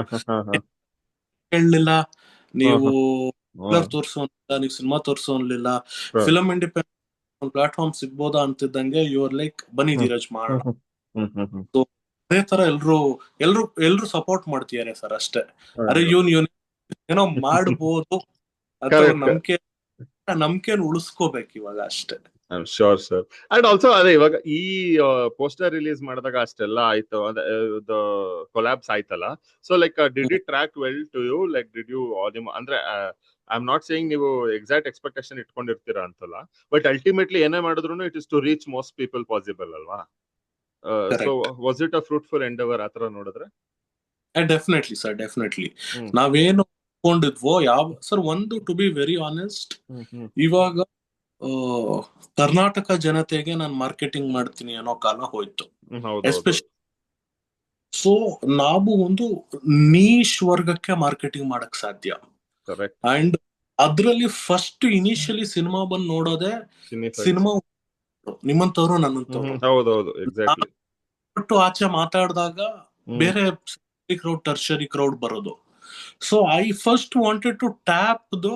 ಹೇಳಲಿಲ್ಲ ನೀವು ತೋರಿಸೋಲ್ಲ, ನೀವು ಸಿನಿಮಾ ತೋರಿಸೋನ್ಲಿಲ್ಲ, ಫಿಲಮ್ ಇಂಡಿಪೆಂಡೆಂಟ್ ಪ್ಲಾಟ್ಫಾರ್ಮ್ ಸಿಗ್ಬೋದಾ ಅಂತಿದ್ದಂಗೆ ಯು ಆರ್ ಲೈಕ್ ಬನ್ನಿ ಧೀರಜ್ ಮಾಡೋಣ. ಅದೇ ತರ ಎಲ್ರು ಸಪೋರ್ಟ್ ಮಾಡ್ತಿದ್ದಾರೆ ಸರ್ ಅಷ್ಟೇ. ಅರೆ ಇವನ್ ಏನೋ ಮಾಡ್ಬೋದು ಅಥವಾ ನಂಬಿಕೆ ಉಳಿಸ್ಕೋಬೇಕು ಇವಾಗ ಅಷ್ಟೇ. Sure sir. ಅಂಡ್ ಆಲ್ಸೋ ಅದೇ ಇವಾಗ ಈ ಪೋಸ್ಟರ್ ರಿಲೀಸ್ ಮಾಡಿದಾಗ ಅಷ್ಟೆಲ್ಲ ಆಯ್ತು, ಕೊಲಾಬ್ಸ್ ಆಯ್ತಲ್ಲ. So like did it track well to you? Like did you ಅಂದ್ರೆ ಐ ಆಮ್ ನಾಟ್ ಸೇಯಿಂಗ್ ನೀವು ಎಕ್ಸಾಕ್ಟ್ ಎಕ್ಸ್ಪೆಕ್ಟೇಷನ್ ಇಟ್ಕೊಂಡಿರ್ತೀರಾ ಅಂತಲ್ಲ, ಬಟ್ ಅಲ್ಟಿಮೇಟ್ಲಿ ಏನೇ ಮಾಡಿದ್ರು it is to reach most people possible ಅಲ್ವಾ? So was it a fruitful endeavour ಆತರ ನೋಡಿದ್ರೆ? Definitely sir, definitely. ನಾವೇನು ಅನ್ಕೊಂಡಿದ್ವೋ ಸರ್, ಒಂದು ಟು ಬಿ ವೆರಿ ಆನೆಸ್ಟ್, ಇವಾಗ ಕರ್ನಾಟಕ ಜನತೆಗೆ ನಾನು ಮಾರ್ಕೆಟಿಂಗ್ ಮಾಡ್ತೀನಿ ಅನ್ನೋ ಕಾಲ ಹೋಯ್ತು. ಎಸ್ಪೆಷಲಿ ಸೊ ನಾವು ಒಂದು ನೀಶ್ ವರ್ಗಕ್ಕೆ ಮಾರ್ಕೆಟಿಂಗ್ ಮಾಡಕ್ ಸಾಧ್ಯ. ಅಂಡ್ ಅದ್ರಲ್ಲಿ ಫಸ್ಟ್ ಇನಿಷಿಯಲಿ ಸಿನಿಮಾ ಬಂದು ನೋಡೋದೆ ಸಿನಿಮಾ ನಿಮ್ಮಂತವ್ರು ನನ್ನಂತವ್ರು ಒಟ್ಟು ಆಚೆ ಮಾತಾಡಿದಾಗ ಬೇರೆ ಕ್ರೌಡ್, ಟರ್ಷರಿ ಕ್ರೌಡ್ ಬರೋದು. So I first wanted to tap the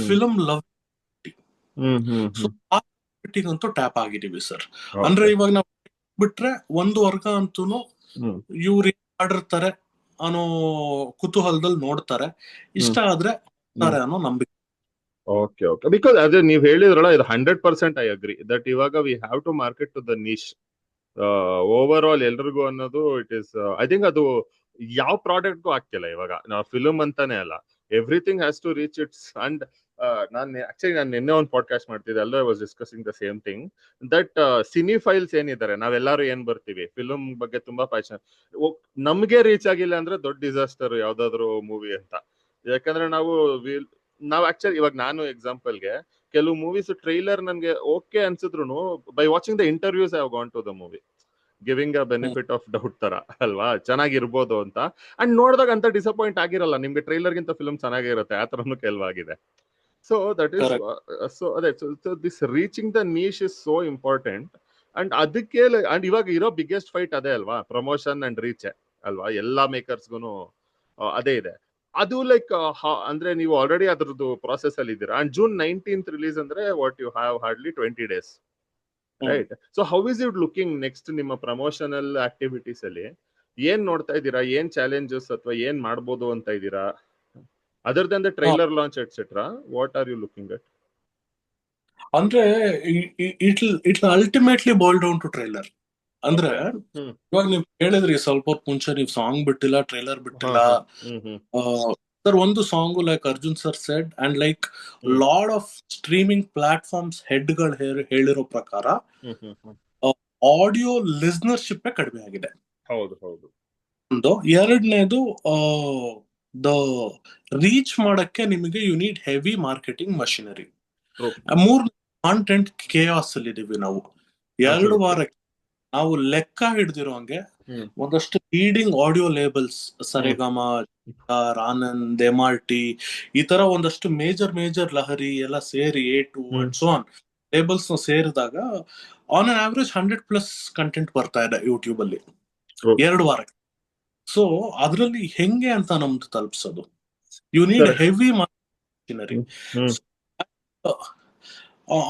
film love. So ಆ ಅಂತೂ ಟ್ಯಾಪ್ ಆಗಿದೀವಿ ಸರ್. ಅಂದ್ರೆ ಇವಾಗ ನಾವು ಬಿಟ್ರೆ ಒಂದು ವರ್ಗ ಅಂತೂ ಇವ್ರು ಮಾಡಿರ್ತಾರೆ ಅನ್ನೋ ಕುತೂಹಲದಲ್ಲಿ ನೋಡ್ತಾರೆ, ಇಷ್ಟ ಆದ್ರೆ ಅನ್ನೋ ನಂಬಿಕೆ. Okay okay. ಬಿಕಾಸ್ ಅದೇ ನೀವ್ ಹೇಳಿದ್ರಲ್ಲ, ಇದು 100% ಐ ಅಗ್ರಿ ದಟ್ ಇವಾಗ we have to market to the niche over all ಎಲ್ರಿಗೂ ಅನ್ನೋದು. ಇಟ್ ಇಸ್ ಐ ಥಿಂಕ್ ಅದು ಯಾವ ಪ್ರಾಡಕ್ಟ್ಗೂ ಆಗ್ತಿಲ್ಲ ಇವಾಗ. ನಾವು ಫಿಲ್ಮ್ ಅಂತಾನೆ ಅಲ್ಲ, everything has to reach its. And ನಾನು ನಿನ್ನೆ ಒಂದು ಪಾಡ್ಕಾಸ್ಟ್ ಮಾಡ್ತಿದ್ದೆ, ಅಲ್ಲೂ I was discussing the same thing that cinephiles ಏನಿದ್ದಾರೆ, ನಾವೆಲ್ಲರೂ ಏನ್ ಬರ್ತೀವಿ ಫಿಲ್ಮ್ ಬಗ್ಗೆ ತುಂಬಾ ಪ್ಯಾಷನ್, ನಮ್ಗೆ ರೀಚ್ ಆಗಿಲ್ಲ ಅಂದ್ರೆ ದೊಡ್ಡ ಡಿಸಾಸ್ಟರ್ ಯಾವ್ದಾದ್ರು ಮೂವಿ ಅಂತ. ಯಾಕಂದ್ರೆ ನಾವು ಆಕ್ಚುಲಿ ಇವಾಗ ನಾನು ಎಕ್ಸಾಂಪಲ್ಗೆ ಕೆಲವು ಮೂವೀಸ್ ಟ್ರೈಲರ್ ನನ್ಗೆ ಓಕೆ ಅನ್ಸಿದ್ರು, by watching the interviews I have gone to the movie, giving a benefit of doubt ತರ ಅಲ್ವಾ, ಚೆನ್ನಾಗಿರ್ಬೋದು ಅಂತ. ಅಂಡ್ ನೋಡಿದಾಗ ಅಂತ ಡಿಸಪಾಯಿಂಟ್ ಆಗಿರಲ್ಲ, ನಿಮ್ಗೆ ಟ್ರೈಲರ್ ಗಿಂತ ಫಿಲ್ಮ್ ಚೆನ್ನಾಗಿರುತ್ತೆ, ಆ ತರನು ಕೆಲವಾಗಿದೆ. ಸೊ ದಟ್ ಈಸ್ ಸೊ ಅದೇ this reaching the niche is so important. And ಅದಕ್ಕೆ ಅಂಡ್ ಇವಾಗ ಇರೋ ಬಿಗ್ಗೆಸ್ಟ್ ಫೈಟ್ ಅದೇ ಅಲ್ವಾ, ಪ್ರಮೋಷನ್ ಅಂಡ್ ರೀಚ್ ಅಲ್ವಾ. ಎಲ್ಲಾ ಮೇಕರ್ಸ್ಗೂ ಅದೇ ಇದೆ. ಅದು ಲೈಕ್ ಅಂದ್ರೆ ನೀವು ಆಲ್ರೆಡಿ ಅದ್ರದ್ದು ಪ್ರಾಸೆಸ್ ಅಲ್ಲಿ ಇದ್ದೀರಾ. ಅಂಡ್ June 19th ರಿಲೀಸ್ ಅಂದ್ರೆ what you have hardly 20 days, right? So how is it looking next ನಿಮ್ಮ ಪ್ರಮೋಷನಲ್ ಆಕ್ಟಿವಿಟೀಸ್ ಅಲ್ಲಿ? ಏನ್ ನೋಡ್ತಾ ಇದ್ದೀರಾ, ಏನ್ ಚಾಲೆಂಜಸ್ ಅಥವಾ ಏನ್ ಮಾಡ್ಬೋದು ಅಂತ ಇದ್ದೀರಾ, other than the trailer launch etcetera? What are you looking at? ಅಂದ್ರೆ it ultimately boil down to trailer. ಅಂದ್ರೆ ಇವಾಗ ನೀವ್ ಹೇಳಿದ್ರಿ ಸ್ವಲ್ಪ ಹೊತ್ತು ಮುಂಚೆ, ನೀವ್ ಸಾಂಗ್ ಬಿಟ್ಟಿಲ್ಲ, ಟ್ರೈಲರ್ ಬಿಟ್ಟಿಲ್ಲ. ಸರ್ ಒಂದು song like Arjun sir said and like lot of streaming platforms ಹೆಡ್ಗಳು ಹೇಳಿರೋ ಪ್ರಕಾರ ಆಡಿಯೋ ಲಿಸ್ನರ್ಶಿಪ್ ಕಡಿಮೆ ಆಗಿದೆ. ಒಂದು. ಎರಡನೇದು ದ ರೀಚ್ ಮಾಡಕ್ಕೆ ನಿಮಗೆ you need heavy marketing machinery. More content chaos ಅಲ್ಲಿ ಇದೀವಿ ನಾವು. 2 ವಾರಕ್ಕೆ ನಾವು ಲೆಕ್ಕ ಹಿಡ್ದಿರೋ ಹಂಗೆ ಒಂದಷ್ಟು leading audio labels, Saregama, Anand, MRT, ಈ ತರ ಒಂದಷ್ಟು ಮೇಜರ್ ಲಹರಿ ಎಲ್ಲ ಸೇರಿ A2 and so on labels ಸೇರಿದಾಗ ಆನ್ ಅನ್ ಆವರೇಜ್ 100+ ಕಂಟೆಂಟ್ ಬರ್ತಾ ಇದೆ ಯೂಟ್ಯೂಬ್ ಅಲ್ಲಿ 2 ವಾರಕ್ಕೆ. ಸೊ ಅದ್ರಲ್ಲಿ ಹೆಂಗೆ ಅಂತ ನಮ್ದು ತಲುಪಿಸೋದು? You need heavy marketing.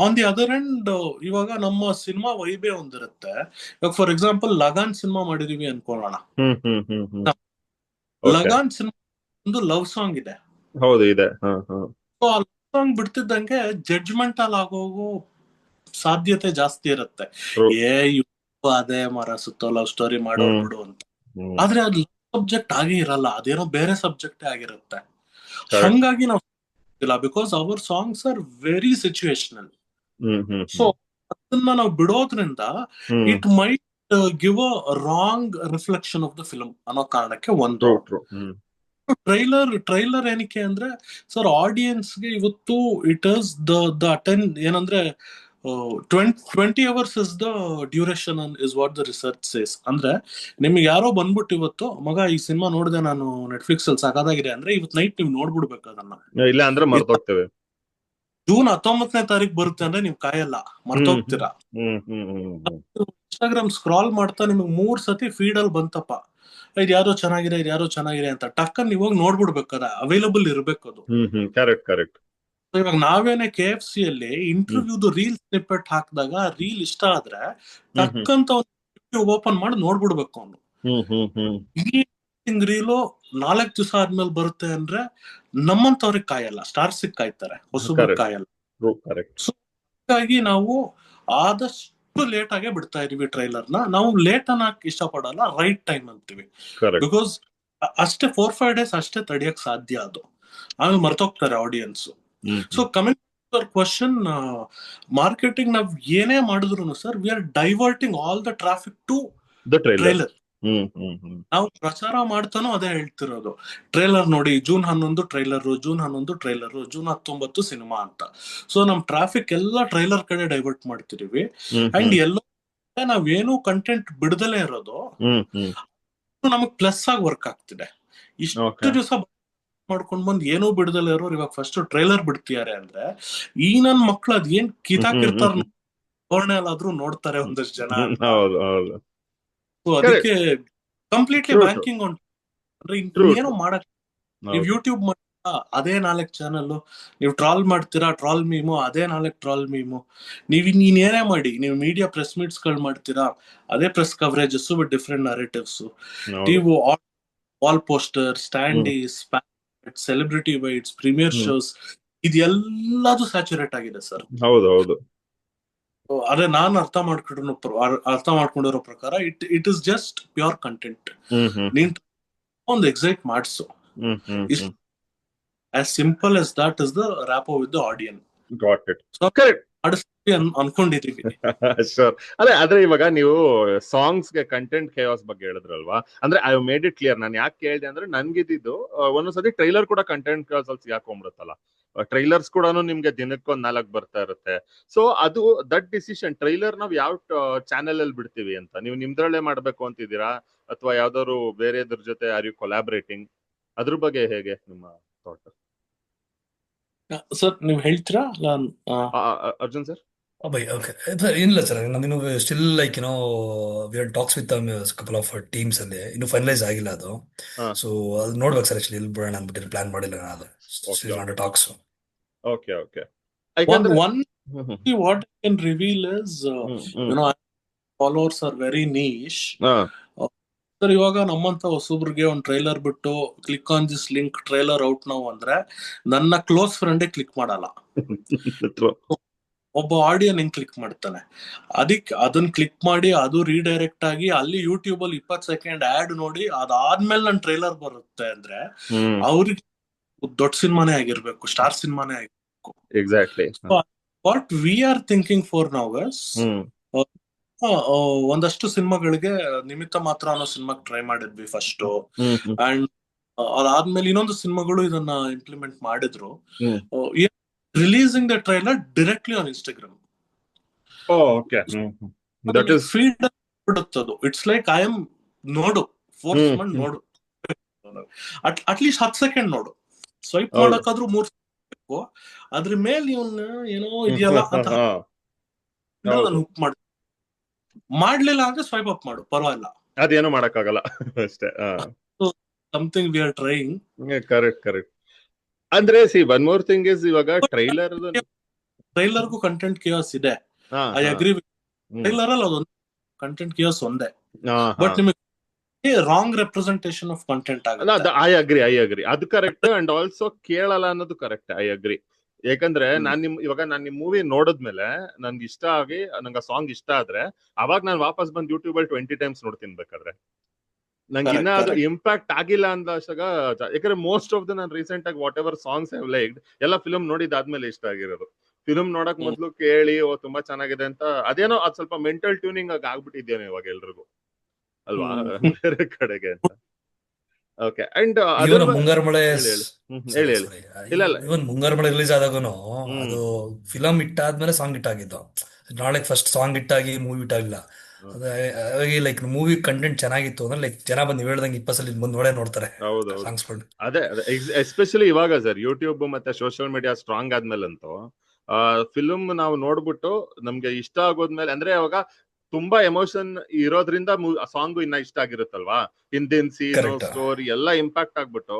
On the other end ಇವಾಗ ನಮ್ಮ ಸಿನಿಮಾ ವೈಬೇ ಒಂದಿರುತ್ತೆ. ಇವಾಗ ಫಾರ್ ಎಕ್ಸಾಂಪಲ್ ಲಗಾನ್ ಸಿನಿಮಾ ಮಾಡಿದೀವಿ ಅನ್ಕೊಳ್ಳೋಣ. ಲಗಾನ್ ಸಿನಿಮಾ ಒಂದು ಲವ್ ಸಾಂಗ್ ಇದೆ. ಸೊ ಆ ಲವ್ ಸಾಂಗ್ ಬಿಡ್ತಿದ್ದಂಗೆ ಜಡ್ಜ್ಮೆಂಟಲ್ ಆಗೋಗೋ ಸಾಧ್ಯತೆ ಜಾಸ್ತಿ ಇರುತ್ತೆ. ಅದೇ ಮರ ಸುತ್ತೋ ಲವ್ ಸ್ಟೋರಿ ಮಾಡೋರು ಬಿಡು ಅಂತ. ಆದ್ರೆ ಅದು ಸಬ್ಜೆಕ್ಟ್ ಆಗೇ ಇರಲ್ಲ, ಅದೇನೋ ಬೇರೆ ಸಬ್ಜೆಕ್ಟೇ ಆಗಿರುತ್ತೆ. ಹಂಗಾಗಿ ನಾವು because our songs are very situational. So ಅದನ್ನ ನಾವು ಬಿಡೋದ್ರಿಂದ it might give a wrong reflection of the film ಅನ್ನೋ ಕಾರಣಕ್ಕೆ ಒಂದು. ಟ್ರೈಲರ್ ಏನಕ್ಕೆ ಅಂದ್ರೆ ಸರ್, ಆಡಿಯನ್ಸ್ಗೆ ಇವತ್ತು ಇಟ್ ಇಸ್ ದ ಏನಂದ್ರೆ 20 hours is the duration is what the research says. ಅಂದ್ರೆ ನಿಮ್ಗೆ ಯಾರೋ ಬಂದ್ಬಿಟ್ಟು ಇವತ್ತು, ಮಗ ಈ ಸಿನಿಮಾ ನೋಡಿದೆ ನಾನು ನೆಟ್ಫ್ಲಿಕ್ಸ್ ಅಲ್ಲಿ ಸಾಕಾಗಿದೆ ಅಂದ್ರೆ ಇವತ್ತು ನೈಟ್ ನೀವು ನೋಡ್ಬಿಡ್ಬೇಕು ಅದನ್ನ, ಇಲ್ಲ ಅಂದ್ರೆ ಮರ್ತೋಗ್ತೇವೆ. June 19 ಬರುತ್ತೆ ಅಂದ್ರೆ ನೀವು ಕಾಯಲ್ಲ, ಮರ್ತೋಗ್ತೀರಾ. ಇನ್ಸ್ಟಾಗ್ರಾಮ್ ಸ್ಕ್ರಾಲ್ ಮಾಡ್ತಾ ನಿಮ್ಗೆ 3 ಸತಿ ಫೀಡ್ ಅಲ್ಲಿ ಬಂತಪ್ಪ, ಇದು ಯಾರೋ ಚೆನ್ನಾಗಿದೆ ಅಂತ ಟಕ್ಕನ್ ನೀವು ಹೋಗಿ ನೋಡ್ಬಿಡ್ಬೇಕು, ಅದ ಅವೈಲಬಲ್ ಇರ್ಬೇಕು ಅದು. ಕರೆಕ್ಟ್. ಇವಾಗ ನಾವೇನೆ KFC ಅಲ್ಲಿ ಇಂಟರ್ವ್ಯೂದು ರೀಲ್ ಸ್ನಿಪ್ಪೆಟ್ ಹಾಕಿದಾಗ ರೀಲ್ ಇಷ್ಟ ಆದ್ರೆ ಟಕ್ಕಂತ ಓಪನ್ ಮಾಡಿ ನೋಡ್ಬಿಡ್ಬೇಕು ಅವನು. ಈ ರೀಲು 4 ದಿವಸ ಆದ್ಮೇಲೆ ಬರುತ್ತೆ ಅಂದ್ರೆ ನಮ್ಮಂತವ್ರಿಗೆ ಕಾಯಲ್ಲ, ಸ್ಟಾರ್ಸಿಗೆ ಕಾಯ್ತಾರೆ, ಹೊಸಬ್ರಿಗೆ ಕಾಯಲ್ಲ. ಸೊ ಹಾಗಾಗಿ ನಾವು ಆದಷ್ಟು ಲೇಟ್ ಆಗೇ ಬಿಡ್ತಾ ಇದೀವಿ ಟ್ರೈಲರ್ನ. ನಾವು ಲೇಟ್ ಅನ್ನಕ್ ಇಷ್ಟಪಡಲ್ಲ, ರೈಟ್ ಟೈಮ್ ಅಂತೀವಿ. ಬಿಕಾಸ್ ಅಷ್ಟೇ 4-5 ಡೇಸ್ ಅಷ್ಟೇ ತಡಿಯಕ್ ಸಾಧ್ಯ ಅದು, ಆಮೇಲೆ ಮರ್ತೋಗ್ತಾರೆ audience. So coming question, marketing ನಾವ್ ಏನೇ ಮಾಡಿದ್ರು sir, we are diverting all the traffic to the trailer. ನಾವು ಪ್ರಚಾರ ಮಾಡ್ತಾನೋ ಅದೇ ಹೇಳ್ತಿರೋದು, ಟ್ರೈಲರ್ ನೋಡಿ, June 11 trailer, June 11 trailer, June 19 cinema ಅಂತ. ಸೊ ನಮ್ ಟ್ರಾಫಿಕ್ ಎಲ್ಲ ಟ್ರೈಲರ್ ಕಡೆ ಡೈವರ್ಟ್ ಮಾಡ್ತಿದೀವಿ. ಅಂಡ್ ಎಲ್ಲೋ ನಾವೇನು ಕಂಟೆಂಟ್ ಬಿಡದಲೇ ಇರೋದು ನಮಗ್ ಪ್ಲಸ್ ಆಗಿ ವರ್ಕ್ ಆಗ್ತಿದೆ. ಇಷ್ಟು ದಿವಸ ಮಾಡ್ಕೊಂಡ್ ಬಂದ್ ಏನೂ ಬಿಡದಲ್ಲೇ ಇರೋರು ಇವಾಗ ಫಸ್ಟ್ ಟ್ರೈಲರ್ ಬಿಡ್ತಿದ್ದಾರೆ ಅಂದ್ರೆ, ಈ ನನ್ ಮಕ್ಳು ಅದ್ ಏನ್ ಕಿತಾಕಿರ್ತಾರ ಧೋರಣೆಲ್ಲಾದ್ರೂ ನೋಡ್ತಾರೆ ಒಂದಷ್ಟು ಜನ. ಅದಕ್ಕೆ ಕಂಪ್ಲೀಟ್ಲಿ ಬ್ಯಾಂಕಿಂಗ್ ಉಂಟು ಅಂದ್ರೆ ಏನೋ ಮಾಡಕ್. ನೀವು ಯೂಟ್ಯೂಬ್ ಮಾಡ್ತೀರಾ, ಅದೇ 4 ಚಾನಲ್. ನೀವು ಟ್ರಾಲ್ ಮಾಡ್ತೀರಾ, ಟ್ರಾಲ್ ಮೀಮು, ಅದೇ 4 ಟ್ರಾಲ್ ಮೀಮು. ನೀನ್ ಏನೇ ಮಾಡಿ, ನೀವು ಮೀಡಿಯಾ ಪ್ರೆಸ್ ಮೀಟ್ಸ್ ಗಳು ಮಾಡ್ತೀರಾ, ಅದೇ press coverages with different narratives. ನೀವು wall poster, standees, celebrity waits, premiere shows, ಇದೆಲ್ಲದು ಸ್ಯಾಚುರೇಟ್ ಆಗಿದೆ ಸರ್. ಹೌದು. ಅದೇ ನಾನು ಅರ್ಥ ಮಾಡ್ಕೊಂಡಿರೋ ಪ್ರಕಾರ it is just pure content. ನೀನ್ ಒಂದು ಎಕ್ಸೈಟ್ ಮಾಡಿಸು, as simple as that is the rapport with the audience. Got it. So correct. ಅನ್ಕೊಂಡಿದೀವಿ. ಆದ್ರೆ ಇವಾಗ ನೀವು ಸಾಂಗ್ಸ್ ಗೆ ಕಂಟೆಂಟ್ ಖೇಯಾಸ್ ಬಗ್ಗೆ ಹೇಳಿದ್ರಲ್ವಾ, ಅಂದ್ರೆ ಐ ಮೇಡ್ ಇಟ್ ಕ್ಲಿಯರ್. ನಾನು ಯಾಕೆ ಕೇಳಿದೆ ಅಂದ್ರೆ, ನನ್ಗಿದ್ದು ಒಂದೊಂದ್ಸತಿ ಟ್ರೈಲರ್ ಕೂಡ ಕಂಟೆಂಟ್ ಖೇಯಾಸ್ ಅಲ್ಲಿ ಸಿಗಾಕೊಂಡ್ಬಿಡುತ್ತಲ್ಲ. ಟ್ರೈಲರ್ಸ್ ಕೂಡ ನಿಮ್ಗೆ ದಿನಕ್ಕೊಂದ್ 4 ಬರ್ತಾ ಇರುತ್ತೆ. ಸೊ ಅದು ದಟ್ ಡಿಸಿಷನ್, ಟ್ರೈಲರ್ ನಾವ್ ಯಾವ ಚಾನೆಲ್ ಅಲ್ಲಿ ಬಿಡ್ತೀವಿ ಅಂತ ನೀವು ನಿಮ್ದ್ರಲ್ಲೇ ಮಾಡ್ಬೇಕು ಅಂತಿದ್ದೀರಾ, ಅಥವಾ ಯಾವ್ದಾದ್ರು ಬೇರೆದ್ರ ಜೊತೆ ಆರ್ ಯು ಕೊಲಾಬ್ರೇಟಿಂಗ್? ಅದ್ರ ಬಗ್ಗೆ ಹೇಗೆ ನಿಮ್ಮ ಥಾಟ್? ಸರ್ ನೀವು ಹೇಳ್ತೀರಾ ಅರ್ಜುನ್ ಸರ್? ಏನಿಲ್ಲ ಸರ್, ನಮ್ಮಿನ್ನು still like we are talks with couple of teams ಅಲ್ಲಿ, ಇನ್ನು ಫೈನಲೈಸ್ ಆಗಿಲ್ಲ ಅದು. ಸೊ ಅದು ನೋಡ್ಬೇಕು ಸರ್, ಆಕ್ಚುಲಿ ಎಲ್ಲಿ ಬಿಡೋಣ ಅಂದ್ಬಿಟ್ಟಿದ್ರೆ ಪ್ಲಾನ್ ಮಾಡಿಲ್ಲ ನಾನು. ಅದು talks. Okay. What I can reveal is, followers are very niche. Sir ಇವಾಗ ನಮ್ಮಂತ ಹೊಸಬ್ರಿಗೆ ಒಂದು ಟ್ರೈಲರ್ ಬಿಟ್ಟು click on this link, trailer out ನಾವು ಅಂದ್ರೆ ನನ್ನ ಕ್ಲೋಸ್ ಫ್ರೆಂಡೇ ಕ್ಲಿಕ್ ಮಾಡಲ್ಲ. ಒಬ್ಬ ಆಡಿಯನ್ ಹೆಂಗ್ ಕ್ಲಿಕ್ ಮಾಡ್ತಾನೆ, ಅದನ್ನ ಕ್ಲಿಕ್ ಮಾಡಿ ಅದು ರೀಡೈರೆಕ್ಟ್ ಆಗಿ ಅಲ್ಲಿ ಯೂಟ್ಯೂಬ್ ಅಲ್ಲಿ 20 ಸೆಕೆಂಡ್ ಆಡ್ ನೋಡಿ ಅದಾದ್ಮೇಲೆ ನನ್ನ ಟ್ರೈಲರ್ ಬರುತ್ತೆ ಅಂದ್ರೆ ಅವ್ರಿಗೆ ದೊಡ್ಡ ಸಿನಿಮಾನೇ ಆಗಿರ್ಬೇಕು, ಸ್ಟಾರ್ ಸಿನಿಮಾನೇ ಆಗಿರ್ಬೇಕು. Exactly. What we R thinking for now is, ಒಂದಷ್ಟು ಸಿನಿಮಾಗಳಿಗೆ ನಿಮಿತ್ತ ಮಾತ್ರ ಅನ್ನೋ ಸಿನಿಮಾಗೆ ಟ್ರೈ ಮಾಡಿದ್ವಿ ಫಸ್ಟ್. ಅಂಡ್ ಅದಾದ್ಮೇಲೆ ಇನ್ನೊಂದು ಸಿನಿಮಾಗಳು ಇದನ್ನ ಇಂಪ್ಲಿಮೆಂಟ್ ಮಾಡಿದ್ರು. Releasing the trailer directly on Instagram. Feed ಬಿಡುತ್ತದು. ಇಟ್ಸ್ ಲೈಕ್ ಐ ಆಮ್ ನೋಡು, ಫೋರ್ಸ್ ಮಾಡಿ ನೋಡು, ಅಟ್ಲೀಸ್ಟ್ 10 ಸೆಕೆಂಡ್ ನೋಡು. ಸ್ವೈಪ್ ಮಾಡಕ್ಕಾದ್ರೂ 3 ಬೇಕು. ಅದ್ರ ಮೇಲೆ ಇವನ್ನ ಏನೋ ಇದೆಯಲ್ಲ ಅಂತ ಹುಕ್ ಮಾಡಿ, ಮಾಡ್ಲಿಲ್ಲ ಅಂದ್ರೆ ಸ್ವೈಪ್ ಅಪ್ ಮಾಡು, ಪರವಾಗಿಲ್ಲ, ಅದೇನು ಮಾಡಕ್ಕಾಗಲ್ಲ ಅಷ್ಟೇ. Something we are trying. Correct. ಅಂದ್ರೆ see one more thing is, ಇವಾಗ ಟ್ರೈಲರ್ಗೂ ಕಂಟೆಂಟ್ ಕಿಯಾಸ್ ಇದೆ, ಐ ಅಗ್ರಿ. ಟ್ರೈಲರ್ ಅಲ್ಲಿ ಅದೊಂದು ಕಂಟೆಂಟ್ ಕಿಯಾಸ್ ಒಂದೇ, ಬಟ್ ನಿಮಗೆ ರಾಂಗ್ ರೆಪ್ರೆಸೆಂಟೇಷನ್ ಆಫ್ ಕಂಟೆಂಟ್ ಆಗುತ್ತೆ. ಐ ಅಗ್ರಿ, ಅದು ಕರೆಕ್ಟ್. ಅಂಡ್ ಆಲ್ಸೋ ಕೇಳಲ್ಲ ಅನ್ನೋದು ಕರೆಕ್ಟ್, ಐ ಅಗ್ರಿ. ಯಾಕಂದ್ರೆ ಇವಾಗ ನಾನು ನಿಮ್ ಮೂವಿ ನೋಡಿದ್ಮೇಲೆ ನನ್ಗೆ ಇಷ್ಟ ಆಗಿ, ನಂಗೆ ಆ ಸಾಂಗ್ ಇಷ್ಟ ಆದ್ರೆ ಅವಾಗ ನಾನು ವಾಪಸ್ ಬಂದು ಯೂಟ್ಯೂಬ್ ಅಲ್ಲಿ 20 ಟೈಮ್ಸ್ ನೋಡ್ತೀನಿ. ಬೇಕಾದ್ರೆ ನಂಗೆ ಇನ್ನ ಅದು ಇಂಪ್ಯಾಕ್ಟ್ ಆಗಿಲ್ಲ ಅಂದಾಗ, ಯಾಕಂದ್ರೆ ಮೋಸ್ಟ್ ಆಫ್ ದ ನಾನು ರೀಸೆಂಟ್ ಆಗಿ what ever songs have liked ಎಲ್ಲ ಫಿಲ್ಮ್ ನೋಡಿದಾದ್ಮೇಲೆ ಇಷ್ಟ ಆಗಿರೋದು. ಫಿಲ್ಮ್ ನೋಡಕ್ ಮೊದ್ಲು ಕೇಳಿ ತುಂಬಾ ಚೆನ್ನಾಗಿದೆ ಅಂತ, ಅದೇನೋ ಅದ್ ಸ್ವಲ್ಪ ಮೆಂಟಲ್ ಟ್ಯೂನಿಂಗ್ ಆಗಿ ಆಗ್ಬಿಟ್ಟಿದ್ದೇನೆ ಇವಾಗ ಎಲ್ರಿಗೂ, ಅಲ್ವಾ, ಬೇರೆ ಕಡೆಗೆ ಅಂತ. ಓಕೆ. ಅಂಡ್ ಮುಂಗಾರು ಮಳೆ ಇಲ್ಲ ಮುಂಗಾರು ಮಳೆ ರಿಲೀಸ್ ಆದಾಗನು ಅದು ಫಿಲಮ್ ಇಟ್ಟಾದ್ಮೇಲೆ ಸಾಂಗ್ ಇಟ್ಟಾಗಿದ್ದು. ನಾಳೆ ಫಸ್ಟ್ ಸಾಂಗ್ ಇಟ್ಟಾಗಿ ಮೂವಿ ಇಟ್ಟಾಗಿಲ್ಲ. ಹಾಗಾಗಿ ಲೈಕ್ ಮೂವಿ ಕಂಟೆಂಟ್ ಚೆನ್ನಾಗಿತ್ತು ಅಂದ್ರೆ ಲೈಕ್ ಜನ ಬಂದು ಹೇಳ್ದಂಗೆ 20 ಸಲ ಬಂದು ನೋಡ್ತಾರೆ ಸಾಂಗ್ಸ್ಗಳು. ಅದೇ ಎಸ್ಪೆಷಲಿ ಇವಾಗ ಸರ್ ಯೂಟ್ಯೂಬ್ ಮತ್ತೆ ಸೋಷಿಯಲ್ ಮೀಡಿಯಾ ಸ್ಟ್ರಾಂಗ್ ಆದ್ಮೇಲಂತೂ ಫಿಲ್ಮ್ ನಾವು ನೋಡ್ಬಿಟ್ಟು ನಮ್ಗೆ ಇಷ್ಟ ಆಗೋದ್ಮೇಲೆ, ಅಂದ್ರೆ ಅವಾಗ ತುಂಬಾ ಎಮೋಷನ್ ಇರೋದ್ರಿಂದ ಸಾಂಗು ಇನ್ನ ಇಷ್ಟ ಆಗಿರುತ್ತಲ್ವಾ, ಹಿಂದಿನ ಸೀನ್, ಸ್ಟೋರಿ ಎಲ್ಲ ಇಂಪ್ಯಾಕ್ಟ್ ಆಗ್ಬಿಟ್ಟು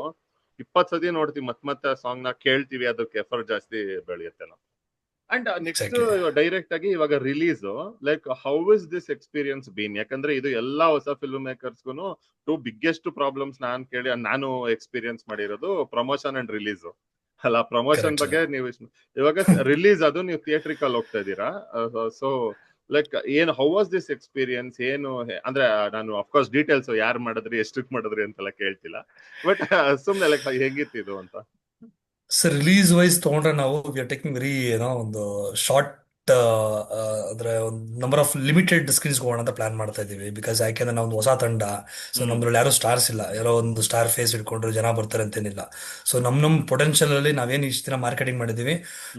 20 ಸತಿ ನೋಡ್ತೀವಿ, ಮತ್ತೆ ಸಾಂಗ್ ನ ಕೇಳ್ತೀವಿ, ಅದಕ್ಕೆ ಎಫರ್ಟ್ ಜಾಸ್ತಿ ಬೆಳೆಯುತ್ತೆ ನಾವು. And next exactly. ಡೈರೆಕ್ಟ್ ಆಗಿ ಇವಾಗ release, like how is this experience been? ಯಾಕಂದ್ರೆ ಇದು ಎಲ್ಲಾ ಹೊಸ ಫಿಲ್ಮ್ ಮೇಕರ್ಸ್ಗೂ ಟು ಬಿಗ್ಗೆಸ್ಟ್ ಪ್ರಾಬ್ಲಮ್ಸ್ ನಾನು ಎಕ್ಸ್ಪೀರಿಯನ್ಸ್ ಮಾಡಿರೋದು ಪ್ರಮೋಷನ್ ಅಂಡ್ ರಿಲೀಸ್ ಅಲ್ಲ. ಪ್ರಮೋಷನ್ ಕರೆಕ್ಟ್ ಬಗ್ಗೆ ಸರ್. ನೀವು ಇವಾಗ ರಿಲೀಸ್ ಅದು ನೀವು ಥಿಯೇಟ್ರಿಕಲ್ ಹೋಗ್ತಾ ಇದ್ದೀರಾ. ಸೊ ಲೈಕ್ ಏನು ಹೌ ವಾಸ್ ದಿಸ್ ಎಕ್ಸ್ಪೀರಿಯನ್ಸ್ ಏನು ಅಂದ್ರೆ ನಾನು ಅಫ್ಕೋರ್ಸ್ ಡೀಟೇಲ್ಸ್ ಯಾರು ಮಾಡಿದ್ರಿ ಎಷ್ಟಕ್ಕೆ ಮಾಡಿದ್ರಿ ಅಂತೆಲ್ಲ ಕೇಳ್ತಿಲ್ಲ, ಬಟ್ ಸುಮ್ನೆ ಲೈಕ್ ಹೇಗಿತ್ತು ಇದು ಅಂತ. ಸರ್ ರಿಲೀಸ್ ವೈಸ್ ತಗೊಂಡ್ರೆ ನಾವು ವಿ ಆರ್ ಟೇಕಿಂಗ್ ವೆರಿ ಏನೋ ಒಂದು ಶಾರ್ಟ್, ಅಂದ್ರೆ ಒಂದು ನಂಬರ್ ಆಫ್ ಲಿಮಿಟೆಡ್ ಸ್ಕ್ರೀನ್ಸ್ ಹೋಗೋಣ ಅಂತ ಪ್ಲಾನ್ ಮಾಡ್ತಾ ಇದ್ದೀವಿ. ಬಿಕಾಸ್ ಯಾಕೆಂದ್ರೆ ನಾವು ಒಂದು ಹೊಸ ತಂಡ, ಸೊ ನಮ್ದ್ರಲ್ಲಿ ಯಾರು ಸ್ಟಾರ್ಸ್ ಇಲ್ಲ, ಯಾರೋ ಒಂದು ಸ್ಟಾರ್ ಫೇಸ್ ಇಟ್ಕೊಂಡ್ರೆ ಜನ ಬರ್ತಾರೆ ಅಂತೇನಿಲ್ಲ. ಸೊ ನಮ್ಮ ಪೊಟೆನ್ಷಿಯಲ್ ಅಲ್ಲಿ ನಾವೇನು ಇಷ್ಟು ದಿನ ಮಾರ್ಕೆಟಿಂಗ್ ಮಾಡಿದೀವಿ,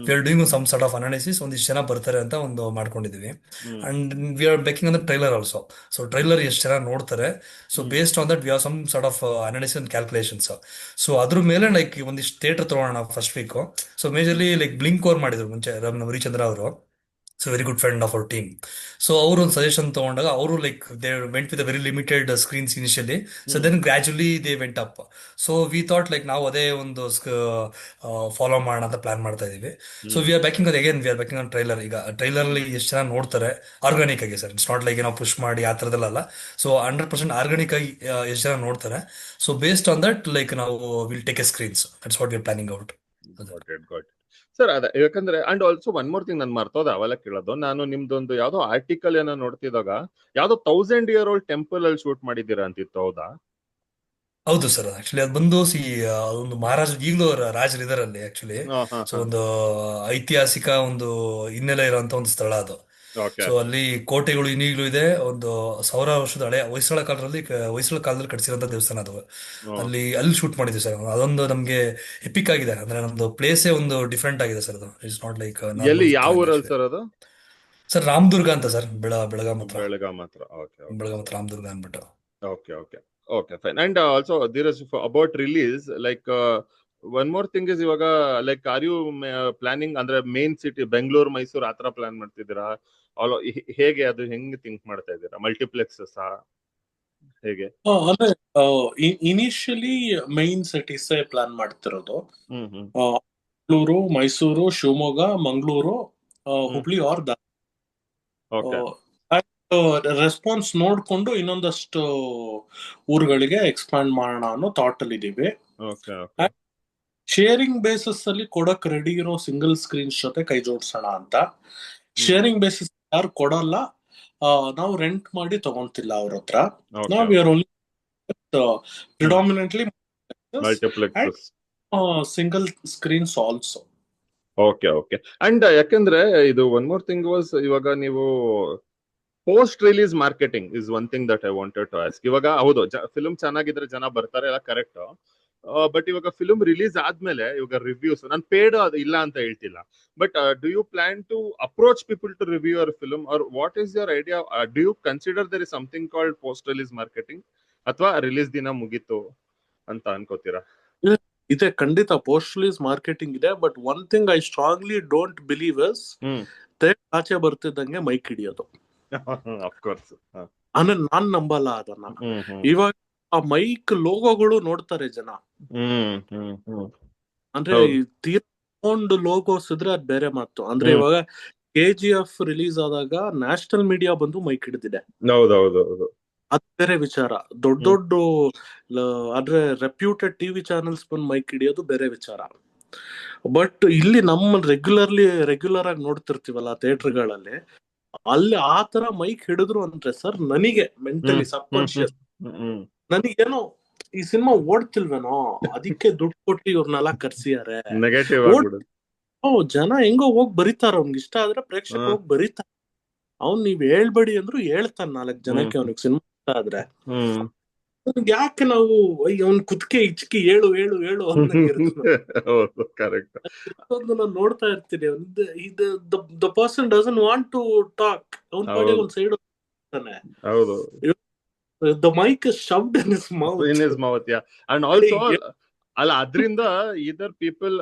we are doing some sort of analysis, ಒಂದಿಷ್ಟು ಜನ ಬರ್ತಾರೆ ಅಂತ ಒಂದು ಮಾಡ್ಕೊಂಡಿದೀವಿ. ಅಂಡ್ ವಿ ಆರ್ ಬೇಕಿಂಗ್ ಅಂದ್ರೆ ಟ್ರೈಲರ್ ಆಲ್ಸೋ. ಸೊ ಟ್ರೈಲರ್ ಎಷ್ಟು ಜನ ನೋಡ್ತಾರೆ, so based on that we are some sort of analysis and calculations. So ಅದ್ರ ಮೇಲೆ ಲೈಕ್ ಒಂದಿಷ್ಟು ಥಿಯೇಟರ್ ತಗೋಣ first week. So majorly like blink ಅವ್ರು ಮಾಡಿದ್ರು ಮುಂಚೆ, ನಮ್ಮ ರವಿಚಂದ್ರ ಅವರು. So very good friend of our team. So ಅವರು ಒಂದು ಸಜೆಷನ್ ತಗೊಂಡಾಗ ಅವರು like they went with very limited screens initially. So then gradually they went up. So we thought like ನಾವು ಅದೇ ಒಂದು ಫಾಲೋ ಮಾಡೋಣ ಅಂತ ಪ್ಲಾನ್ ಮಾಡ್ತಾ ಇದೀವಿ. So we are backing again we are backing on trailer. ಈಗ ಟ್ರೈಲರ್ ಅಲ್ಲಿ ಎಷ್ಟು ಜನ ನೋಡ್ತಾರೆ ಆರ್ಗಾನಿಕ್ ಆಗಿ ಸರ್, ಇಟ್ಸ್ ನಾಟ್ ಲೈಕ್ ನಾವು ಪುಷ್ ಮಾಡಿ ಆ ಥರದಲ್ಲ. ಸೊ 100% ಆರ್ಗಾನಿಕ್ ಆಗಿ ಎಷ್ಟು ಜನ ನೋಡ್ತಾರೆ. So based on that like ನಾವು will take a screens. That's what we are planning out. Sir ಅದೇ ಯಾಕಂದ್ರೆ and also one more thing, ನನ್ ಮರ್ತೋದ ಅವೆಲ್ಲ ಕೇಳೋದು. ನಾನು ನಿಮ್ದೊಂದು ಯಾವ್ದೋ ಆರ್ಟಿಕಲ್ ಏನೋ ನೋಡ್ತಿದಾಗ ಯಾವ್ದೋ 1000-year-old ಟೆಂಪಲ್ ಅಲ್ಲಿ ಶೂಟ್ ಮಾಡಿದ್ದೀರಾ ಅಂತಿತ್ತು, ಹೌದಾ? ಹೌದು ಸರ್. ಆಕ್ಚುಲಿ ಅದು ಬಂದು ಒಂದು ಮಹಾರಾಜ, ಈಗಲೂ ರಾಜರು ಇದರಲ್ಲಿ ಆಕ್ಚುಲಿ. ಸೊ ಒಂದು ಐತಿಹಾಸಿಕ ಒಂದು ಹಿನ್ನೆಲೆ ಇರುವಂತ ಒಂದು ಸ್ಥಳ ಅದು. ಓಕೆ. ಸೊ ಅಲ್ಲಿ ಕೋಟೆಗಳು ಇನ್ನೀಗ್ಲೂ ಇದೆ. ಒಂದು 1000 ವರ್ಷದ ಹಳೆ ಹೊಯ್ಸಳ ಕಾಲದಲ್ಲಿ ಕಟ್ಸಿರೋಂಥ ದೇವಸ್ಥಾನ ಅದು. ಅಲ್ಲಿ ಶೂಟ್ ಮಾಡಿದ್ವಿ ಸರ್. ಅದೊಂದು ನಮ್ಗೆ ಎಪಿಕ್ ಆಗಿದೆ. ಅಂದ್ರೆ ನಮ್ದು ಪ್ಲೇಸೇ ಒಂದು ಡಿಫ್ರೆಂಟ್ ಆಗಿದೆ ಸರ್. ಅದು ಇಟ್ಸ್ ನಾಟ್ ಲೈಕ್ ಎಲ್ಲಿ, ಯಾವ ಊರಲ್ಲಿ ಸರ್ ಅದು? ಸರ್ ರಾಮದುರ್ಗ ಅಂತ ಸರ್, ಬೆಳಗಾಂ ಹತ್ರ. ಬೆಳಗಾಂ ಹತ್ರ. ಓಕೆ ಬೆಳಗಾಂ ಹತ್ರ ರಾಮದುರ್ಗ ಅನ್ಬಿಟ್ಟು. Okay okay okay fine. And also there is about release like one more thing is, ಇವಾಗ ಲೈಕ್ ಆರ್ ಯು ಪ್ಲಾನಿಂಗ್ ಅಂದ್ರೆ ಮೇನ್ ಸಿಟಿ ಬೆಂಗಳೂರು ಮೈಸೂರು ಆತರ ಪ್ಲಾನ್ ಮಾಡ್ತಿದ್ದೀರಾ? ಹೇಗೆ ಅದು ಹೆಂಗ್ ಥಿಂಕ್ ಮಾಡ್ತಾ ಇದ್ದೀರಾ? ಮಲ್ಟಿಪ್ಲೆಕ್ಸಸ್ ಹೇಗೆ? ಅಂದ್ರೆ ಇನಿಷಿಯಲಿ ಮೈನ್ ಸಿಟೀಸ್ ಪ್ಲಾನ್ ಮಾಡ್ತಿರೋದು. ಬೆಂಗಳೂರು, ಮೈಸೂರು, ಶಿವಮೊಗ್ಗ, ಮಂಗಳೂರು, ಹುಬ್ಳಿ ಆರ್ ರೆಸ್ಪಾನ್ಸ್ ನೋಡ್ಕೊಂಡು ಇನ್ನೊಂದಷ್ಟು ಊರುಗಳಿಗೆ ಎಕ್ಸ್ಪ್ಯಾಂಡ್ ಮಾಡೋಣ ಅನ್ನೋ ಥಾಟ್ ಅಲ್ಲಿ ಇದೀವಿ. ಶೇರಿಂಗ್ ಬೇಸಿಸ್ ಅಲ್ಲಿ ಕೊಡಕ್ ರೆಡಿ ಇರೋ ಸಿಂಗಲ್ ಸ್ಕ್ರೀನ್ಸ್ ಜೊತೆ ಕೈ ಜೋಡಿಸೋಣ ಅಂತ. ಶೇರಿಂಗ್ ಬೇಸಿಸ್ ಯಾರು ಕೊಡಲ್ಲ, ನಾವು ರೆಂಟ್ ಮಾಡಿ ತಗೊಂತಿಲ್ಲ ಅವ್ರ ಹತ್ರ. ನಾವು are only predominantly multiplex single screens also. Okay okay. And ಯಾಕಂದ್ರೆ ಇದು ಒನ್ ಮೋರ್ ಥಿಂಗ್ ವಾಸ್, ಇವಾಗ ನೀವು post release marketing is one thing that I wanted to ask. ಇವಾಗ ಹೌದು, ಫಿಲ್ಮ್ ಚೆನ್ನಾಗಿದ್ರೆ ಜನ ಬರ್ತಾರೆ, ಎಲ್ಲ ಕರೆಕ್ಟ್. ಬಟ್ ಇವಾಗ ಫಿಲ್ಮ್ ರಿಲೀಸ್ ಆದ್ಮೇಲೆ ಇವಾಗ ರಿವ್ಯೂಸ್, ನಾನು ಪೇಡ್ ಇಲ್ಲ ಅಂತ ಹೇಳ್ತಿಲ್ಲ, but do you plan to approach people to review your film, or what is your idea? Do you consider there is something called post release marketing, ಅಥವಾ release ದಿನ ಮುಗೀತು ಅಂತ ಅನ್ಕೋತೀರಾ? ಇದೆ, ಖಂಡಿತ ಪೋಸ್ಟ್ ರಿಲೀಸ್ ಮಾರ್ಕೆಟಿಂಗ್ ಇದೆ. But one thing I strongly don't believe is ಆಚೆ ಬರ್ತಿದ್ದಂಗೆ ಮೈಕ್ ಹಿಡಿಯೋದು. ಅಂದ್ರೆ ನಾನ್ ನಂಬಲ್ಲ ಅದನ್ನ. ಇವಾಗ ಆ ಮೈಕ್ ಲೋಗೋಗಳು ನೋಡ್ತಾರೆ ಜನ. ಅಂದ್ರೆ ತೀರ್ಕೊಂಡು ಲೋಗೋಸ್ ಇದ್ರೆ ಅದ್ ಬೇರೆ ಮಾತು. ಅಂದ್ರೆ ಇವಾಗ KGF ರಿಲೀಸ್ ಆದಾಗ ನ್ಯಾಷನಲ್ ಮೀಡಿಯಾ ಬಂದು ಮೈಕ್ ಹಿಡಿದಿದೆ, ಅದ್ ಬೇರೆ ವಿಚಾರ. ದೊಡ್ಡ ದೊಡ್ಡ ಅಂದ್ರೆ ರೆಪ್ಯೂಟೆಡ್ ಟಿವಿ ಚಾನೆಲ್ಸ್ ಬಂದು ಮೈಕ್ ಹಿಡಿಯೋದು ಬೇರೆ ವಿಚಾರ. ಬಟ್ ಇಲ್ಲಿ ನಮ್ಮ ರೆಗ್ಯುಲರ್ ಆಗಿ ನೋಡ್ತಿರ್ತೀವಲ್ಲ ಥಿಯೇಟರ್ಗಳಲ್ಲಿ, ಅಲ್ಲಿ ಆ ತರ ಮೈಕ್ ಹಿಡಿದ್ರು ಅಂದ್ರೆ ಸರ್, ನನಗೆ ಮೆಂಟಲಿ ಸಬ್ ಕಾನ್ಶಿಯಸ್ ನನಗೇನೋ ಈ ಸಿನಿಮಾ ಓಡ್ತಿಲ್ವೇನೋ, ಅದಕ್ಕೆ ದುಡ್ಡು ಕೊಟ್ಟು ಇವ್ರನ್ನೆಲ್ಲ ಕರ್ಸಿಯಾರೆ. ಜನ ಹೆಂಗೋ ಹೋಗಿ ಬರೀತಾರ, ಅವ್ನಿಗೆ ಇಷ್ಟ ಆದ್ರೆ ಪ್ರೇಕ್ಷಕ ಹೋಗಿ ಬರೀತಾರ. ಅವ್ನ್ ನೀವ್ ಹೇಳ್ಬೇಡಿ ಅಂದ್ರು ಹೇಳ್ತಾನ 4 ಜನಕ್ಕೆ ಅವ್ನಿಗೆ ಸಿನಿಮಾ ಇಷ್ಟ ಆದ್ರೆ. ಯಾಕೆ ನಾವು ಅವ್ನ್ ಕುತ್ಕೆ ಇಚ್ಕಿ ಹೇಳು ನಾನು ನೋಡ್ತಾ ಇರ್ತೀನಿ. The person doesn't want to talk, ಅವ್ನ್ ಪಾಡಿ ಒಂದ್ ಸೈಡ್ ಹೋಗ್ತಾನೆ. The mic is shoved in his mouth. And also ಅಲ್ಲ, ಅದ್ರಿಂದ ಇದರ್ ಪೀಪಲ್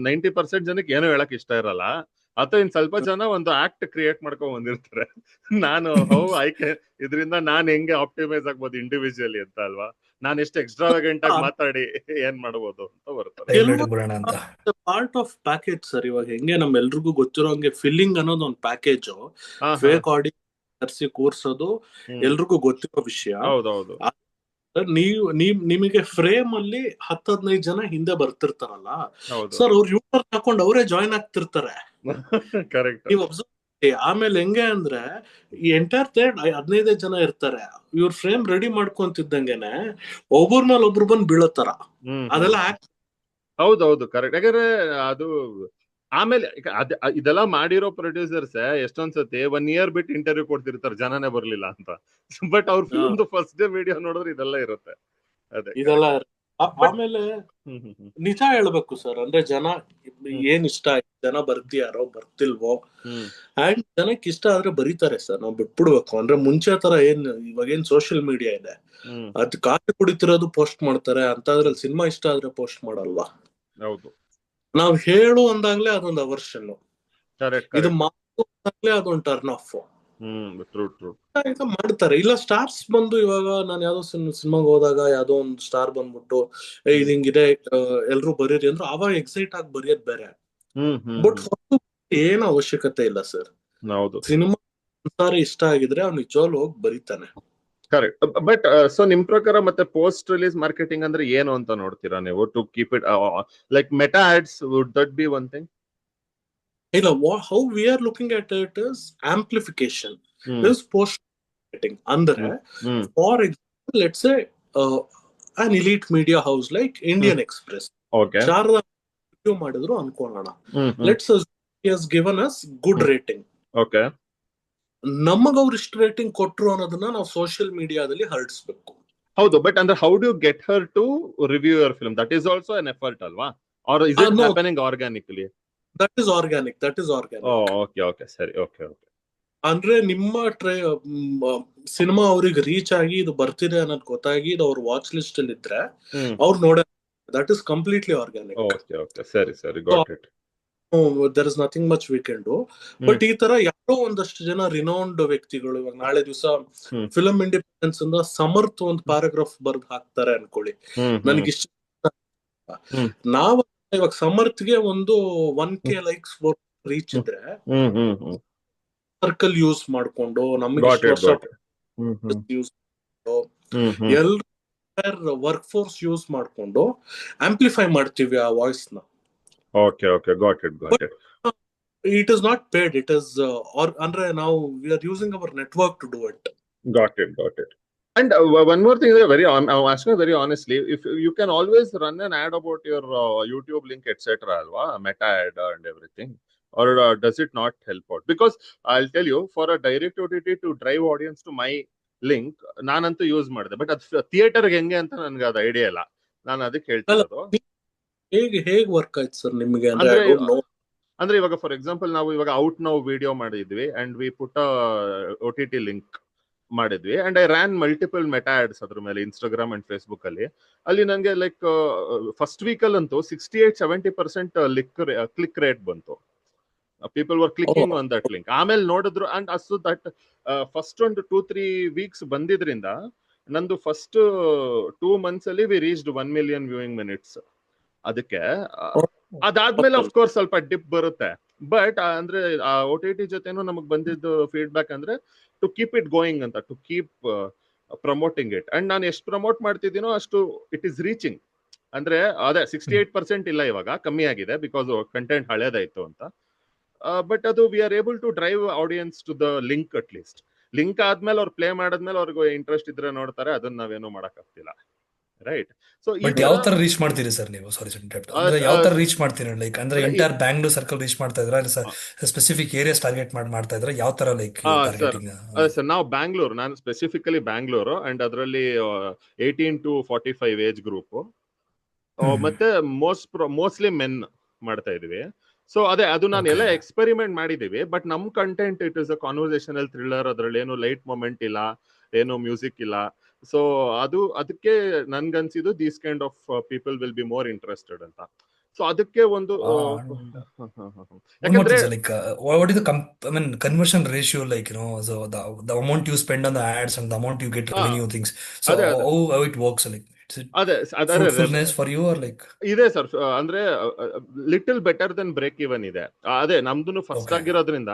90% ಜನಕ್ಕೆ ಏನೋ ಹೇಳಕ್ ಇಷ್ಟ ಇರಲ್ಲ, ಅಥವಾ ಇನ್ ಸ್ವಲ್ಪ ಜನ ಒಂದು ಆಕ್ಟ್ ಕ್ರಿಯೇಟ್ ಮಾಡ್ಕೊಂಡ್ ಬಂದಿರ್ತಾರೆ. ನಾನು ಇದರಿಂದ ನಾನ್ ಹೆಂಗೆ ಆಪ್ಟಿಮೈಸ್ ಆಗ್ಬೋದು ಇಂಡಿವಿಜುವಲಿ ಅಂತ ಅಲ್ವಾ? ನಾನು ಎಷ್ಟು ಎಕ್ಸ್ಟ್ರಾವೆಗೆಂಟ್ ಆಗಿ ಮಾತಾಡಿ ಏನ್ ಮಾಡಬಹುದು ಅಂತ ಬರ್ತಾರೆ. ಟೈಮ್ಲೈಟ್ ಬಿಡೋಣ ಅಂತ. Part of package sir. ಇವಾಗ ಹೆಂಗೆ ನಮ್ಮೆಲ್ರಿಗೂ ಗೊತ್ತಿರೋ ಹಂಗೆ ಫಿಲ್ಲಿಂಗ್ ಅನ್ನೋದು ಒಂದು ಪ್ಯಾಕೇಜ್. ಫೇಕ್ ಆಡಿಯೋ ತರಿಸಿ ಕೂರ್ಸೋದು ಎಲ್ರಿಗೂ ಗೊತ್ತಿರೋ ವಿಷಯ. ಹೌದೌದು. ನಿಮಗೆ ಫ್ರೇಮ್ ಅಲ್ಲಿ 10-15 ಜನ ಹಿಂದೆ ಬರ್ತಿರ್ತಾರಲ್ಲ ಹೌದು ಸರ್, ಅವ್ರು ಯೂಟರ್ನ್ ಹಾಕೊಂಡು ಅವರೇ ಜಾಯಿನ್ ಆಗ್ತಿರ್ತಾರೆ. ಕರೆಕ್ಟ್. ನೀವು ಅಬ್ಸರ್ವ್ ಮಾಡಿ. ಆಮೇಲೆ ಹೆಂಗೆ ಅಂದ್ರೆ ಈ ಎಂಟೈರ್ 15 ಜನ ಇರ್ತಾರೆ. ಇವ್ರ ಫ್ರೇಮ್ ರೆಡಿ ಮಾಡ್ಕೊಂತಿದ್ದಂಗೆನೆ ಒಬ್ಬರ ಮೇಲೆ ಒಬ್ರು ಬಂದು ಬೀಳೋತರ ಅದೆಲ್ಲ ಹೌದೌದು ಕರೆಕ್ಟ್. ಯಾಕಂದ್ರೆ ಅದು ಆಮೇಲೆ ಇದೆಲ್ಲ ಮಾಡಿರೋ ಪ್ರೊಡ್ಯೂಸರ್ಸ್ ಎಷ್ಟೊಂದ್ಸತಿ 1 year ಬಿಟ್ಟು ಇಂಟರ್ವ್ಯೂ ಕೊಡ್ತಿರ್ತಾರೆ ಜನನೇ ಬರ್ಲಿಲ್ಲ ಅಂತ. ಬಟ್ ಅವ್ರ ಫಿಲ್ಮ್ದು ಫಸ್ಟ್ ಡೇ ವಿಡಿಯೋ ನೋಡಿದ್ರೆ ಇದೆಲ್ಲ ಇರುತ್ತೆ. ಅದೇ ಇದೆಲ್ಲ ಆಮೇಲೆ ನಿಜ ಹೇಳ್ಬೇಕು ಸರ್, ಅಂದ್ರೆ ಜನ ಏನ್ ಇಷ್ಟ ಆಯ್ತು, ಜನ ಬರ್ತೀಯಾರೋ ಬರ್ತಿಲ್ವೋ, ಅಂಡ್ ಜನಕ್ಕೆ ಇಷ್ಟ ಆದ್ರೆ ಬರೀತಾರೆ ಸರ್. ನಾವು ಬಿಟ್ಬಿಡ್ಬೇಕು. ಅಂದ್ರೆ ಮುಂಚೆ ತರ ಇವಾಗೇನ್ ಸೋಷಿಯಲ್ ಮೀಡಿಯಾ ಇದೆ, ಅದ್ ಕಾಫಿ ಕುಡಿತಿರೋದು ಪೋಸ್ಟ್ ಮಾಡ್ತಾರೆ ಅಂತ. ಅದ್ರಲ್ಲಿ ಸಿನಿಮಾ ಇಷ್ಟ ಆದ್ರೆ ಪೋಸ್ಟ್ ಮಾಡಲ್ವಾ? ಹೌದು. ನಾವ್ ಹೇಳು ಅಂದಾಗ್ಲೇ ಅದೊಂದು ಅವರ್ಷನ್, ಇದು ಮಾತು ಅಂದಾಗ್ಲೇ ಅದೊಂದು ಟರ್ನ್ ಆಫ್ ಮಾಡ್ತಾರೆ. ಇಲ್ಲ ಸ್ಟಾರ್ಸ್ ಬಂದು, ಇವಾಗ ನಾನು ಯಾವ್ದೋ ಸಿನಿಮಾಗೆ ಹೋದಾಗ ಯಾವ್ದೋ ಒಂದು ಸ್ಟಾರ್ ಬಂದ್ಬಿಟ್ಟು ಇದು ಹಿಂಗಿದೆ ಎಲ್ರು ಬರೀರಿ ಅಂದ್ರೆ ಅವಾಗ ಎಕ್ಸೈಟ್ ಆಗಿ ಬರೆಯೋದ್ ಬೇರೆ. ಬಟ್ ಏನ್ ಅವಶ್ಯಕತೆ ಇಲ್ಲ ಸರ್. ಸಿನಿಮಾ ಸಾರಿ ಇಷ್ಟ ಆಗಿದ್ರೆ ಅವ್ನು ನಿಜವಾಗ್ಲೂ ಹೋಗಿ ಬರೀತಾನೆ. ಕರೆಕ್ಟ್. ಬಟ್ ಸೊ ನಿಮ್ ಪ್ರಕಾರ ಮತ್ತೆ ಪೋಸ್ಟ್ ರಿಲೀಸ್ ಮಾರ್ಕೆಟಿಂಗ್ ಅಂದ್ರೆ ಏನು ಅಂತ ನೋಡ್ತೀರಾ ನೀವು? To keep it like meta ads, would that be one thing? ಇಲ್ಲ, how we are looking at it is amplification is post marketing. ಅಂದ್ರೆ for example let's say an elite media house like Indian Express, Sharada review ಮಾಡಿದ್ರು ಅನ್ಕೊಳ್ಳೋಣ. Let's he has given us good rating. Okay, ನಮಗ ಅವ್ರು ಇಷ್ಟು rating ಕೊಟ್ರು ಅನ್ನೋದನ್ನ ನಾವು social ಮೀಡಿಯಾದಲ್ಲಿ ಹರಡಿಸ್ಬೇಕು. ಹೌದು. ಬಟ್ ಅಂದ್ರೆ how do you get her to review your film? That is also an effort ಅಲ್ವಾ? Or is it happening organically? That is organic. Okay, ಸರಿ. ಓಕೆ. ಅಂದ್ರೆ ನಿಮ್ಮ ಸಿನಿಮಾ ಅವ್ರಿಗೆ ರೀಚ್ ಆಗಿ ಇದು ಬರ್ತಿದೆ ಅನ್ನೋದು ಗೊತ್ತಾಗಿ ಇದು ಅವ್ರ ವಾಚ್ ಲಿಸ್ಟ್ ಅಲ್ಲಿ ಇದ್ರೆ ಅವ್ರು ನೋಡ, that is completely organic. Okay, ಸರಿ, got it. there is nothing much we can do. But ಈ ತರ ಯಾರೋ ಒಂದಷ್ಟು ಜನ ರಿನೌಂಡ್ ವ್ಯಕ್ತಿಗಳು ಇವಾಗ ನಾಳೆ ದಿವಸ ಫಿಲಂ ಇಂಡಿಪೆಂಡೆನ್ಸ್ ಇಂದ ಸಮರ್ಥ ಒಂದು ಪ್ಯಾರಾಗ್ರಾಫ್ ಬರ್ದ್ ಹಾಕ್ತಾರೆ ಅನ್ಕೊಳ್ಳಿ, ನನಗಿಷ್ಟ. ನಾವು ಇವಾಗ ಸಮರ್ಥ್ಗೆ ಒಂದು 1K ಲೈಕ್ಸ್ ರೀಚ್ ಇದ್ರೆ ಸರ್ಕಲ್ ಯೂಸ್ ಮಾಡ್ಕೊಂಡು ನಮಗೆ ಯೂಸ್ ಎಲ್ರು ವರ್ಕ್ ಫೋರ್ಸ್ ಯೂಸ್ ಮಾಡ್ಕೊಂಡು ಆಂಪ್ಲಿಫೈ ಮಾಡ್ತೀವಿ ಆ ವಾಯ್ಸ್ ನ. Okay, got it. It is not paid. It is ಅಂದ್ರೆ ನಾವು we are using our network to do it. Got it. And one more thing, I'm asking very honestly, if you can always run an ad about your YouTube link, etc., alwa, meta ad and everything, or does it not help out? Because I'll tell you, for a direct OTT to drive audience to my link, ನಾನಂತೂ use ಮಾಡಿದೆ. But ಅದು ಥಿಯೇಟರ್ಗೆ ಹೆಂಗೆ ಅಂತ ನನ್ಗೆ ಅದು idea ಇಲ್ಲ. ನಾನು ಅದಕ್ಕೆ ಹೇಳ್ತಿರೋದು. ಹೇಗೆ ವರ್ಕ್ ಆಯ್ತು ಸರ್ ನಿಮಗೆ? ಅಂದ್ರೆ ಇವಾಗ ಫಾರ್ ಎಕ್ಸಾಂಪಲ್ ನಾವು ಇವಾಗ ಔಟ್ ನೌ ವಿಡಿಯೋ ಮಾಡಿದ್ವಿ and we put OTT link ಮಾಡಿದ್ವಿ and I ran multiple meta ads ಅದ್ರ ಮೇಲೆ ಇನ್ಸ್ಟಾಗ್ರಾಮ್ ಅಂಡ್ ಫೇಸ್ಬುಕ್ ಅಲ್ಲಿ ನಂಗೆ ಲೈಕ್ ಫಸ್ಟ್ ವೀಕ್ ಅಲ್ಲಂತೂ 68-70% ಕ್ಲಿಕ್ ರೇಟ್ ಬಂತು. People were clicking on that link. ಆಮೇಲೆ ನೋಡಿದ್ರು ಅಂಡ್ ಅಷ್ಟು ದಟ್ ಫಸ್ಟ್ ಒಂದು 2-3 weeks ಬಂದಿದ್ರಿಂದ ನಂದು ಫಸ್ಟ್ 2 months ಅಲ್ಲಿ we reached 1 million viewing minutes. ಅದಕ್ಕೆ ಅದಾದ್ಮೇಲೆ ಅಫ್ ಕೋರ್ಸ್ ಸ್ವಲ್ಪ ಡಿಪ್ ಬರುತ್ತೆ. ಬಟ್ ಅಂದ್ರೆ ಆ OTT ಜೊತೆನೂ ನಮಗ್ ಬಂದಿದ್ದು ಫೀಡ್ಬ್ಯಾಕ್ ಅಂದ್ರೆ ಟು ಕೀಪ್ ಇಟ್ ಗೋಯಿಂಗ್ ಅಂತ, to keep promoting it. And ನಾನು ಎಷ್ಟು ಪ್ರಮೋಟ್ ಮಾಡ್ತಿದ್ದೀನೋ ಅಷ್ಟು ಇಟ್ ಈಸ್ ರೀಚಿಂಗ್. ಅಂದ್ರೆ ಅದೇ 68% ಇಲ್ಲ, ಇವಾಗ ಕಮ್ಮಿ ಆಗಿದೆ ಬಿಕಾಸ್ ಕಂಟೆಂಟ್ ಹಳೇದಾಯ್ತು ಅಂತ. ಬಟ್ ಅದು we are able to drive audience to the link. At least link ಆದ್ಮೇಲೆ ಅವ್ರು ಪ್ಲೇ ಮಾಡಾದ್ಮೇಲೆ ಅವ್ರಿಗೆ ಇಂಟ್ರೆಸ್ಟ್ ಇದ್ರೆ ನೋಡ್ತಾರೆ, ಅದನ್ನ ನಾವೇನು ಮಾಡಕ್ ಆಗ್ತಿಲ್ಲ. ರೈಟ್. ಸೊ ಬಟ್ ಯಾವ ತರ ರೀಚ್ ಮಾಡ್ತೀರಿ ಸರ್ ನೀವು? ಸಾರಿ ಅಂದ್ರೆ ಯಾವ ತರ ರೀಚ್ ಮಾಡ್ತೀರಿ? ಲೈಕ್ ಅಂದ್ರೆ ಎಂಟೈರ್ ಬ್ಯಾಂಗ್ಳೂರ್ ಸರ್ಕಲ್ ರೀಚ್ ಮಾಡ್ತಾ ಇದ್ರ, ಸ್ಪೆಸಿಫಿಕ್ ಏರಿಯಾಸ್ ಟಾರ್ಗೆಟ್ ಮಾಡ್ತಾ ಇದ್ರ, ಯಾವ ತರ ಲೈಕ್ ಟಾರ್ಗೆಟಿಂಗ್? ಸರ್ ನಾವು ಬ್ಯಾಂಗ್ಳೂರ್, ನಾನು ಸ್ಪೆಸಿಫಿಕಲಿ ಬ್ಯಾಂಗ್ಳೂರು ಅಂಡ್ ಅದರಲ್ಲಿ 18 to 45 ಏಜ್ ಗ್ರೂಪ್ ಮತ್ತೆ ಮೋಸ್ಟ್ಲಿ ಮೆನ್ ಮಾಡ್ತಾ ಇದೀವಿ. ಸೊ ಅದೇ ಅದು ನಾನು ಎಲ್ಲ ಎಕ್ಸ್ಪೆರಿಮೆಂಟ್ ಮಾಡಿದೀವಿ. ಬಟ್ ನಮ್ content it is a conversational thriller. ಅದ್ರಲ್ಲಿ ಏನು ಲೈಟ್ ಮೊಮೆಂಟ್ ಇಲ್ಲ, ಏನು ಮ್ಯೂಸಿಕ್ ಇಲ್ಲ. ಸೊ ಅದಕ್ಕೆ ನನ್ಗನ್ಸಿದ್ದು these kind of people will be more interested ಅಂತ. ಸೊ ಅದಕ್ಕೆ ಒಂದು And one more ಯಾಕಂದ್ರೆ thing, sir, like what is the I mean conversion ratio, like so the amount you spend on the ads and the amount you get ಆ, revenue things. So ಅದೇ ಅದೇ how it works, like is it ಅದೇ ಅದರ fruitfulness for you or like ಇದೆ sir. ಅಂದ್ರೆ little better then break even ಇದೆ. ಅದೇ ನಮ್ದು ಫಸ್ಟ್ okay, ಆಗಿರೋದ್ರಿಂದ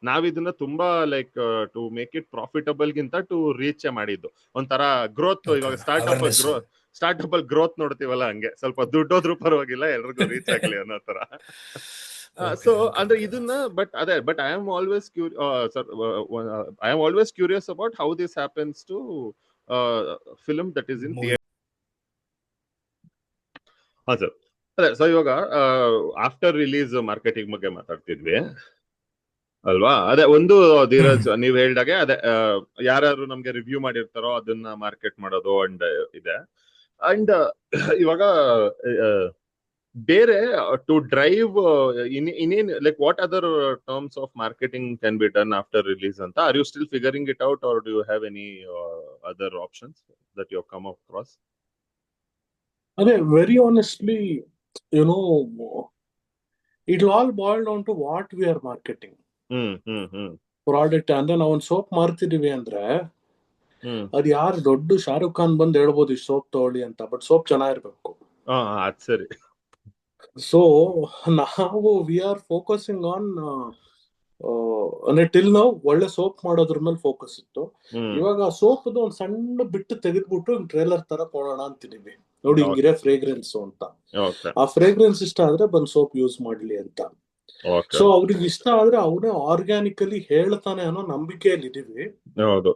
ನಾವ್ ಇದನ್ನ ತುಂಬಾ like to make it profitable ಗಿಂತ ಟು ರೀಚ್ ಮಾಡಿದ್ದು. ಒಂಥರ ಗ್ರೋತ್, okay, ಇವಾಗ awareness. ಸ್ಟಾರ್ಟ್ಅಪ್ ಅಲ್ಲಿ ಗ್ರೋತ್ ನೋಡ್ತೀವಲ್ಲ, ಹಂಗೆ ಸ್ವಲ್ಪ ದುಡ್ಡೋದ್ರೂ ಪರವಾಗಿಲ್ಲ, ಎಲ್ರಿಗೂ ರೀಚ್ ಆಗ್ಲಿ ಅನ್ನೋ ತರ. ಸೊ Okay, okay, ಅಂದ್ರೆ okay. ಇದನ್ನ but I am always I am always curious about how this happens to film that is in Movie. ಹಾ ಸರ್. ಅದೇ ಸೊ ಇವಾಗ ಆಫ್ಟರ್ ರಿಲೀಸ್ ಮಾರ್ಕೆಟಿಂಗ್ ಬಗ್ಗೆ ಮಾತಾಡ್ತಿದ್ವಿ ಅಲ್ವಾ. ಅದೇ ಒಂದು ಧೀರಜ್ ನೀವ್ ಹೇಳ್ದಾಗೆ ಅದೇ ಯಾರು ನಮ್ಗೆ ರಿವ್ಯೂ ಮಾಡಿರ್ತಾರೋ ಅದನ್ನ ಮಾರ್ಕೆಟ್ ಮಾಡೋದು ಅಂಡ್ ಇದೆ. ಅಂಡ್ ಇವಾಗ ಬೇರೆ ಟು ಡ್ರೈವ್ ಇನ್ನೇನ್ like what other terms of marketing can be done after release ಅಂತ. Are you still figuring it out or do you have any other options that you come across? ಅದೇ very honestly, you know, it'll all boil down to what we are marketing. Product ಅಂದ್ರೆ ನಾವು ಒಂದು soap ಮಾರ್ತಿದೀವಿ ಅಂದ್ರೆ ಅದ್ ಯಾರು ದೊಡ್ಡ ಶಾರುಖ್ ಖಾನ್ ಬಂದ್ ಹೇಳ್ಬೋದು ಈ ಸೋಪ್ ತಗೊಳ್ಳಿ ಅಂತ, ಬಟ್ ಸೋಪ್ ಚೆನ್ನಾಗಿರ್ಬೇಕು. ಅದ್ ಸರಿ. ಸೊ ನಾವು ವಿ ಆರ್ ಫೋಕಸಿಂಗ್ ಆನ್ ಅಂದ್ರೆ ಟಿಲ್ ನಾವು ಒಳ್ಳೆ ಸೋಪ್ ಮಾಡೋದ್ರ ಮೇಲೆ ಫೋಕಸ್ ಇತ್ತು. ಇವಾಗ ಸೋಪ್ದು ಒಂದ್ ಸಣ್ಣ ಬಿಟ್ಟು ತೆಗೆದ್ಬಿಟ್ಟು ಟ್ರೇಲರ್ ತರ ಕೊಡೋಣ ಅಂತಿದೀವಿ. ನೋಡಿ ಹಿಂಗಿರೋ ಫ್ರೇಗ್ರೆನ್ಸ್ ಅಂತ, ಆ ಫ್ರೇಗ್ರೆನ್ಸ್ ಇಷ್ಟ ಆದ್ರೆ ಬಂದ್ ಸೋಪ್ ಯೂಸ್ ಮಾಡ್ಲಿ ಅಂತ. ಸೊ ಅವ್ರಿಗೆ ಇಷ್ಟ ಆದ್ರೆ ಅವನೇ ಆರ್ಗ್ಯಾನಿಕಲಿ ಹೇಳ್ತಾನೆ ಅನ್ನೋ ನಂಬಿಕೆಯಲ್ಲಿ ಇದೀವಿ. ಹೌದು.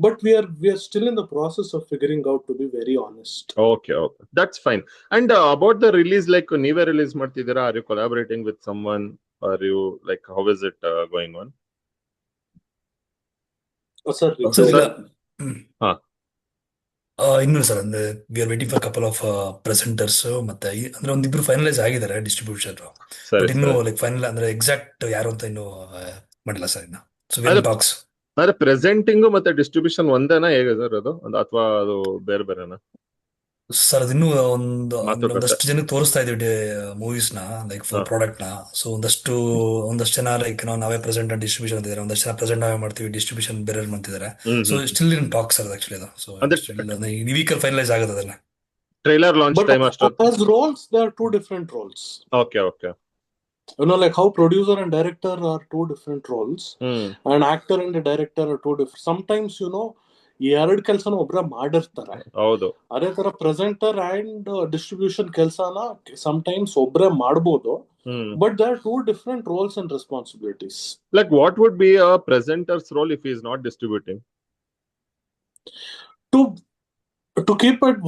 But we are still in the process of figuring out, to be very honest. Okay, that's fine. And about the release, like ನೀವೇ ರಿಲೀಸ್ ಮಾಡ್ತಿದ್ದೀರಾ? Are you collaborating with someone? Are you like how is it going on? Sir, ಇನ್ನು sir ಅಂದ್ರೆ we are waiting for couple of presenters. ಮತ್ತೆ ಅಂದ್ರೆ ಒಂದಿಬ್ರು finalise ಆಗಿದ್ದಾರೆ distribution, but ಇನ್ನು like final ಅಂದ್ರೆ ಎಕ್ಸಾಕ್ಟ್ ಯಾರು ಅಂತ ಇನ್ನು ಮಾಡಿಲ್ಲ ಸರ್ ಇನ್ನು. So we are talks. ಅಂದ್ರೆ ಪ್ರೆಸೆಂಟಿಂಗ್ ಮತ್ತೆ ಡಿಸ್ಟ್ರಿಬ್ಯೂಷನ್ ಒಂದೇನಾ ಹೇಗೆ ಸರ್ ಅದು, ಅಥವಾ ಅದು ಬೇರೆ ಬೇರೆನಾ ಸರ್? ಅದಿನ್ನೂ ಒಂದಷ್ಟು ಜನಕ್ಕೆ ತೋರಿಸ್ತಾ ಇದೀವಿ ಮೂವೀಸ್ ನ, ಲೈಕ್ ಫುಲ್ ಪ್ರಾಡಕ್ಟ್ ನ. ಸೊ ಒಂದಷ್ಟು ಜನ ಲೈಕ್ ನಾವೇ ಪ್ರೆಸೆಂಟ್ ಅಂಡ್ ಡಿಸ್ಟ್ರಿಬ್ಯೂಷನ್ ಅಂತಿದ್ದಾರೆ, ಒಂದಷ್ಟು ಜನ ಪ್ರೆಸೆಂಟ್ ನಾವೇ ಮಾಡ್ತೀವಿ, ಡಿಸ್ಟ್ರಿಬ್ಯೂಷನ್ ಬೇರೆ ಮಾಡ್ತಿದ್ದಾರೆ. So still in talk sir actually ಅದು. ಸೊ ಈ ವೀಕಲ್ಲಿ ಫೈನಲೈಸ್ ಆಗೋದು ಅದನ್ನ. ಟ್ರೈಲರ್ ಲಾಂಚ್ ಟೈಮ್ ಅಷ್ಟೊತ್ತು. As roles, there are two different roles. Okay. You know, like how producer and director are two different roles, and actor and the director are two different. Sometimes, you know, ಎರಡು ಕೆಲಸನ ಒಬ್ರ ಮಾಡಿರ್ತಾರೆ. ಹೌದು. ಅದೇ ತರ presenter and distribution ಕೆಲಸನ sometimes ಒಬ್ರೇ ಮಾಡ್ಬೋದು, but there are two different roles and responsibilities. Like what would be a presenter's role if he is not distributing? To keep it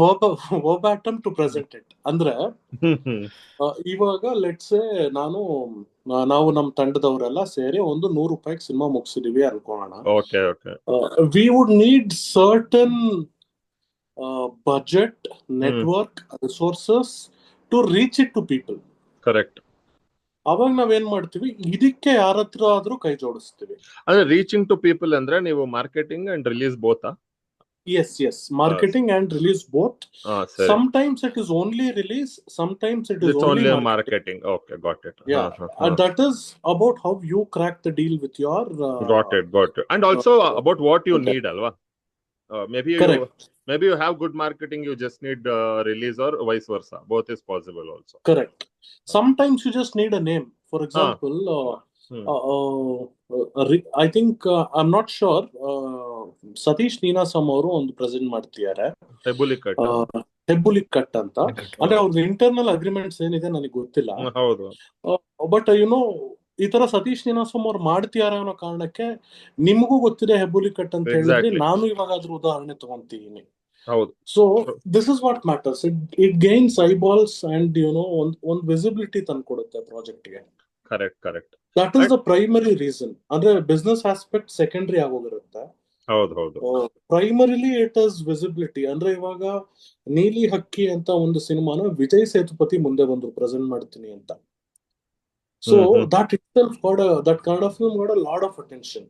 verbatim, to present it. ಅಂದ್ರೆ ಇವಾಗ let's ಸೇ ನಾವು ನಮ್ಮ ತಂಡದವರೆಲ್ಲ ಸೇರಿ ಒಂದು 100 ರೂಪಾಯಿಗೆ ಸಿನಿಮಾ ಮುಗಿಸಿದೀವಿ ಅನ್ಕೋಣ. We would need certain budget, network, resources to reach it to people. Correct. ಅವಾಗ ನಾವೇನ್ ಮಾಡ್ತೀವಿ, ಇದಕ್ಕೆ ಯಾರ ಹತ್ರ ಆದ್ರೂ ಕೈ ಜೋಡಿಸ್ತೀವಿ. ಅಂದ್ರೆ ರೀಚಿಂಗ್ ಟು ಪೀಪಲ್ ಅಂದ್ರೆ ನೀವು ಮಾರ್ಕೆಟಿಂಗ್ ಅಂಡ್ ರಿಲೀಸ್ ಬೋತಾ? Yes, marketing and release both. Sometimes it is only release, sometimes it is only marketing. Okay, got it. Yeah, that is about how you crack the deal with your got it. And also about what you need, alva. Maybe you have good marketing, you just need release, or vice versa. Both is possible also. Correct. Sometimes you just need a name. For example, I think I'm not sure, Satish Ninasam ಅವರು ಒಂದು present ಮಾಡ್ತಿದ್ದಾರೆ, ಹೆಬ್ಬುಲಿ cut ಅಂತ. ಅಂದ್ರೆ ಅವ್ರದ್ದು internal agreements ಏನಿದೆ ನನಗೆ ಗೊತ್ತಿಲ್ಲ, but YONO ಈ ತರ ಸತೀಶ್ ನೀನಾಸಂ ಅವ್ರು ಮಾಡ್ತಿದ್ದಾರೆ ಅನ್ನೋ ಕಾರಣಕ್ಕೆ ನಿಮಗೂ ಗೊತ್ತಿದೆ ಹೆಬ್ಬುಲಿ ಕಟ್ ಅಂತ ಹೇಳಿದ್ರೆ ನಾನು ಇವಾಗ ಅದ್ರ ಉದಾಹರಣೆ ತಗೊಂತೀನಿ. So this is what matters. It gains eyeballs and you know ಒಂದು ವಿಸಿಬಿಲಿಟಿ ತಂದ್ಕೊಡುತ್ತೆ ಪ್ರಾಜೆಕ್ಟ್ಗೆ. Correct. That is the primary reason. ಅಂದ್ರೆ ಬಿಸ್ನೆಸ್ ಆಸ್ಪೆಕ್ಟ್ ಸೆಕೆಂಡರಿ ಆಗೋಗಿರುತ್ತೆ. Primarily it is visibility. ಅಂದ್ರೆ ಇವಾಗ ನೀಲಿ ಹಕ್ಕಿ ಅಂತ ಒಂದು ಸಿನಿಮಾನ ವಿಜಯ್ ಸೇತುಪತಿ ಮುಂದೆ ಬಂದ್ರು ಪ್ರೆಸೆಂಟ್ ಮಾಡ್ತೀನಿ ಅಂತ. So that itself got that kind of film got a lot of attention.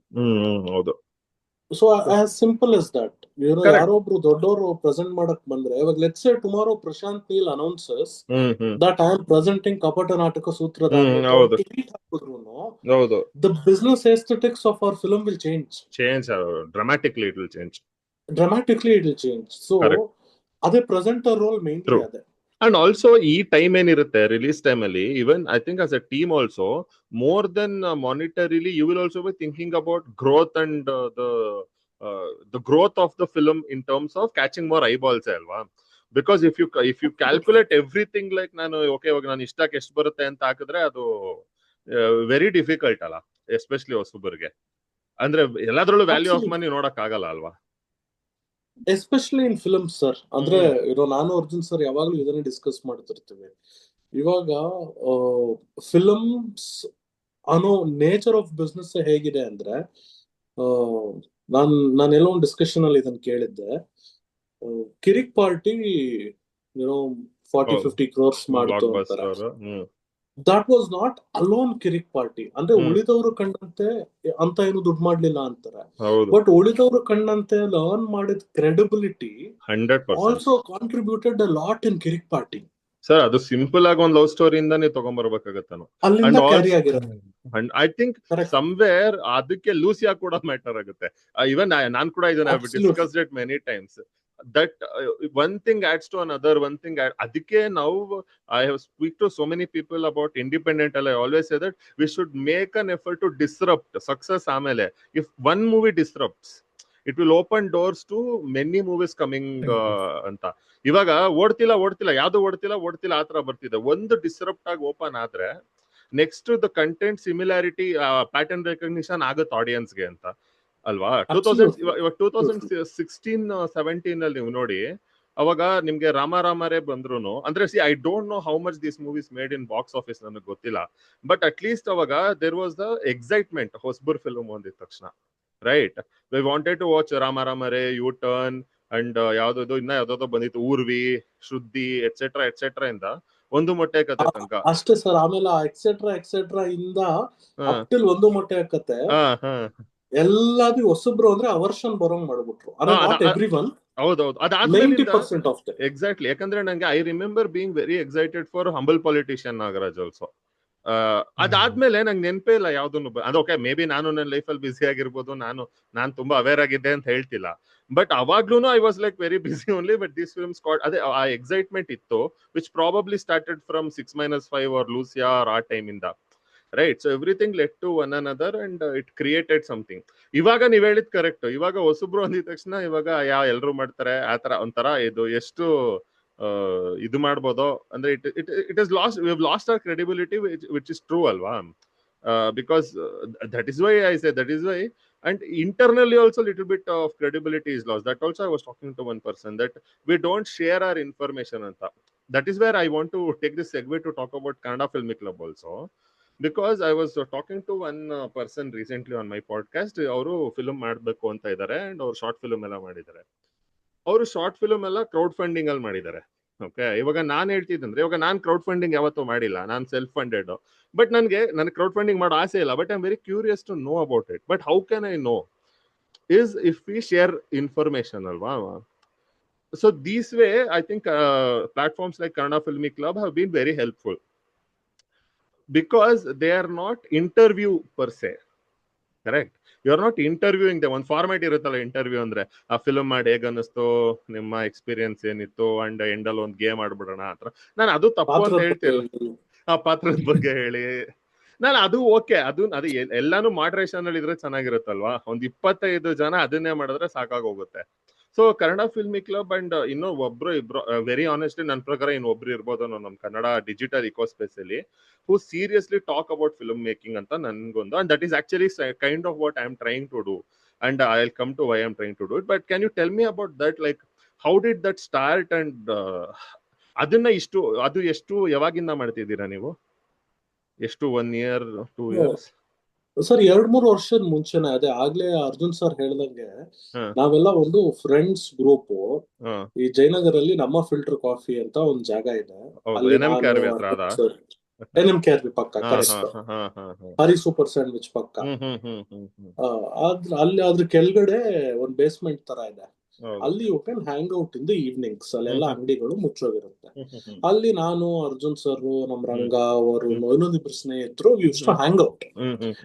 So as simple as that correct. ಯಾರೊಬ್ರು ದೊಡ್ಡವರು ಪ್ರೆಸೆಂಟ್ ಮಾಡಕ್ ಬಂದ್ರೆ, ಇವಾಗ let's say tomorrow Prashanth Neel announces that I am presenting Kapata Nataka ಸೂತ್ರಧಾರ ಹೌದು ಹಾಕಿದ್ರು, ಹೌದು, the business aesthetics of our film will change. Change dramatically it will change. Dramatically it will change. So ಅದೇ presenter role mainly ಅದೇ. ಅಂಡ್ ಆಲ್ಸೋ ಈ time ಏನಿರುತ್ತೆ release time ಅಲ್ಲಿ, even I think as a team also more than monetarily you will also be thinking about growth and the growth of the film in terms of catching more eyeballs ಅಲ್ವಾ. Because if you calculate everything like ನಾನು okay ಇವಾಗ ನಾನು ಇಷ್ಟಕ್ಕೆ ಎಷ್ಟು ಬರುತ್ತೆ ಅಂತ ಹಾಕಿದ್ರೆ ಅದು ವೆರಿ ಡಿಫಿಕಲ್ಟ್ ಅಲ್ಲ, ಎಸ್ಪೆಷಲಿ ಹೊಸಬರಿಗೆ. ಅಂದ್ರೆ ಎಲ್ಲಾದ್ರಲ್ಲೂ ವ್ಯಾಲ್ಯೂ ಆಫ್ ಮನಿ ನೋಡಕ್ ಆಗಲ್ಲ ಅಲ್ವಾ, ಎಸ್ಪೆಷಲಿ ಇನ್ ಫಿಲ್ಮ್ಸ್ ಸರ್. ಅಂದ್ರೆ ನಾನು ಅರ್ಜುನ್ ಸರ್ ಯಾವಾಗ್ಲೂ ಇದನ್ನೇ ಡಿಸ್ಕಸ್ ಮಾಡ್ತಿರ್ತೀವಿ. ಇವಾಗ ಫಿಲ್ಮ್ಸ್ ಅನ್ನೋ ನೇಚರ್ ಆಫ್ ಬಿಸ್ನೆಸ್ ಹೇಗಿದೆ ಅಂದ್ರೆ, ನಾನೆಲ್ಲೋ ಒಂದು ಡಿಸ್ಕಷನ್ ಅಲ್ಲಿ ಇದನ್ನ ಕೇಳಿದ್ದೆ. ಕಿರಿಕ್ ಪಾರ್ಟಿ 40-50 crores ಮಾಡ್ತು ಅಂತಾರೆ. That was not alone Kirik party. ಅಂದ್ರೆ ಉಳಿದವರು ಕಂಡಂತೆ ಅಂತ ಏನು ದುಡ್ಡು ಮಾಡ್ಲಿಲ್ಲ ಅಂತಾರೆ. ಬಟ್ ಉಳಿದವರು ಕಂಡಂತೆ ಅರ್ನ್ ಮಾಡಿದ credibility 100% also contributed a lot in Kirik party. Sir ಅದು ಸಿಂಪಲ್ ಆಗಿ ಒಂದು ಲವ್ ಸ್ಟೋರಿ ಇಂದ ನೀವು ತಗೊಂಡ್ಬರ್ಬೇಕಾಗತ್ತ. ಅಲ್ಲಿಂದ ಕ್ಯಾರಿ ಆಗಿರುತ್ತೆ. ಐ ಥಿಂಕ್ ಸಮ್ವೇರ್ ಅದಕ್ಕೆ ಲೂಸಿಯಾ ಕೂಡ ಮ್ಯಾಟರ್ ಆಗುತ್ತೆ. ಇವನ್ ನಾನ್ ಕೂಡ ಇದನ್ನ discuss it many times. That one thing adds to another, one thing adike now I have speak to so many people about independent, I always say that we should make an effort to disrupt success. Amele if one movie disrupts, it will open doors to many movies coming anta. Ivaga ಓಡ್ತಿಲ್ಲ ಯಾವುದು ಓಡ್ತಿಲ್ಲ ಆ ತರ ಬರ್ತಿದೆ. ಒಂದು disrupt ಆಗಿ open ಆದ್ರೆ next the content similarity pattern recognition ಆಗುತ್ತೆ ಆಡಿಯನ್ಸ್ಗೆ ಅಂತ ಅಲ್ವಾ. 2016-17 ಅಲ್ಲಿ ನೀವು ನೋಡಿ, ಅವಾಗ ನಿಮ್ಗೆ ರಾಮರೇ ಬಂದ್ರು. ಅಂದ್ರೆ I don't know how much this movies made in box office, ನನಗೆ ಗೊತ್ತಿಲ್ಲ. ಬಟ್ ಅಟ್ ಲೀಸ್ಟ್ ಅವಾಗ ದೇರ್ ವಾಸ್ ದ ಎಕ್ಸೈಟ್ಮೆಂಟ್ ಹೊಸಬರ್ ಫಿಲ್ಮ್ ಒಂದಿದ ತಕ್ಷಣ, right? We wanted to watch ರಾಮರೇ, ಯು ಟರ್ನ್ ಅಂಡ್ ಯಾವ್ದು ಇನ್ನ ಯಾವ್ದೋ ಬಂದಿತ್ತು, ಊರ್ವಿ, ಶ್ರುದ್ಧಿ ಎಟ್ಸೆಟ್ರಾ ಇಂದ ಒಂದು ಮೊಟ್ಟೆ ಕತೆ ತನಕ ಅಷ್ಟೇ ಸರ್. ಆಮೇಲೆ ಎಕ್ಸೆಟ್ರಾ ಇಂದ ಒಂದು ಮೊಟ್ಟೆ ಕತೆ ಎಲ್ಲಾದ್ರೂ ಹೊಸಬ್ರು ಅಂದ್ರೆ ಅವರ್ಷನ್ ಬರೋಂಗ್ ಮಾಡ್ಬಿಟ್ರು. ಹೌದೌದು, ಅದಾದ್ಮೇಲೆ ಎಕ್ಸಾಕ್ಟ್ಲಿ. ಯಾಕಂದ್ರೆ ನಂಗೆ I remember being very excited for humble politician Nagaraj also. ಅದಾದ್ಮೇಲೆ ನಂಗೆ ನೆನಪೇ ಇಲ್ಲ ಯಾವ್ದನ್ನು. ಓಕೆ, ಮೇ ಬಿ ನಾನು ನನ್ನ ಲೈಫಲ್ಲಿ ಬಿಸಿ ಆಗಿರ್ಬೋದು, ನಾನು ತುಂಬಾ ಅವೇರ್ ಆಗಿದ್ದೆ ಅಂತ ಹೇಳ್ತಿಲ್ಲ. ಬಟ್ ಅವಾಗ್ಲೂ I was like very busy only. But this films ಅದೇ ಆ ಎಕ್ಸೈಟ್ಮೆಂಟ್ ಇತ್ತು, which probably started from 6-5 or Lucia ಆ ಟೈಮ್ ಇಂದ, right? So everything led to one another and it created something. ಇವಾಗ ನೀವ್ ಹೇಳಿದ್ ಕರೆಕ್ಟ್. ಇವಾಗ ಹೊಸಬ್ರು ಅಂದಿದ ತಕ್ಷಣ ಇವಾಗ ಎಲ್ರು ಮಾಡ್ತಾರೆ ಆತರ ಒಂಥರ. ಇದು ಎಷ್ಟು ಇದು ಮಾಡ್ಬೋದೋ ಅಂದ್ರೆ it is lost our credibility, which is true ಅಲ್ವಾ? Because that is why I say that is why. And internally also little bit of credibility is lost. That also I was talking to one person that we don't share our information anta. That is where I want to take this segue to talk about Kannada Film Club also. Because I was talking to one person recently on my podcast. ಅವರು film ಮಾಡಬೇಕು ಅಂತ ಇದ್ದಾರೆ and ಅವ್ರು short film ಎಲ್ಲ ಮಾಡಿದ್ದಾರೆ. ಅವರು short film ಎಲ್ಲ crowd funding ಅಲ್ಲಿ ಮಾಡಿದ್ದಾರೆ. ಓಕೆ, ಇವಾಗ ನಾನು ಹೇಳ್ತಿದ್ದಂದ್ರೆ, ಇವಾಗ ನಾನು ಕ್ರೌಡ್ ಫಂಡಿಂಗ್ ಯಾವತ್ತೂ ಮಾಡಿಲ್ಲ, ನಾನು ಸೆಲ್ಫ್ ಫಂಡೆಡ್. ಬಟ್ ನನಗೆ ಕ್ರೌಡ್ ಫಂಡಿಂಗ್ ಮಾಡೋ ಆಸೆ ಇಲ್ಲ. But I am very curious to know about it. But how can I know is if we share information ಅಲ್ವಾ? So this way I think platforms like Kannada filmy club have been very helpful. Because they are not interview per se, correct? You are not interviewing them. ಒಂದು format ಇರುತ್ತಲ್ಲ interview ಅಂದ್ರೆ, ಆ film ಮಾಡಿ ಹೇಗ ಅನ್ನಿಸ್ತು, ನಿಮ್ಮ experience ಏನಿತ್ತು, ಅಂಡ್ ಎಂಡಲ್ಲಿ ಒಂದು ಗೇಮ್ ಆಡ್ಬಿಡೋಣ ಅಂತ. ನಾನು ಅದು ತಪ್ಪು ಅಂತ ಹೇಳ್ತಿಲ್ಲ. ಆ ಪಾತ್ರದ ಬಗ್ಗೆ ಹೇಳಿ ನಾನು ಅದು ಓಕೆ, ಅದು ಎಲ್ಲಾನು ಮಾಡ್ರೇಷನ್ ಅಲ್ಲಿ ಇದ್ರೆ ಚೆನ್ನಾಗಿರುತ್ತಲ್ವಾ? ಒಂದು 25 ಜನ ಅದನ್ನೇ ಮಾಡಿದ್ರೆ ಸಾಕಾಗೋಗುತ್ತೆ. So Kannada filmy club and ಇನ್ನೂ ಇಬ್ರು ವೆರಿ ಆನೆಸ್ಟ್ಲಿ ನನ್ನ ಪ್ರಕಾರ ಇನ್ನೊಬ್ರು ಇರ್ಬೋದು ನಮ್ಮ ಕನ್ನಡ ಡಿಜಿಟಲ್ ಇಕೋಸ್ಪೇಸ್ ಅಲ್ಲಿ, who seriously talk about film making ಅಂತ ನನ್ಗೊಂದು. And that is actually kind of what I am trying to do, and I will come to why I am trying to do it. But can you tell me about that, like how did that start? And ಅದನ್ನ ಅದು ಎಷ್ಟು ಯಾವಾಗಿಂದ ಮಾಡ್ತಿದ್ದೀರಾ ನೀವು? ಎಷ್ಟು 1 year 2 years? Sir 2-3 ವರ್ಷದ ಮುಂಚೆನೆ. ಅದೇ ಆಗ್ಲೇ ಅರ್ಜುನ್ ಸರ್ ಹೇಳ್ದಂಗೆ ನಾವೆಲ್ಲ ಒಂದು ಫ್ರೆಂಡ್ಸ್ ಗ್ರೂಪ್ ಈ ಜಯನಗರಲ್ಲಿ ನಮ್ಮ ಫಿಲ್ಟರ್ ಕಾಫಿ ಅಂತ ಒಂದು ಜಾಗ ಇದೆ. NMKRB ಪಕ್ಕ, ಹಾ ಹಾ ಕರೆಕ್ಟ್. ಹಾ ಹಾ ಹಾ ಹಾ. ಹರಿ ಸೂಪರ್ ಸ್ಯಾಂಡ್ವಿಚ್ ಪಕ್ಕ. ಅಲ್ಲಿ ಅದ್ರ ಕೆಳಗಡೆ ಒಂದ್ ಬೇಸ್ಮೆಂಟ್ ತರ ಇದೆ. ಹೌದು. ಅಲ್ಲಿ you can hang out in the evenings. ಅಲ್ಲೆಲ್ಲ ಅಂಗಡಿಗಳು ಮುಚ್ಚೋಗಿರುತ್ತೆ. ಹ್ಮ್. ಅಲ್ಲಿ ನಾನು, ಅರ್ಜುನ್ ಸರ್, ನಮ್ ರಂಗ ಅವರು, ಹ್ಮ್. ಇನ್ನೊಂದಿಬ್ರು ಸ್ನೇಹಿತರು use to hang out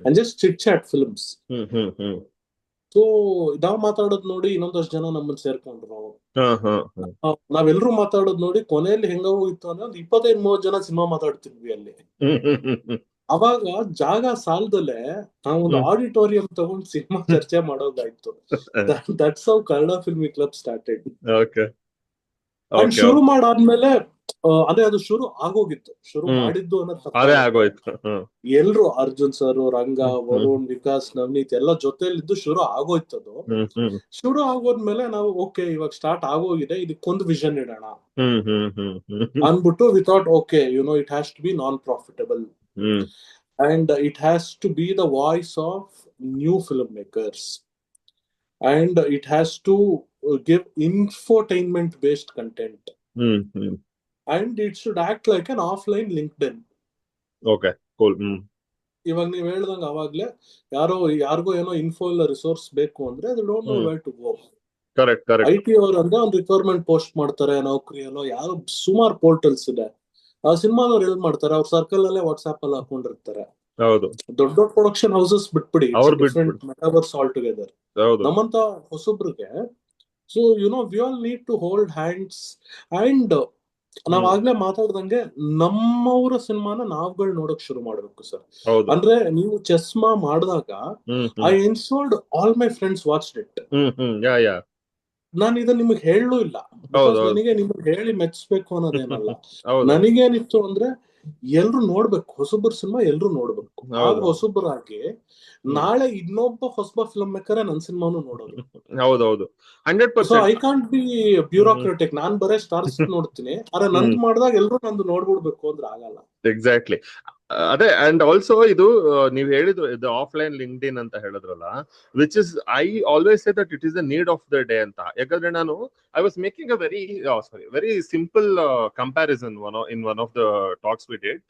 and just chit chat films. So ನಾವ್ ಮಾತಾಡೋದ್ ನೋಡಿ ಇನ್ನೊಂದಷ್ಟು ಜನ ನಮ್ಮನ್ನ ಸೇರ್ಕೊಂಡ್ರು. ನಾವೆಲ್ರೂ ಮಾತಾಡೋದ್ ನೋಡಿ ಕೊನೆಯಲ್ಲಿ ಹೆಂಗ ಹೋಗಿತ್ತು ಅಂದ್ರೆ ಒಂದು 25-30 ಜನ ಸಿನಿಮಾ ಮಾತಾಡ್ತಿದ್ವಿ ಅಲ್ಲಿ. ಅವಾಗ ಜಾಗ ಸಾಲದಲ್ಲೇ ನಾವೊಂದು ಆಡಿಟೋರಿಯಂ ತಗೊಂಡು ಸಿನಿಮಾ ಚರ್ಚೆ ಮಾಡೋದಾಯ್ತು. That's how Kannada film club started. And ಶುರು ಮಾಡಾದ್ಮೇಲೆ ಅದೇ ಅದು ಶುರು ಆಗೋಗಿತ್ತು. ಶುರು ಮಾಡಿದ್ದು ಅನ್ನೋದು ಎಲ್ರು ಅರ್ಜುನ್ ಸರ್, ರಂಗ, ವರುಣ್, ವಿಕಾಸ್, ನವನೀತ್ ಎಲ್ಲ ಜೊತೆಲಿದ್ದು ಶುರು ಆಗೋಯ್ತದು. ಶುರು ಆಗೋದ್ಮೇಲೆ ನಾವು ಓಕೆ ಇವಾಗ ಸ್ಟಾರ್ಟ್ ಆಗೋಗಿದೆ, ಇದಕ್ಕೊಂದು ವಿಷನ್ ಇಡೋಣ ಅನ್ಬಿಟ್ಟು we thought okay it has to be non profitable and it has to be the voice of new filmmakers and it has to give infotainment based content and it should act like an offline LinkedIn. Okay, cool. ಇವಾಗ ನೀವ್ ಹೇಳ್ದಂಗ ಅವಾಗ್ಲೇ ಯಾರಿಗೋ ಏನೋ info ಇಲ್ಲ resource ಬೇಕು ಅಂದ್ರೆ ಅದು don't know where to go. Correct. IT ಅವ್ರು ಅಂದ್ರೆ ಒಂದು ರಿಕ್ವೈರ್ಮೆಂಟ್ ಪೋಸ್ಟ್ ಮಾಡ್ತಾರೆ, ನೌಕರಿಯಲ್ಲೋ ಯಾರೋ ಸುಮಾರು ಪೋರ್ಟಲ್ಸ್ ಇದೆ. ಆ ಸಿನಿಮಾದವ್ರು ಎಲ್ ಮಾಡ್ತಾರೆ, ಅವ್ರ ಸರ್ಕಲ್ ಅಲ್ಲೇ ವಾಟ್ಸ್ಆಪ್ ಅಲ್ಲಿ ಹಾಕೊಂಡಿರ್ತಾರೆ. ಹೌದು. ದೊಡ್ಡ ಪ್ರೊಡಕ್ಷನ್ ಹೌಸಸ್ ಬಿಟ್ಬಿಡಿ, ಡಿಫರೆಂಟ್ ಮೆಟಾವರ್ಸ್ ಆಲ್ ಟುಗೆದರ್. ನಮ್ಮಂತ ಹೊಸಬ್ರಿಗೆ so we all need to hold hands and ನಾವ್ ಆಗ್ಲೇ ಮಾತಾಡ್ದಂಗೆ ನಮ್ಮವರ ಸಿನಿಮಾನ ನಾವ್ಗಳು ನೋಡಕ್ ಶುರು ಮಾಡ್ಬೇಕು ಸರ್. ಅಂದ್ರೆ ನೀವು ಚಸ್ಮಾ ಮಾಡಿದಾಗ I installed all my friends watched it. ನಾನು ಇದನ್ನ ನಿಮಗೆ ಹೇಳಲೂ ಇಲ್ಲ, ನನಗೆ ನಿಮ್ಗೆ ಹೇಳಿ ಮೆಚ್ಬೇಕು ಅನ್ನೋದೇನಲ್ಲ. ನನಗೇನಿತ್ತು ಅಂದ್ರೆ ಎಲ್ರು ನೋಡ್ಬೇಕು, ಹೊಸಬ್ರ ಸಿನಿಮಾ ಎಲ್ರು ನೋಡ್ಬೇಕು. ಆಗ ಹೊಸಬ್ರಾಗಿ ನಾಳೆ ಇನ್ನೊಬ್ಬ ಹೊಸಬ ಫಿಲ್ಮ್ ಮೇಕರ್ ನನ್ ಸಿನಿಮಾನು ನೋಡೋದು. ಹೌದೌದು, 100%. So I can't be bureaucratic. ನಾನ್ ಬರೇ ಸ್ಟಾರ್ಸ್ ನೋಡ್ತೀನಿ, ಆದ್ರೆ ನಂದು ಮಾಡಿದಾಗ ಎಲ್ರು ನಂದು ನೋಡ್ಬಿಡ್ಬೇಕು ಅಂದ್ರೆ ಆಗಲ್ಲ. ಎಕ್ಸಾಕ್ಟ್ಲಿ ಅದೇ. ಅಂಡ್ ಆಲ್ಸೋ ಇದು ನೀವು ಹೇಳಿದ್ರು ಇದು ಆಫ್ಲೈನ್ ಲಿಂಕ್ಡ್ಇನ್ ಅಂತ ಹೇಳಿದ್ರಲ್ಲ, which is I always say that it is the need of the day ಅಂತ. ಯಾಕಂದ್ರೆ I was making a very simple comparison in one of the talks we did.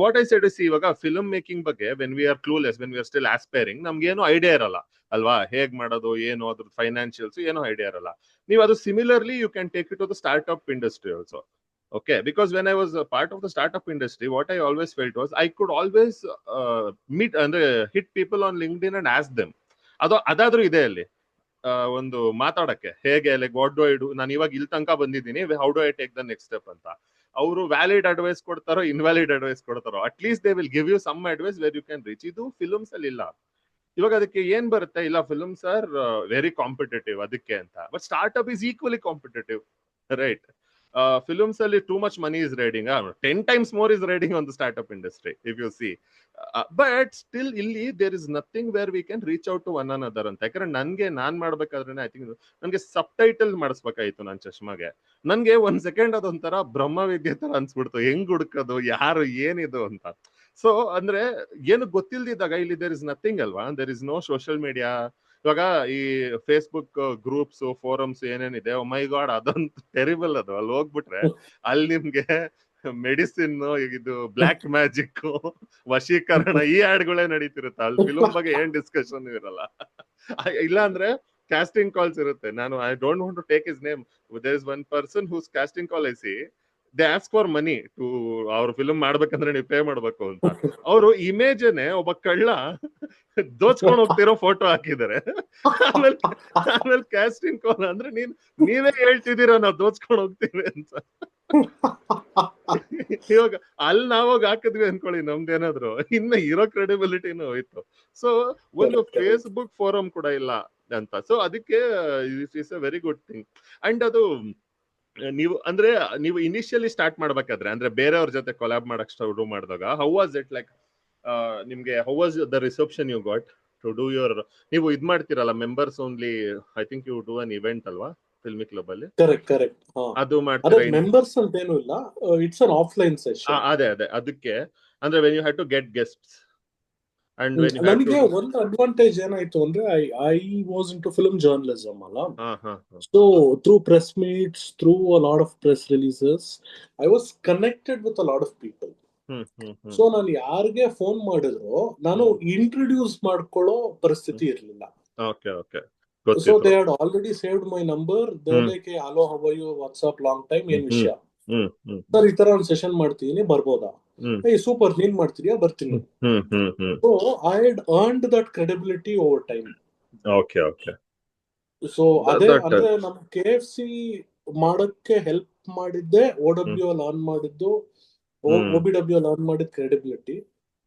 What I said is, ಇವಾಗ film making ಬಗ್ಗೆ when we are clueless, when we are still aspiring, ನಮ್ಗೆ ಏನು idea ಇರಲ್ಲ ಅಲ್ವಾ, ಹೇಗ್ ಮಾಡೋದು ಏನು, ಅದ್ರ ಫೈನಾನ್ಷಿಯಲ್ಸ್ ಏನೋ ಐಡಿಯಾ ಇರಲ್ಲ. ನೀವು ಅದು similarly you can take it to the startup industry also. Okay, because when I was a part of the startup industry, what I always felt was I could always meet and hit people on LinkedIn and ask them. ಅದಾದ್ರೂ ಇದೆ ಅಲ್ಲಿ ಒಂದು ಮಾತಾಡಕ್ಕೆ, ಹೇಗೆ like what do I do, ನಾನು ಇವಾಗ ಇಲ್ಲಿ ತನಕ ಬಂದಿದ್ದೀನಿ, how do I take the next step ಅಂತ. ಅವರು ವ್ಯಾಲಿಡ್ ಅಡ್ವೈಸ್ ಕೊಡ್ತಾರೋ ಇನ್ವ್ಯಾಲಿಡ್ ಅಡ್ವೈಸ್ ಕೊಡ್ತಾರೋ, at least they will give you some advice where you can reach. ಇದು ಫಿಲ್ಮ್ಸ್ ಅಲ್ಲಿ ಇಲ್ಲ. ಇವಾಗ ಅದಕ್ಕೆ ಏನ್ ಬರುತ್ತೆ, ಇಲ್ಲ ಫಿಲ್ಮ್ಸ್ ಆರ್ ವೆರಿ ಕಾಂಪಿಟೇಟಿವ್ ಅದಕ್ಕೆ ಅಂತ. But startup is equally competitive, right? Films ಅಲ್ಲಿ too much money is riding, 10 times more is riding on the startup industry if you see. But still ಇಲ್ಲಿ there is nothing where we can reach out to one another ಅಂತ. ಯಾಕಂದ್ರೆ ನಾನ್ ಮಾಡ್ಬೇಕಾದ್ರೆ I think ನನ್ಗೆ ಸಬ್ title ಮಾಡಿಸ್ಬೇಕಾಯ್ತು ನನ್ನ ಚಶ್ಮಾಗೆ. ನನ್ಗೆ ಒಂದ್ second ಅದೊಂಥರ ಬ್ರಹ್ಮವಿದ್ಯೆ ತರ ಅನ್ಸ್ಬಿಡ್ತು, ಹೆಂಗ್ ಹುಡುಕೋದು, ಯಾರು ಏನಿದು ಅಂತ. ಸೊ ಅಂದ್ರೆ ಏನು ಗೊತ್ತಿಲ್ದಿದ್ದಾಗ ಇಲ್ಲಿ ದೇರ್ ಇಸ್ ನಥಿಂಗ್ ಅಲ್ವಾ, there is no social media. ಇವಾಗ ಈ ಫೇಸ್ಬುಕ್ ಗ್ರೂಪ್ಸ್, ಫೋರಮ್ಸ್ ಏನೇನಿದೆ, ಮೈ ಗಾಡ್ ಅದಂತೂ ಟೆರಿಬಲ್. ಅದು ಅಲ್ಲಿ ಹೋಗ್ಬಿಟ್ರೆ ಅಲ್ಲಿ ನಿಮ್ಗೆ ಮೆಡಿಸಿನ್, ಇದು ಬ್ಲ್ಯಾಕ್ ಮ್ಯಾಜಿಕ್, ವಶೀಕರಣ, ಈ ಆಡ್ಗಳೇ ನಡೀತಿರುತ್ತೆ. ಅಲ್ಲಿ ಫಿಲ್ಮ್ ಬಗ್ಗೆ ಏನ್ ಡಿಸ್ಕಷನ್ ಇರಲ್ಲ. ಇಲ್ಲ ಅಂದ್ರೆ ಕಾಸ್ಟಿಂಗ್ ಕಾಲ್ಸ್ ಇರುತ್ತೆ. ನಾನು I don't want to take his name, there is one person whose casting call I see, they ask for money too, ಅವ್ರ ಫಿಲ್ಮ್ ಮಾಡ್ಬೇಕಂದ್ರೆ ನೀವು ಪೇ ಮಾಡ್ಬೇಕು ಅಂತ. ಅವರು ಇಮೇಜನೆ ಒಬ್ಬ ಕಳ್ಳ ದೋಚ್ಕೊಂಡು ಹೋಗ್ತಿರೋ ಫೋಟೋ ಹಾಕಿದ್ದಾರೆ. ಆಮೇಲೆ ಕ್ಯಾಸ್ಟಿಂಗ್ ಕಾಲ್ ಅಂದ್ರೆ ನೀವೇ ಹೇಳ್ತಿದ್ದೀರಾ ನಾವು ದೋಚ್ಕೊಂಡು ಹೋಗ್ತೀವಿ ಅಂತ. ಇವಾಗ ಅಲ್ಲಿ ನಾವಾಗ ಹಾಕಿದ್ವಿ ಅನ್ಕೊಳ್ಳಿ, ನಮ್ದೇನಾದ್ರು ಇನ್ನು ಇರೋ ಕ್ರೆಡಿಬಿಲಿಟಿನೂ ಹೋಯ್ತು. ಸೊ ಒಂದು ಫೇಸ್ಬುಕ್ ಫೋರಮ್ ಕೂಡ ಇಲ್ಲ ಅಂತ. ಸೊ ಅದಕ್ಕೆ is a very good thing. And ಅದು ನೀವು ಇನಿಷಿಯಲಿ ಸ್ಟಾರ್ಟ್ ಮಾಡ್ಬೇಕಾದ್ರೆ, ಅಂದ್ರೆ ಬೇರೆಯವ್ರ ಜೊತೆ ಕೊಲಾಬ್ ಮಾಡಕ್ ಶುರು ಮಾಡಿದಾಗ, ಹೌ ವಾಸ್ ಇಟ್ ಲೈಕ್ ನಿಮ್ಗೆ, how was the reception you got to do your, ನೀವು ಇದ್ ಮಾಡ್ತಿರಲ್ಲ members only, I think you do an event ಅಲ್ವಾ ಫಿಲ್ಮಿ ಕ್ಲಬ್ ಅಲ್ಲಿ? ಕರೆಕ್ಟ್. ಅದು ಮಾಡ್ತೀರಾ? ಮೆಂಬರ್ಸ್ ಅಂತ ಏನು ಇಲ್ಲ, ಇಟ್ಸ್ ಅನ್ ಆಫ್ಲೈನ್ ಸೆಷನ್. ಅದೇ ಅದಕ್ಕೆ ಅಂದ್ರೆ when you had to get guests. ನನಗೆ ಒಂದು ಅಡ್ವಾಂಟೇಜ್ ಏನಾಯ್ತು ಅಂದ್ರೆ I was into film journalism ಅಲ್ಲ. So through press meets, through a lot of press releases, I was connected with a lot of people. So ನಾನು ಯಾರಿಗೆ phone ಮಾಡಿದ್ರು ನಾನು introduce ಮಾಡ್ಕೊಳ್ಳೋ ಪರಿಸ್ಥಿತಿ ಇರ್ಲಿಲ್ಲ. ಓಕೆ ಓಕೆ ಸೊ ಗೊತ್ತಿತ್ತು. They had already saved my number. They like hello how are you what's up long time ಏನ್ ವಿಷಯ ಸರ್, ಈ ತರ ಒಂದು ಸೆಷನ್ ಮಾಡ್ತೀನಿ ಬರ್ಬೋದಾ? ಏ ಸೂಪರ್, ನೀನ್ ಮಾಡ್ತೀಯಾ, ಬರ್ತೀನಿ. So I had earned that credibility over time. Okay okay. So ಅದೇ ಅಂದ್ರೆ ನಮ್ KFC ಮಾಡಕ್ಕೆ ಹೆಲ್ಪ್ ಮಾಡಿದ್ದೆ OWL ಆನ್ ಮಾಡಿದ್ದು, OBWL ಆನ್ ಮಾಡಿದ್ ಕ್ರೆಡಿಬಿಲಿಟಿ.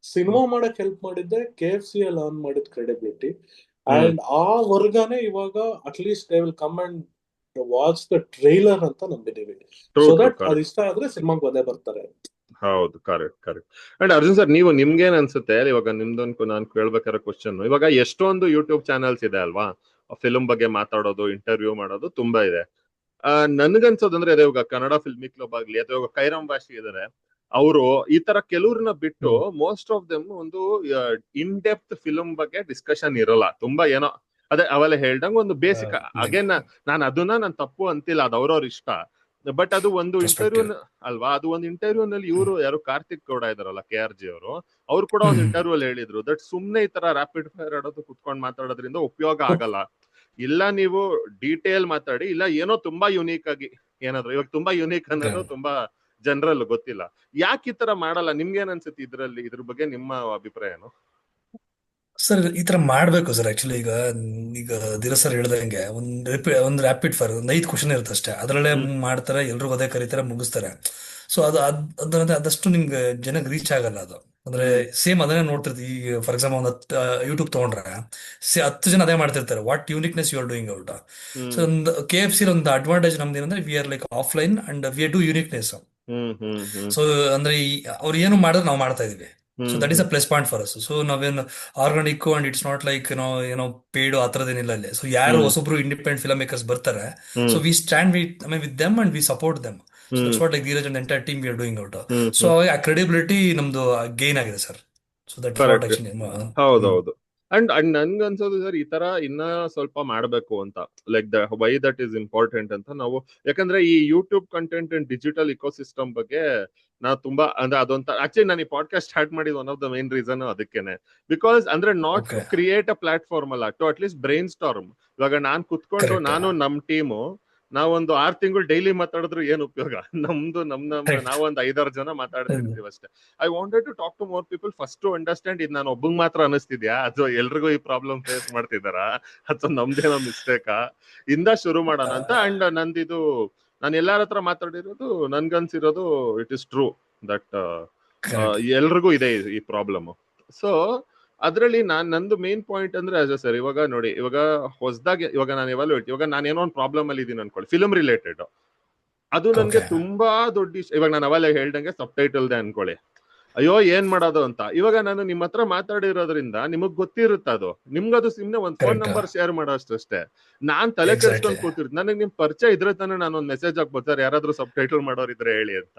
ಸಿನಿಮಾ ಮಾಡಕ್ ಹೆಲ್ಪ್ ಮಾಡಿದ್ದೆ KFC ಅಲ್ಲಿ ಆನ್ ಮಾಡಿದ್ ಕ್ರೆಡಿಬಿಲಿಟಿ. ಅಂಡ್ ಆ ವರ್ಗನೇ ಇವಾಗ at least they will come and watch the trailer ಅಂತ ನಂಬಿದೀವಿ. ಸೊ ದಟ್ ಅದು ಇಷ್ಟ ಆದ್ರೆ ಸಿನಿಮಾಗ್ ಬಂದೇ ಬರ್ತಾರೆ. ಹೌದು, correct correct. And Arjun sir, ನಿಮ್ಗೇನ್ ಅನ್ಸುತ್ತೆ ಇವಾಗ ನಿಮ್ದೊಂದು ನಾನು ಕೇಳ್ಬೇಕಾರೋ ಕ್ವಶನ್, ಇವಾಗ ಎಷ್ಟೊಂದು ಯೂಟ್ಯೂಬ್ ಚಾನೆಲ್ಸ್ ಇದೆ ಅಲ್ವಾ, ಫಿಲ್ಮ್ ಬಗ್ಗೆ ಮಾತಾಡೋದು, ಇಂಟರ್ವ್ಯೂ ಮಾಡೋದು ತುಂಬಾ ಇದೆ. ನನ್ಗನ್ಸೋದಂದ್ರೆ ಅದೇ ಇವಾಗ ಕನ್ನಡ ಫಿಲ್ಮಿ ಕ್ಲಬ್ ಆಗ್ಲಿ ಅಥವಾ ಇವಾಗ ಕೈರಂ ಭಾಷೆ ಇದಾರೆ, ಅವರು ಈ ತರ ಕೆಲವ್ರನ್ನ ಬಿಟ್ಟು ಮೋಸ್ಟ್ ಆಫ್ ದೆಮ್ ಒಂದು ಇನ್ ಡೆಪ್ತ್ ಫಿಲ್ಮ್ ಬಗ್ಗೆ ಡಿಸ್ಕಷನ್ ಇರಲ್ಲ. ತುಂಬಾ ಏನೋ ಅದೇ ಅವೆಲ್ಲ ಹೇಳ್ದಂಗ ಒಂದು ಬೇಸಿಕ್ ಅಗೇನ್ ನಾನು ಅದನ್ನ ನಾನು ತಪ್ಪು ಅಂತಿಲ್ಲ, ಅದು ಅವ್ರವ್ರ ಇಷ್ಟ. ಬಟ್ ಅದು ಒಂದು ಇಂಟರ್ವ್ಯೂ ಅಲ್ವಾ, ಅದು ಒಂದು ಇಂಟರ್ವ್ಯೂ ನಲ್ಲಿ ಇವರು ಯಾರು ಕಾರ್ತಿಕ್ ಗೌಡ ಇದಾರಲ್ಲ KRG ಅವ್ರು ಕೂಡ ಒಂದು ಇಂಟರ್ವ್ಯೂ ಅಲ್ಲಿ ಹೇಳಿದ್ರು ದಟ್ ಸುಮ್ನೆ ಈ ತರ ರ್ಯಾಪಿಡ್ ಫೈರ್ ಆಡೋದು ಕುತ್ಕೊಂಡ್ ಮಾತಾಡೋದ್ರಿಂದ ಉಪಯೋಗ ಆಗಲ್ಲ. ಇಲ್ಲ ನೀವು ಡೀಟೇಲ್ ಮಾತಾಡಿ, ಇಲ್ಲ ಏನೋ ತುಂಬಾ ಯುನೀಕ್ ಆಗಿ ಏನಾದ್ರು, ಇವಾಗ ತುಂಬಾ ಯುನೀಕ್ ಅನ್ನೋದು ತುಂಬಾ ಜನರಲ್ ಗೊತ್ತಿಲ್ಲ. ಯಾಕೆ ಈ ತರ ಮಾಡಲ್ಲ? ನಿಮ್ಗೇನ್ ಅನ್ಸುತ್ತೆ ಇದ್ರ ಬಗ್ಗೆ ನಿಮ್ಮ ಅಭಿಪ್ರಾಯ ಏನು? ಸರ್ ಈ ತರ ಮಾಡ್ಬೇಕು ಸರ್. ಆಕ್ಚುಲಿ ಈಗ ಈಗ ಧೀರಜ್ ಸರ್ ಹೇಳ್ದಂಗೆ ಒಂದು ರ್ಯಾಪಿಡ್ ಫೈರ್ ಒಂದು 5 ಕ್ವಶನ್ ಇರುತ್ತೆ ಅಷ್ಟೇ, ಅದರಲ್ಲೇ ಮಾಡ್ತಾರೆ, ಎಲ್ರಿಗೂ ಅದೇ ಕರೀತಾರೆ, ಮುಗಿಸ್ತಾರೆ. ಸೊ ಅದಂದ್ರೆ ಅದಷ್ಟು ನಿಮ್ಗೆ ಜನಕ್ಕೆ ರೀಚ್ ಆಗಲ್ಲ ಅದು. ಅಂದ್ರೆ ಸೇಮ್ ಅದನ್ನೇ ನೋಡ್ತಿರ್ತೀವಿ. ಈಗ ಫಾರ್ ಎಕ್ಸಾಂಪಲ್ ಒಂದು ಯೂಟ್ಯೂಬ್ ತಗೊಂಡ್ರೆ 10 ಜನ ಅದೇ ಮಾಡ್ತಿರ್ತಾರೆ, what uniqueness you are doing out. So ಒಂದು KFC ಒಂದು ಅಡ್ವಾಂಟೇಜ್ ನಮ್ದು ಏನಂದ್ರೆ we are like offline and we are do uniqueness. So ಅಂದ್ರೆ ಅವ್ರು ಏನು ಮಾಡಿದ್ರೆ ನಾವು ಮಾಡ್ತಾ ಇದೀವಿ. So that is a plus point for us. So ನಾವೇನು organic and it's not like ಏನೋ ಪೇಡ್ ಆ ಥರದ್ದೇನಿಲ್ಲ ಅಲ್ಲಿ. ಸೊ ಯಾರು ಹೊಸಬ್ರು ಇಂಡಿಪೆಂಡೆಂಟ್ ಫಿಲ್ಮ್ ಮೇಕರ್ಸ್ ಬರ್ತಾರೆ, so we stand with them and we support them. So that's what like Dheeraj and entire team we are doing out. So ಅವಾಗ ಆ credibility ನಮ್ದು ಗೇನ್ ಆಗಿದೆ sir. So that what actually. ಹೌದೌದು. And ನನ್ಗೆ ಅನ್ಸೋದು sir, ಈ ತರ ಇನ್ನ ಸ್ವಲ್ಪ ಮಾಡ್ಬೇಕು ಅಂತ, like why that is important ಅಂತ ನಾವು. ಯಾಕಂದ್ರೆ ಈ YouTube content and digital ecosystem ಬಗ್ಗೆ ನಾವು ತುಂಬಾ ಅಂದ್ರೆ ಅದೊಂದು ಆಕ್ಚುಲಿ ನಾನು ಈ ಪಾಡ್ಕಾಸ್ಟ್ ಸ್ಟಾರ್ಟ್ ಮಾಡಿದ್ one of the main reason ಅದಕ್ಕೇನೆ. ಬಿಕಾಸ್ ಅಂದ್ರೆ not to create a platform ಅಲ್ಲ, to at least brainstorm. ಇವಾಗ ನಾನ್ ಕುತ್ಕೊಂಡು ನಾನು ನಮ್ ಟೀಮು ನಾವೊಂದು 6 ತಿಂಗಳು ಡೈಲಿ ಮಾತಾಡಿದ್ರು ಏನ್ ಉಪಯೋಗ? ನಾವೊಂದು 5-6 ಜನ ಮಾತಾಡ್ತಿರ್ತೀವಿ ಅಷ್ಟೇ. I wanted to talk to more people, first to understand ಇದು ನಾನು ಒಬ್ಬಂಗ್ ಮಾತ್ರ ಅನಿಸ್ತಿದ್ಯಾ ಅಥವಾ ಎಲ್ರಿಗೂ ಈ ಪ್ರಾಬ್ಲಮ್ ಫೇಸ್ ಮಾಡ್ತಿದಾರಾ ಅಥವಾ ನಮ್ದೇನೋ ಮಿಸ್ಟೇಕಾ ಇಂದ ಶುರು ಮಾಡೋಣ ಅಂತ. ಅಂಡ್ ನಂದಿದು ನಾನು ಎಲ್ಲಾರ ಹತ್ರ ಮಾತಾಡಿರೋದು ನನ್ಗನ್ಸಿರೋದು ಇಟ್ ಇಸ್ ಟ್ರೂ ದಟ್ ಎಲ್ರಿಗೂ ಇದೆ ಈ ಪ್ರಾಬ್ಲಮ್. ಸೊ ಅದ್ರಲ್ಲಿ ನಂದು ಮೇನ್ ಪಾಯಿಂಟ್ ಅಂದ್ರೆ ಸರ್, ಇವಾಗ ನೋಡಿ, ಇವಾಗ ಹೊಸದಾಗಿ ಇವಾಗ ನಾನು ಎವಾಲ್ಯೂಯೇಟ್, ಇವಾಗ ನಾನು ಏನೋ ಒಂದು ಪ್ರಾಬ್ಲಮ್ ಅಲ್ಲಿ ಇದೀನಿ ಅನ್ಕೊಳ್ಳಿ, ಫಿಲ್ಮ್ ರಿಲೇಟೆಡ್, ಅದು ನನ್ಗೆ ತುಂಬಾ ದೊಡ್ಡ ಇವಾಗ ನಾನು ಅವೆಲ್ಲ ಹೇಳ್ದಂಗೆ ಸಬ್ ಟೈಟಲ್ದೆ ಅನ್ಕೊಳ್ಳಿ, ಅಯ್ಯೋ ಏನ್ ಮಾಡೋದು ಅಂತ. ಇವಾಗ ನಾನು ನಿಮ್ ಹತ್ರ ಮಾತಾಡಿರೋದ್ರಿಂದ ನಿಮಗ್ ಗೊತ್ತಿರುತ್ತೆ, ಅದು ನಿಮ್ಗದು ಸುಮ್ನೆ ಒಂದ್ ಫೋನ್ ನಂಬರ್ ಶೇರ್ ಮಾಡೋ ಅಷ್ಟೇ. ನಾನ್ ತಲೆ ಕೆಡ್ಸ್ಕೊಂಡ್ ಕೂತಿರ್ತೀನಿ, ನನಗೆ ನಿಮ್ ಪರಿಚಯ ಇದ್ರೆ ತಾನೇ ನಾನು ಒಂದ್ ಮೆಸೇಜ್ ಹಾಕ್ಬೋದು, ಸರ್ ಯಾರಾದ್ರೂ ಸಬ್ ಟೈಟಲ್ ಮಾಡೋರಿದ್ರೆ ಹೇಳಿ ಅಂತ.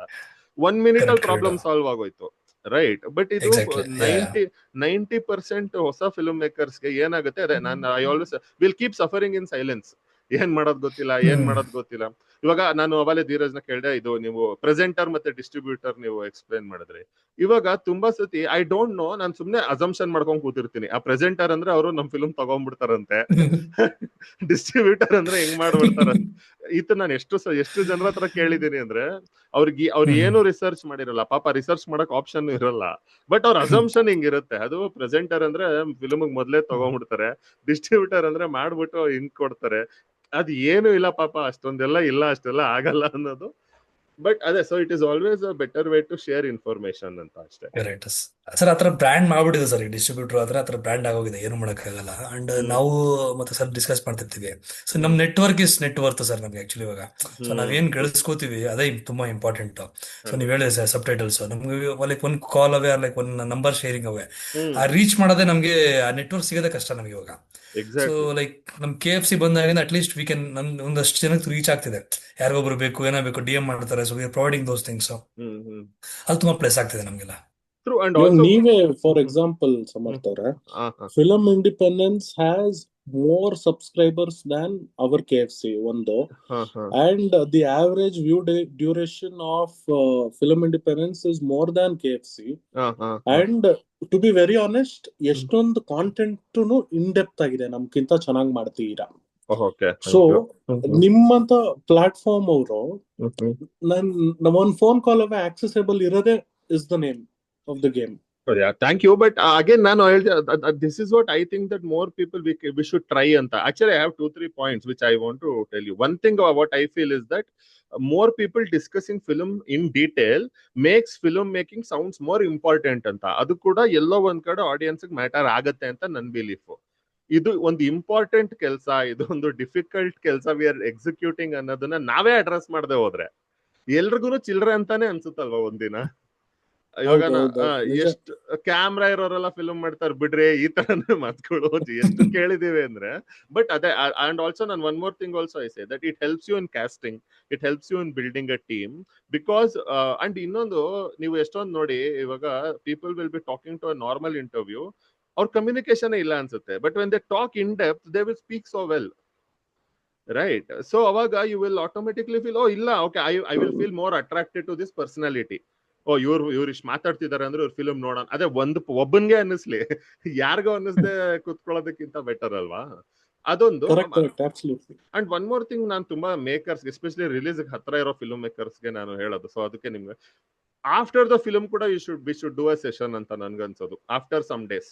1 minute ಅಲ್ಲಿ ಪ್ರಾಬ್ಲಮ್ ಸಾಲ್ವ್ ಆಗೋಯ್ತು, ರೈಟ್? ಬಟ್ ಇದು 90% ಹೊಸ ಫಿಲ್ಮ್ ಮೇಕರ್ಸ್ಗೆ ಏನಾಗುತ್ತೆ, ಅದೇ ನಾನು I always will keep suffering in silence. ಏನ್ ಮಾಡೋದ್ ಗೊತ್ತಿಲ್ಲ. ಇವಾಗ ನಾನು ಅವಾಗಲೇ ಧೀರಜ್ನ ಕೇಳಿದೆ, ಇದು ನೀವು ಪ್ರೆಸೆಂಟರ್ ಮತ್ತೆ ಡಿಸ್ಟ್ರಿಬ್ಯೂಟರ್ ನೀವು ಎಕ್ಸ್ಪ್ಲೇನ್ ಮಾಡಿದ್ರಿ. ಇವಾಗ ತುಂಬಾ ಸತಿ ಐ ಡೋಂಟ್ ನೋ, ನಾನು ಸುಮ್ನೆ ಅಸಂಪ್ಷನ್ ಮಾಡ್ಕೊಂಡ್ ಕೂತಿರ್ತೀನಿ, ಆ ಪ್ರೆಸೆಂಟರ್ ಅಂದ್ರೆ ಅವರು ನಮ್ ಫಿಲ್ಮ್ ತಗೊಂಡ್ಬಿಡ್ತಾರಂತೆ, ಡಿಸ್ಟ್ರಿಬ್ಯೂಟರ್ ಅಂದ್ರೆ ಹೆಂಗ್ ಮಾಡ್ಬಿಡ್ತಾರಂತೆ. ಇದು ನಾನು ಎಷ್ಟು ಜನರ ಹತ್ರ ಕೇಳಿದೀನಿ ಅಂದ್ರೆ ಅವ್ರು ಏನು ರಿಸರ್ಚ್ ಮಾಡಿರಲ್ಲ, ಪಾಪ ರಿಸರ್ಚ್ ಮಾಡಕ್ ಆಪ್ಷನ್ ಇರಲ್ಲ, ಬಟ್ ಅವ್ರ ಅಸಂಪ್ಷನ್ ಹಿಂಗಿರುತ್ತೆ. ಅದು ಪ್ರೆಸೆಂಟರ್ ಅಂದ್ರೆ ಫಿಲ್ಮ್ ಮೊದ್ಲೇ ತಗೊಂಡ್ಬಿಡ್ತಾರೆ, ಡಿಸ್ಟ್ರಿಬ್ಯೂಟರ್ ಅಂದ್ರೆ ಮಾಡ್ಬಿಟ್ಟು ಹಿಂಗ್ ಕೊಡ್ತಾರೆ. ಅದು ಏನು ಇಲ್ಲ ಪಾಪ, ಅಷ್ಟೆಲ್ಲ ಆಗಲ್ಲ ಅನ್ನೋದು. ಬಟ್ ಅದೇ, so it is always a better way to share information ಅಂತ ಅಷ್ಟೇ. Correct sir. ಆತರ ಬ್ರ್ಯಾಂಡ್ ಮಾಡ್ಬಿಟ್ಟಿದೆ ಸರ್, ಈ ಡಿಸ್ಟ್ರಿಬ್ಯೂಟರ್ ಆತರ ಬ್ರ್ಯಾಂಡ್ ಆಗೋಗಿದೆ, ಏನು ಮಾಡಕ್ಕಾಗಲ್ಲ. ಅಂಡ್ ನಾವು ಮತ್ತೆ ಸರ್ ಡಿಸ್ಕಸ್ ಮಾಡ್ತಿರ್ತೀವಿ. ಸೊ ನಮ್ ನೆಟ್ವರ್ಕ್ ಇಸ್ ನೆಟ್ವರ್ತ್ ಸರ್ ನಮ್ಗೆ ಆಕ್ಚುಲಿ ಇವಾಗ. ಸೊ ನಾವೇನ್ ಗಳಿಸ್ಕೋತೀವಿ ಅದೇ ತುಂಬಾ ಇಂಪಾರ್ಟೆಂಟ್. ಸೊ ನೀವ್ ಹೇಳಿದ್ರೆ ಸರ್ ಸಬ್ ಟೈಟಲ್ಸ್ ನಮ್ಗೆ ಲೈಕ್ ಒಂದ್ ಕಾಲ್ ಅವೇ, ಲೈಕ್ ಒಂದ್ ನಂಬರ್ ಶೇರಿಂಗ್ ಅವೇ, ಆ ರೀಚ್ ಮಾಡೋದೇ ನಮ್ಗೆ ಆ ನೆಟ್ವರ್ಕ್ ಸಿಗೋದೇ ಕಷ್ಟ ನಮ್ಗೆ ಇವಾಗ. ಸೊ ಲೈಕ್ ನಮ್ KFC ಬಂದಾಗಿಂದ ಅಟ್ ಲೀಸ್ಟ್ ವಿ ಕ್ಯಾನ್ ಒಂದಷ್ಟು ಜನಕ್ಕೆ ರೀಚ್ ಆಗ್ತಿದೆ. ಯಾರಿಗೊಬ್ರು ಬೇಕು, ಏನೋ ಬೇಕು, DM ಮಾಡ್ತಾರೆ. So we are providing those things. ಅದು ತುಂಬಾ ಪ್ಲಸ್ ಆಗ್ತಿದೆ ನಮ್ಗೆಲ್ಲ. ನೀವೇ ಫಾರ್ ಎಕ್ಸಾಂಪಲ್ ಸಮರ್ಥ ಅವ್ರೆ, film independence has more subscribers than our KFC, ಒಂದು. ಹಾ ಹಾ And the average duration of Film Independence is more than KFC. ಹಾ ಹಾ ಹಾ And to be very honest, ಎಷ್ಟೊಂದು ಕಾಂಟೆಂಟ್ ಇನ್ ಡೆಪ್ತ್ ಆಗಿದೆ, ನಮ್ಗಿಂತ ಚೆನ್ನಾಗಿ ಮಾಡ್ತೀರಾ. Okay so thank you. ನಿಮ್ಮಂತ ಪ್ಲಾಟ್ಫಾರ್ಮ್ ಅವರು ಒಂದ್ ಫೋನ್ ಕಾಲ್ ಅವೇ ಆಕ್ಸೆಸಬಲ್ ಇರೋದೇ is the name of the game. Yeah, thank you. But again, ನಾನು ಹೇಳ್ದೆ, this is what I think that more people we should try ಅಂತ. Actually, I have 2-3 points which I want to tell you. One thing what I feel is that more people discussing film in detail makes film making sounds more important ಅಂತ. ಅದು ಕೂಡ ಎಲ್ಲೋ ಒಂದ್ ಕಡೆ audience matter ಆಗತ್ತೆ ಅಂತ ನನ್ belief. ಇದು ಒಂದು ಇಂಪಾರ್ಟೆಂಟ್ ಕೆಲಸ, ಇದು ಒಂದು ಡಿಫಿಕಲ್ಟ್ ಕೆಲಸ ವಿ ಆರ್ ಎಕ್ಸಿಕ್ಯೂಟಿಂಗ್ ಅನ್ನೋದನ್ನ ನಾವೇ ಅಡ್ರೆಸ್ ಮಾಡದೆ ಹೋದ್ರೆ ಎಲ್ರಿಗೂ ಚಿಲ್ಡ್ರೆ ಅಂತಾನೆ ಅನ್ಸುತ್ತಲ್ವಾ ಒಂದಿನ. ಇವಾಗ ಎಷ್ಟು ಕ್ಯಾಮ್ರಾ ಇರೋರೆಲ್ಲ ಫಿಲ್ಮ್ ಮಾಡ್ತಾರೆ ಬಿಡ್ರಿ, ಈ ತರನೇ ಮಾತುಗಳು ಎಷ್ಟು ಕೇಳಿದೀವಿ ಅಂದ್ರೆ. ಬಟ್ ಅದೇ, ಅಂಡ್ ಆಲ್ಸೋ ನಾನು one more thing also I say that it helps you in casting, it helps you in building a team. Because and ಇನ್ನೊಂದು, ನೀವು ಎಷ್ಟೊಂದು ನೋಡಿ, ಇವಾಗ people will be talking to a normal interview, ಅವ್ರ communication ಇಲ್ಲ ಅನ್ಸುತ್ತೆ. But when they talk in depth they will speak so well, right? So ಅವಾಗ you will automatically feel, oh ಇಲ್ಲ, okay, I will feel more attracted to this personality. ಓ ಇವ್ರು ಇಷ್ಟು ಮಾತಾಡ್ತಿದಾರೆ ಅಂದ್ರೆ ಇವ್ರ ಫಿಲ್ಮ್ ನೋಡೋಣ. ಅದೇ ಒಬ್ಬನ್ಗೆ ಅನ್ನಿಸ್ಲಿ, ಯಾರಿಗೋ ಅನ್ನಿಸ್ದೆ ಕುತ್ಕೊಳ್ಳೋದಕ್ಕಿಂತ ಬೆಟರ್ ಅಲ್ವಾ? ಅದೊಂದು. ಅಂಡ್ ಒನ್ ಮೋರ್ ಥಿಂಗ್, ನಾನು ತುಂಬಾ ಮೇಕರ್ಸ್, ಎಸ್ಪೆಷಲಿ ರಿಲೀಸ್ ಹತ್ರ ಇರೋ ಫಿಲ್ಮ್ ಮೇಕರ್ಸ್ಗೆ ನಾನು ಹೇಳೋದು. ಸೊ ಅದಕ್ಕೆ ನಿಮ್ಗೆ ಆಫ್ಟರ್ ದ ಫಿಲ್ಮ್ ಕೂಡ we should do a session ಅಂತ ನನ್ಗನ್ಸೋದು. ಆಫ್ಟರ್ ಸಮ್ ಡೇಸ್,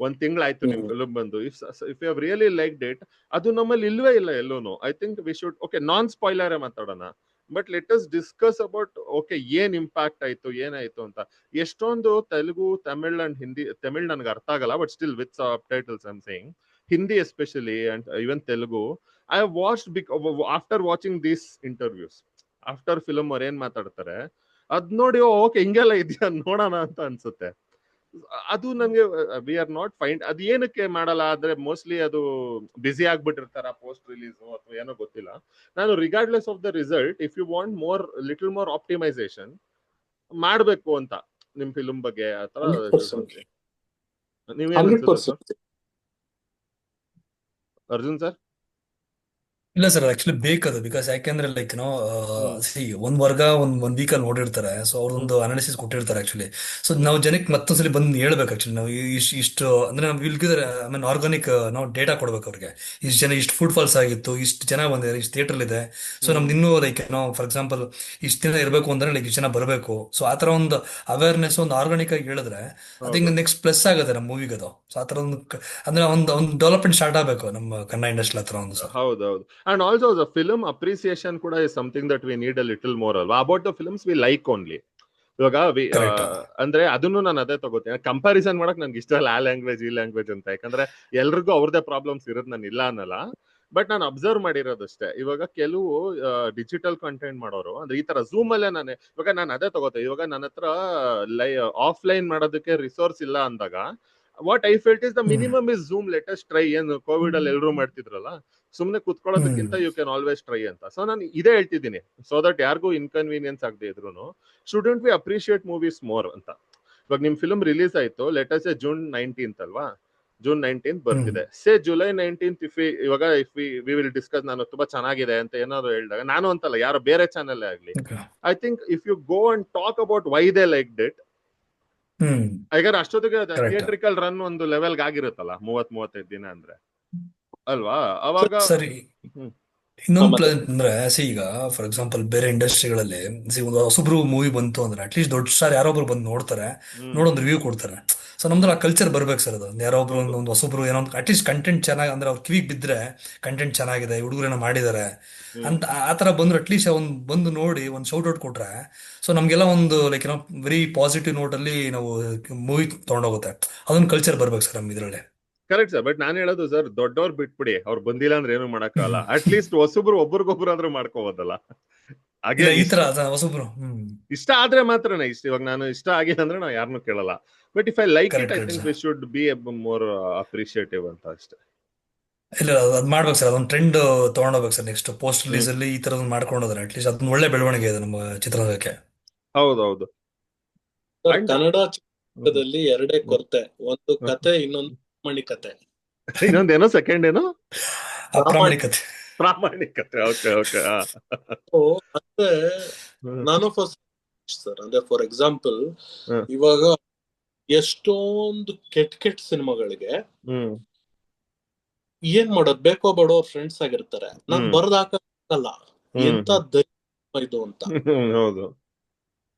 ಒಂದ್ ತಿಂಗಳಾಯ್ತು ನಿಮ್ ಫಿಲ್ಮ್ ಬಂದು, if you really liked it, ಅದು ನಮ್ಮಲ್ಲಿ ಇಲ್ವೇ ಇಲ್ಲ ಎಲ್ಲೂನು. I think we should, okay, ನಾನ್ ಸ್ಪಾಯ್ಲರೇ ಮಾತಾಡೋಣ, but let us discuss about, okay, ಏನ್ ಇಂಪ್ಯಾಕ್ಟ್ ಆಯ್ತು, ಏನಾಯ್ತು ಅಂತ. ಎಷ್ಟೊಂದು ತೆಲುಗು, ತಮಿಳ್ ಅಂಡ್ ಹಿಂದಿ, ತಮಿಳ್ ನನ್ಗೆ ಅರ್ಥ ಆಗಲ್ಲ, but still with subtitles I am saying, Hindi especially and even Telugu, I have watched after watching these interviews, after film ಅವ್ರು ಏನ್ ಮಾತಾಡ್ತಾರೆ ಅದ್ ನೋಡಿ, ಓಕೆ ಹಿಂಗೆಲ್ಲ ಇದೆಯಾ ನೋಡೋಣ ಅಂತ ಅನ್ಸುತ್ತೆ. ಅದು ನನ್ಗೆ ವಿ ಆರ್ ನಾಟ್ ಫೈಂಡ್, ಅದು ಏನಕ್ಕೆ ಮಾಡಲ್ಲ ಆದ್ರೆ, ಮೋಸ್ಟ್ಲಿ ಅದು ಬಿಸಿ ಆಗ್ಬಿಟ್ಟಿರ್ತಾರ ಪೋಸ್ಟ್ ರಿಲೀಸ್ ಅಥವಾ ಏನೋ ಗೊತ್ತಿಲ್ಲ. ನಾನು regardless of the result, if you want more, little more optimisation ಮಾಡ್ಬೇಕು ಅಂತ ನಿಮ್ ಫಿಲ್ಮ್ ಬಗ್ಗೆ ಆತರ. ನೀವೇನ್ ಅರ್ಜುನ್ ಸರ್? ಇಲ್ಲ ಸರ್, ಆಕ್ಚುಲಿ ಬೇಕದು. ಬಿಕಾಸ್ ಯಾಕೆಂದ್ರೆ ಲೈಕ್ ಒಂದ್ ವರ್ಗ ಒಂದ್ ವೀಕಲ್ಲಿ ನೋಡಿರ್ತಾರೆ, ಸೊ ಅವ್ರೊಂದು ಅನಾಲಿಸಿಸ್ ಕೊಟ್ಟಿರ್ತಾರೆ ಆಕ್ಚುಲಿ. ಸೊ ನಾವು ಜನಕ್ಕೆ ಮತ್ತೊಂದ್ಸಲಿ ಬಂದು ಹೇಳ್ಬೇಕು ಆಕ್ಚುಲಿ, ನಾವು ಇಷ್ಟು ಅಂದ್ರೆ ನಾವು ಇಲ್ಗಿದ್ರೆ ಐ ಮೀನ್ ಆರ್ಗಾನಿಕ್ ನಾವು ಡೇಟಾ ಕೊಡ್ಬೇಕು ಅವ್ರಿಗೆ. ಇಷ್ಟು ಜನ, ಇಷ್ಟು ಫುಡ್ ಫಾಲ್ಸ್ ಆಗಿತ್ತು, ಇಷ್ಟು ಜನ ಬಂದಿದ್ದಾರೆ, ಇಷ್ಟು ಥಿಯೇಟರ್ ಇದೆ. ಸೊ ನಮ್ದು ಇನ್ನೂ ಲೈಕ್ ಫಾರ್ ಎಕ್ಸಾಂಪಲ್ ಇಷ್ಟು ದಿನ ಇರಬೇಕು ಅಂದ್ರೆ ಲೈಕ್ ಇಷ್ಟು ಜನ ಬರಬೇಕು. ಸೊ ಆತರ ಒಂದು ಅವೇರ್ನೆಸ್ ಒಂದು ಆರ್ಗಾನಿಕ್ ಆಗಿ ಹೇಳಿದ್ರೆ ಅದಿಂಗ ನೆಕ್ಸ್ಟ್ ಪ್ಲಸ್ ಆಗುತ್ತೆ ನಮ್ಮ ಮೂವಿಗೆ ಅದು. ಸೊ ಆತರ ಒಂದು ಅಂದ್ರೆ ಒಂದು ಡೆವಲಪ್ಮೆಂಟ್ ಸ್ಟಾರ್ಟ್ ಆಗಬೇಕು ನಮ್ಮ ಕನ್ನಡ ಇಂಡಸ್ಟ್ರಿ ಹತ್ರ ಒಂದು. ಹೌದೌದು. And also the film appreciation ಕೂಡ is something that we need a little more ಅಲ್ವಾ, about the films we like only. ಇವಾಗ ಅಂದ್ರೆ ಅದನ್ನು ನಾನು ಅದೇ ತಗೋತೀನಿ, ಕಂಪ್ಯಾರಿಸನ್ ಮಾಡಕ್ ನನ್ಗೆ ಇಷ್ಟ ಇಲ್ಲ ಆ ಲ್ಯಾಂಗ್ವೇಜ್ ಈ ಲ್ಯಾಂಗ್ವೇಜ್ ಅಂತ. ಯಾಕಂದ್ರೆ ಎಲ್ರಿಗೂ ಅವ್ರದೇ ಪ್ರಾಬ್ಲಮ್ಸ್ ಇರೋದು, ನಾನು ಇಲ್ಲ ಅನ್ನಲ್ಲ. ಬಟ್ ನಾನು ಅಬ್ಸರ್ವ್ ಮಾಡಿರೋದಷ್ಟೇ, ಇವಾಗ ಕೆಲವು ಡಿಜಿಟಲ್ ಕಂಟೆಂಟ್ ಮಾಡೋರು ಅಂದ್ರೆ ಈ ತರ ಝೂಮ್ ಅಲ್ಲೇ ಇವಾಗ ನಾನು ಅದೇ ತಗೋತೀನಿ. ಇವಾಗ ನನ್ನ ಹತ್ರ ಆಫ್ಲೈನ್ ಮಾಡೋದಕ್ಕೆ ರಿಸೋರ್ಸ್ ಇಲ್ಲ ಅಂದಾಗ, what I felt is the minimum is zoom, latest try. ಏನು ಕೋವಿಡ್ ಅಲ್ಲಿ ಎಲ್ಲರೂ ಮಾಡ್ತಿದ್ರಲ್ಲ, ಸುಮ್ನೆ ಕುತ್ಕೊಳ್ಳೋದಕ್ಕಿಂತ ಯು ಕ್ಯಾನ್ ಆಲ್ವೇಸ್ ಟ್ರೈ ಅಂತ. ಸೊ ನಾನು ಇದೇ ಹೇಳ್ತಿದ್ದೀನಿ, ಸೊ ದಟ್ ಯಾರಿಗೂ ಇನ್ಕನ್ವೀನಿಯನ್ಸ್ ಆಗದೆ ಇದ್ರು shouldn't we appreciate movies more ಅಂತ. ಇವಾಗ ನಿಮ್ ಫಿಲ್ಮ್ ರಿಲೀಸ್ ಆಯ್ತು, ಲೆಟಸ್ ಎ June 19th ಅಲ್ವಾ, June 19th ಬರ್ತಿದೆ, ಸೇ July 19th ಇವಾಗ ವಿ ವಿಲ್ ಡಿಸ್ಕಸ್, ನಾನು ತುಂಬಾ ಚೆನ್ನಾಗಿದೆ ಅಂತ ಏನಾದ್ರು ಹೇಳಿದಾಗ, ನಾನು ಅಂತಲ್ಲ, ಯಾರೋ ಬೇರೆ ಚಾನೆಲ್ ಆಗ್ಲಿ, I think if you go and talk about why they liked it, ಯಾಕಂದ್ರೆ ಅಷ್ಟೊತ್ತಿಗೆ ಥಿಯೇಟ್ರಿಕಲ್ ರನ್ ಒಂದು ಲೆವೆಲ್ಗೆ ಆಗಿರುತ್ತಲ್ಲ, 30-35 ದಿನ ಅಂದ್ರೆ ಅಲ್ವಾ, ಅವಾಗ ಸರಿ. ಇನ್ನೊಂದು ಅಂದ್ರೆ ಈಗ ಫಾರ್ ಎಕ್ಸಾಂಪಲ್ ಬೇರೆ ಇಂಡಸ್ಟ್ರಿಗಳಲ್ಲಿ ಒಂದು ಹೊಸಬ್ರು ಮೂವಿ ಬಂತು ಅಂದ್ರೆ ಅಟ್ಲೀಸ್ಟ್ ದೊಡ್ಡ ಸ್ಟಾರ್ ಯಾರೊಬ್ರು ಬಂದು ನೋಡ್ತಾರೆ, ನೋಡೊಂದು ರಿವ್ಯೂ ಕೊಡ್ತಾರೆ. ಸೊ ನಮ್ದು ಆ ಕಲ್ಚರ್ ಬರ್ಬೇಕು ಸರ್. ಅದು ಯಾರೊಬ್ರು ಒಂದು ಹೊಸಬ್ರು ಏನೋ ಅಟ್ಲೀಸ್ಟ್ ಕಂಟೆಂಟ್ ಚೆನ್ನಾಗಿ ಅಂದ್ರೆ ಅವ್ರ ಕಿವಿಗೆ ಬಿದ್ರೆ ಕಂಟೆಂಟ್ ಚೆನ್ನಾಗಿದೆ, ಹುಡುಗರೇನೋ ಮಾಡಿದ್ದಾರೆ ಅಂತ ಆತರ ಬಂದ್ರು ಅಟ್ಲೀಸ್ಟ್ ಒಂದು ಬಂದು ನೋಡಿ ಒಂದು ಶೌಟ್ ಔಟ್ ಕೊಟ್ರೆ, ಸೊ ನಮ್ಗೆಲ್ಲ ಒಂದು ಲೈಕ್ ಏನೋ ವೆರಿ ಪಾಸಿಟಿವ್ ನೋಟ್ ಅಲ್ಲಿ ನಾವು ಮೂವಿ ತಗೊಂಡೋಗುತ್ತೆ. ಅದೊಂದು ಕಲ್ಚರ್ ಬರ್ಬೇಕು ಸರ್ ನಮ್ಮ ಇದ್ರಲ್ಲಿ. Correct sir. ಬಟ್ ನಾನು ಹೇಳೋದು ಸರ್, ದೊಡ್ಡವ್ರು ಬಿಟ್ಬಿಡಿ, ಅವ್ರು ಬಂದಿಲ್ಲ ಅಂದ್ರೆ ಏನು ಮಾಡಕ್ಕಾಗಲ್ಲ. ಅಟ್ಲೀಸ್ಟ್ ಹೊಸಬ್ರು ಒಬ್ರಿಗೊಬ್ರು ಆದ್ರೂ ಮಾಡ್ಕೋಬೋದಲ್ಲ. ಹಾಗೆ ಈ ತರ ಹೊಸಬ್ರು ಇಷ್ಟ ಆದ್ರೆ ಮಾತ್ರನೇ ಇಷ್ಟ. ಇವಾಗ ನಾನು ಇಷ್ಟ ಆಗಿಲ್ಲ ಅಂದ್ರೆ ನಾವು ಯಾರನ್ನೂ ಕೇಳಲ್ಲ. But if I like it, I think we should be more appreciative ಅಂತ ಅಷ್ಟೇ. ಇಲ್ಲ, ಅದ್ ಮಾಡ್ಬೇಕು ಸರ್, ಅದೊಂದು ಟ್ರೆಂಡ್ ತಗೊಂಡೋಗ್ಬೇಕು ಸರ್. ನೆಕ್ಸ್ಟ್ ಪೋಸ್ಟ್ ರಿಲೀಸ್ ಅಲ್ಲಿ ಈ ತರದ್ ಮಾಡ್ಕೊಂಡೋದ್ರೆ ಅಟ್ಲೀಸ್ಟ್ ಅದನ್ನ ಒಳ್ಳೆ ಬೆಳವಣಿಗೆ ಇದೆ ನಮ್ಮ ಚಿತ್ರರಂಗಕ್ಕೆ. ಹೌದೌದು. ಕನ್ನಡ ಚಿತ್ರದಲ್ಲಿ ಎರಡೇ ಕೊರತೆ, ಒಂದು ಕತೆ, ಇನ್ನೊಂದು ಮಣಿ ಕತೆ. ಇನ್ನೊಂದೇನೋ ಸೆಕೆಂಡ್ ಏನೋ ಅಪ್ರಾಮಾಣಿಕತೆ. ಪ್ರಾಮಾಣಿಕತೆ. Okay okay. ಅಂದ್ರೆ ನಾನು ಫಸ್ಟ್ ಸರ್, ಅಂದ್ರೆ ಫಾರ್ ಎಕ್ಸಾಂಪಲ್ ಇವಾಗ ಎಷ್ಟೊಂದು ಕೆಟ್ಟ ಸಿನಿಮಾಗಳಿಗೆ ಏನ್ ಮಾಡೋದು, ಬೇಕೋ ಬೇಡೋ ಫ್ರೆಂಡ್ಸ್ ಆಗಿರ್ತಾರೆ, ನಾನ್ ಬರ್ದಾಕಲ್ಲ ಎಂತ ಧೈರ್ಯ ಇದು ಅಂತ. ಹೌದು.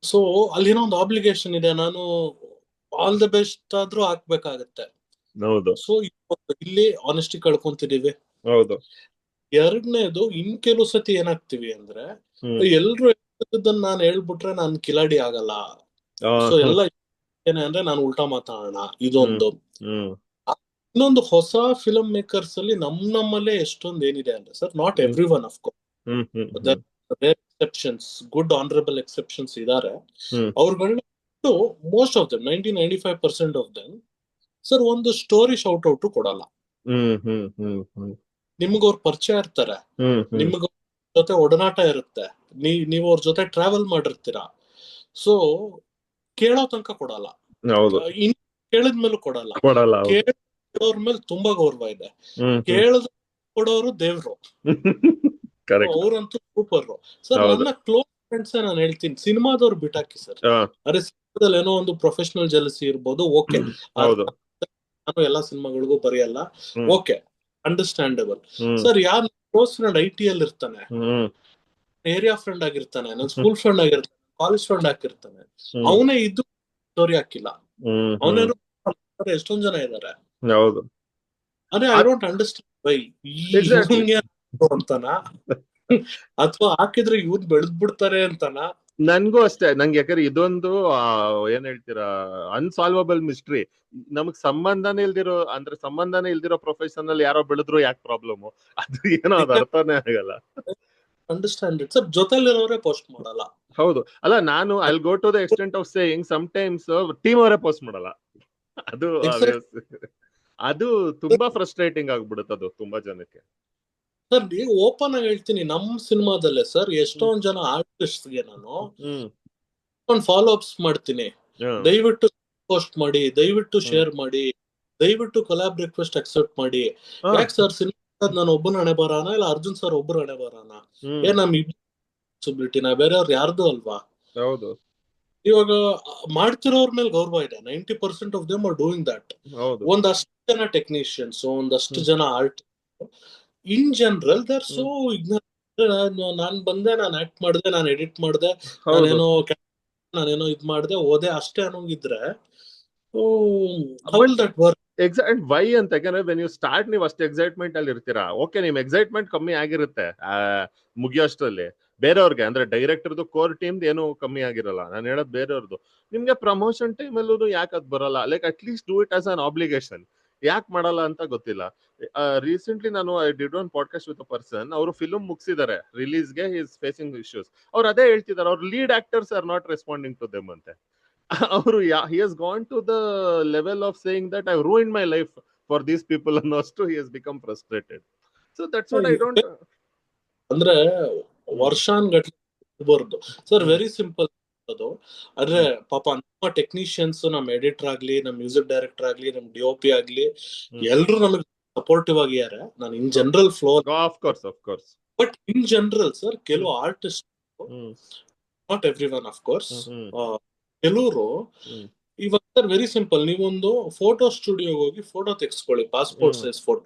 ಸೊ ಅಲ್ಲಿನೋ ಒಂದು ಆಬ್ಲಿಗೇಷನ್ ಇದೆ, ನಾನು ಆಲ್ ದ ಬೆಸ್ಟ್ ಆದ್ರೂ ಹಾಕ್ಬೇಕಾಗತ್ತೆ. ಹೌದು. ಸೊ ಇಲ್ಲಿ ಆನೆಸ್ಟಿ ಕಳ್ಕೊಂತಿದೀವಿ. ಹೌದು. ಎರಡನೇದು, ಇನ್ ಕೆಲವು ಸತಿ ಏನಾಗ್ತಿವಿ ಅಂದ್ರೆ ಎಲ್ರು ನಾನು ಹೇಳ್ಬಿಟ್ರೆ ನಾನ್ ಕಿಲಾಡಿ ಆಗಲ್ಲ, ಸೊ ಎಲ್ಲ ಏನೇ ಅಂದ್ರೆ ನಾನು ಉಲ್ಟಾ ಮಾತಾಡೋಣ, ಇದೊಂದು. ಇನ್ನೊಂದು ಹೊಸ ಫಿಲಂ ಮೇಕರ್ಸ್ ಅಲ್ಲಿ ನಮ್ಮಲ್ಲೇ ಎಷ್ಟೊಂದು ಏನಿದೆ ಅಂದ್ರೆ sir, not every one of course, exceptions, good honourable exceptions ಇದಾರೆ. ಅವ್ರಗಳನ್ನ most of them 90-95% of them sir ಒಂದು ಸ್ಟೋರಿ ಶೌಟ್ ಔಟ್ ಕೊಡಲ್ಲ. ನಿಮ್ಗೆ ಅವ್ರ ಪರಿಚಯ ಇರ್ತಾರೆ, ನಿಮ್ಗ ಜೊತೆ ಒಡನಾಟ ಇರುತ್ತೆ, ನೀವು ಅವ್ರ ಜೊತೆ ಟ್ರಾವೆಲ್ ಮಾಡಿರ್ತೀರಾ, ಸೊ ಕೇಳೋ ತನಕ ಕೊಡಲ್ಲ, ಇನ್ ಕೇಳಿದ್ಮೇಲೂ ಕೊಡಲ್ಲ. ಕೇಳೋರ್ ಮೇಲೆ ತುಂಬಾ ಗೌರವ ಇದೆ, ಕೇಳದ ಕೊಡೋರು ದೇವ್ರು, ಅವ್ರಂತೂ ಸೂಪರ್. ಸರ್ ನನ್ನ ಕ್ಲೋಸ್ ಫ್ರೆಂಡ್ಸ್ ನಾನು ಹೇಳ್ತೀನಿ, ಸಿನಿಮಾದವ್ರು ಬಿಟ್ಟಾಕಿ ಸರ್, ಅರೆ ಸಿನಿಮಾದಲ್ಲಿ ಏನೋ ಒಂದು ಪ್ರೊಫೆಷನಲ್ ಜೆಲಸಿ ಇರ್ಬೋದು, ಓಕೆ, ನಾನು ಎಲ್ಲಾ ಸಿನಿಮಾಗಳಿಗೂ ಬರೆಯಲ್ಲ, ಓಕೆ, ಅಂಡರ್ಸ್ಟ್ಯಾಂಡಬಲ್. ಸರ್ ಯಾರು ಕ್ಲೋಸ್ ಫ್ರೆಂಡ್ IT ಅಲ್ಲಿ ಇರ್ತಾನೆ, ಏರಿಯಾ ಫ್ರೆಂಡ್ ಆಗಿರ್ತಾನೆ, ನನ್ನ ಸ್ಕೂಲ್ ಫ್ರೆಂಡ್ ಆಗಿರ್ತಾನೆ, ಕಾಲೇಜ್ ಫ್ರೆಂಡ್ ಆಗಿರ್ತಾನೆ, ಅವನೇ ಇದ್ದು ಸ್ಟೋರಿ ಹಾಕಿಲ್ಲ, ಅವನೇನು ಎಷ್ಟೊಂದ್ ಜನ ಇದಾರೆ. ಅದೇ ಐ ಡೋಂಟ್ ಅಂಡರ್ಸ್ಟ್ಯಾಂಡ್ ವೈ ಅಂತನಾ, ಅಥವಾ ಹಾಕಿದ್ರೆ ಇವ್ರು ಬೆಳೆದ್ ಬಿಡ್ತಾರೆ ಅಂತನ. ನನ್ಗೂ ಅಷ್ಟೇ, ನಂಗೆ ಯಾಕಂದ್ರೆ ಇದೊಂದು ಏನ್ ಹೇಳ್ತೀರಾ ಅನ್ಸಾಲ್ವಬಲ್ ಮಿಸ್ಟ್ರಿ. ನಮಗ್ ಸಂಬಂಧನೇ ಇಲ್ದಿರೋ ಪ್ರೊಫೆಷನ್ ಅಲ್ಲಿ ಯಾರೋ ಬೆಳೆದ್ರು ಯಾಕೆ ಪ್ರಾಬ್ಲಮ್, ಅದು ಏನೋ ಅದು ಅರ್ಥನೇ ಆಗಲ್ಲ. ಅಂಡರ್ಸ್ಟ್ಯಾಂಡ್ ಇಟ್ ಸರ್, ಜೊತೆಲಿರೋರೇ ಪೋಸ್ಟ್ ಮಾಡಲ್ಲ. ಹೌದು, ಅಲ್ಲ ನಾನು I go to the extent of saying sometimes team ಅವರೇ ಪೋಸ್ಟ್ ಮಾಡಲ್ಲ. ಅದು ತುಂಬಾ ಫ್ರಸ್ಟ್ರೇಟಿಂಗ್ ಆಗ್ಬಿಡುತ್ತೆ ಅದು ತುಂಬಾ ಜನಕ್ಕೆ. ಸರ್ ಓಪನ್ ಆಗಿ ಹೇಳ್ತೀನಿ, ನಮ್ ಸಿನಿಮಾದಲ್ಲೇ ಸರ್ ಎಷ್ಟೊಂದ್ ಜನ ಆರ್ಟಿಸ್ಟ್ ಗೆ ನಾನು ಫಾಲೋ ಅಪ್ಸ್ ಮಾಡ್ತೀನಿ, ದಯವಿಟ್ಟು ಪೋಸ್ಟ್ ಮಾಡಿ, ದಯವಿಟ್ಟು ಶೇರ್ ಮಾಡಿ, ದಯವಿಟ್ಟು ಕೊಲಾಬ್ ರಿಕ್ವೆಸ್ಟ್ ಅಕ್ಸೆಪ್ಟ್ ಮಾಡಿ. ಯಾಕೆ ಸರ್, ಸಿನಿಮಾ ನಾನು ಒಬ್ಬನ ಹಣೆ ಬರಾನ, ಇಲ್ಲ ಅರ್ಜುನ್ ಸರ್ ಒಬ್ಬರು ಹಣೆ ಬರಾನ, ನಮ್ ಪಾಸಿಬಿಲಿಟಿನ ಬೇರೆಯವ್ರು ಯಾರ್ದು ಅಲ್ವಾ. ಹೌದು, ಇವಾಗ ಮಾಡ್ತಿರೋರ್ ಮೇಲೆ ಗೌರವ ಇದೆ, 90% of them are doing that. ಒಂದಷ್ಟು ಜನ ಟೆಕ್ನಿಷಿಯನ್ಸ್, ಒಂದಷ್ಟು ಜನ art, in general they are so ignorant. ನಾನ್ ಬಂದೆ, ನಾನು ಆಕ್ಟ್ ಮಾಡಿದೆ, ನಾನು ಎಡಿಟ್ ಮಾಡಿದೆ, ನಾನೇನೋ ಇದ್ ಮಾಡಿದೆ, ಓದೆ ಅಷ್ಟೇ ಅನ್ನೋಂಗಿದ್ರೆ ಎಕ್ಸೈಟ್ ವೈ ಅಂತ. ಯಾಕಂದ್ರೆ ವೆನ್ ಯು ಸ್ಟಾರ್ಟ್ ನೀವು ಅಷ್ಟು ಎಕ್ಸೈಟ್ಮೆಂಟ್ ಅಲ್ಲಿ ಇರ್ತೀರಾ, ಓಕೆ, ನಿಮ್ ಎಕ್ಸೈಟ್ಮೆಂಟ್ ಕಮ್ಮಿ ಆಗಿರುತ್ತೆ ಮುಗಿಯೋಷ್ಟರಲ್ಲಿ. ಬೇರೆಯವ್ರಿಗೆ ಅಂದ್ರೆ ಡೈರೆಕ್ಟರ್ದು ಕೋರ್ ಟೀಮ್ ಏನು ಕಮ್ಮಿ ಆಗಿರಲ್ಲ, ನಾನು ಹೇಳೋದು ಬೇರೆಯವ್ರದ್ದು. ನಿಮ್ಗೆ ಪ್ರಮೋಷನ್ ಟೈಮ್ ಅಲ್ಲೂ ಯಾಕೆ ಅದ್ ಬರಲ್ಲ, like at least do it as an obligation. ಯಾಕೆ ಮಾಡಲ್ಲ ಅಂತ ಗೊತ್ತಿಲ್ಲ. ರೀಸೆಂಟ್ಲಿ ನಾನು I did one podcast with a person, ಅವರು ಫಿಲ್ಮ್ ಮುಗಿಸಿದ್ದಾರೆ, ರಿಲೀಸ್ಗೆ ಹಿ ಇಸ್ ಫೇಸಿಂಗ್ ಇಶ್ಯೂಸ್. ಅವ್ರು ಅದೇ ಹೇಳ್ತಿದ್ದಾರೆ, ಅವ್ರ lead actors are not responding to them ಅಂತೆ. ಅವರು he has gone to the level of saying that I've ruined my life for these people ಅನ್ನೋಷ್ಟು he has become frustrated. So that's what I don't. ಅಂದ್ರೆ ವರ್ಷಾನ್ಗಟ್ಲೆ ಬರ್ದು sir, very simple ಅದು. ಆದ್ರೆ ಪಾಪ ನಮ್ಮ technicians, ನಮ್ editor ಆಗ್ಲಿ, ನಮ್ ಮ್ಯೂಸಿಕ್ ಡೈರೆಕ್ಟರ್ ಆಗ್ಲಿ, ನಮ್ DOP ಆಗ್ಲಿ, ಎಲ್ರು ನಮಗೆ ಸಪೋರ್ಟಿವ್ ಆಗಿದ್ದಾರೆ. ನಾನು in general flow of course but in general sir, ಕೆಲವು artist, not every one of course, ಕೆಲವರು ಇವಾಗ ಸರ್ ವೆರಿ ಸಿಂಪಲ್, ನೀವೊಂದು ಫೋಟೋ ಸ್ಟುಡಿಯೋಗೆ ಹೋಗಿ ಫೋಟೋ ತೆಗೆಸ್ಕೊಳ್ಳಿ, ಪಾಸ್ಪೋರ್ಟ್ ಸೈಜ್ ಫೋಟೋ,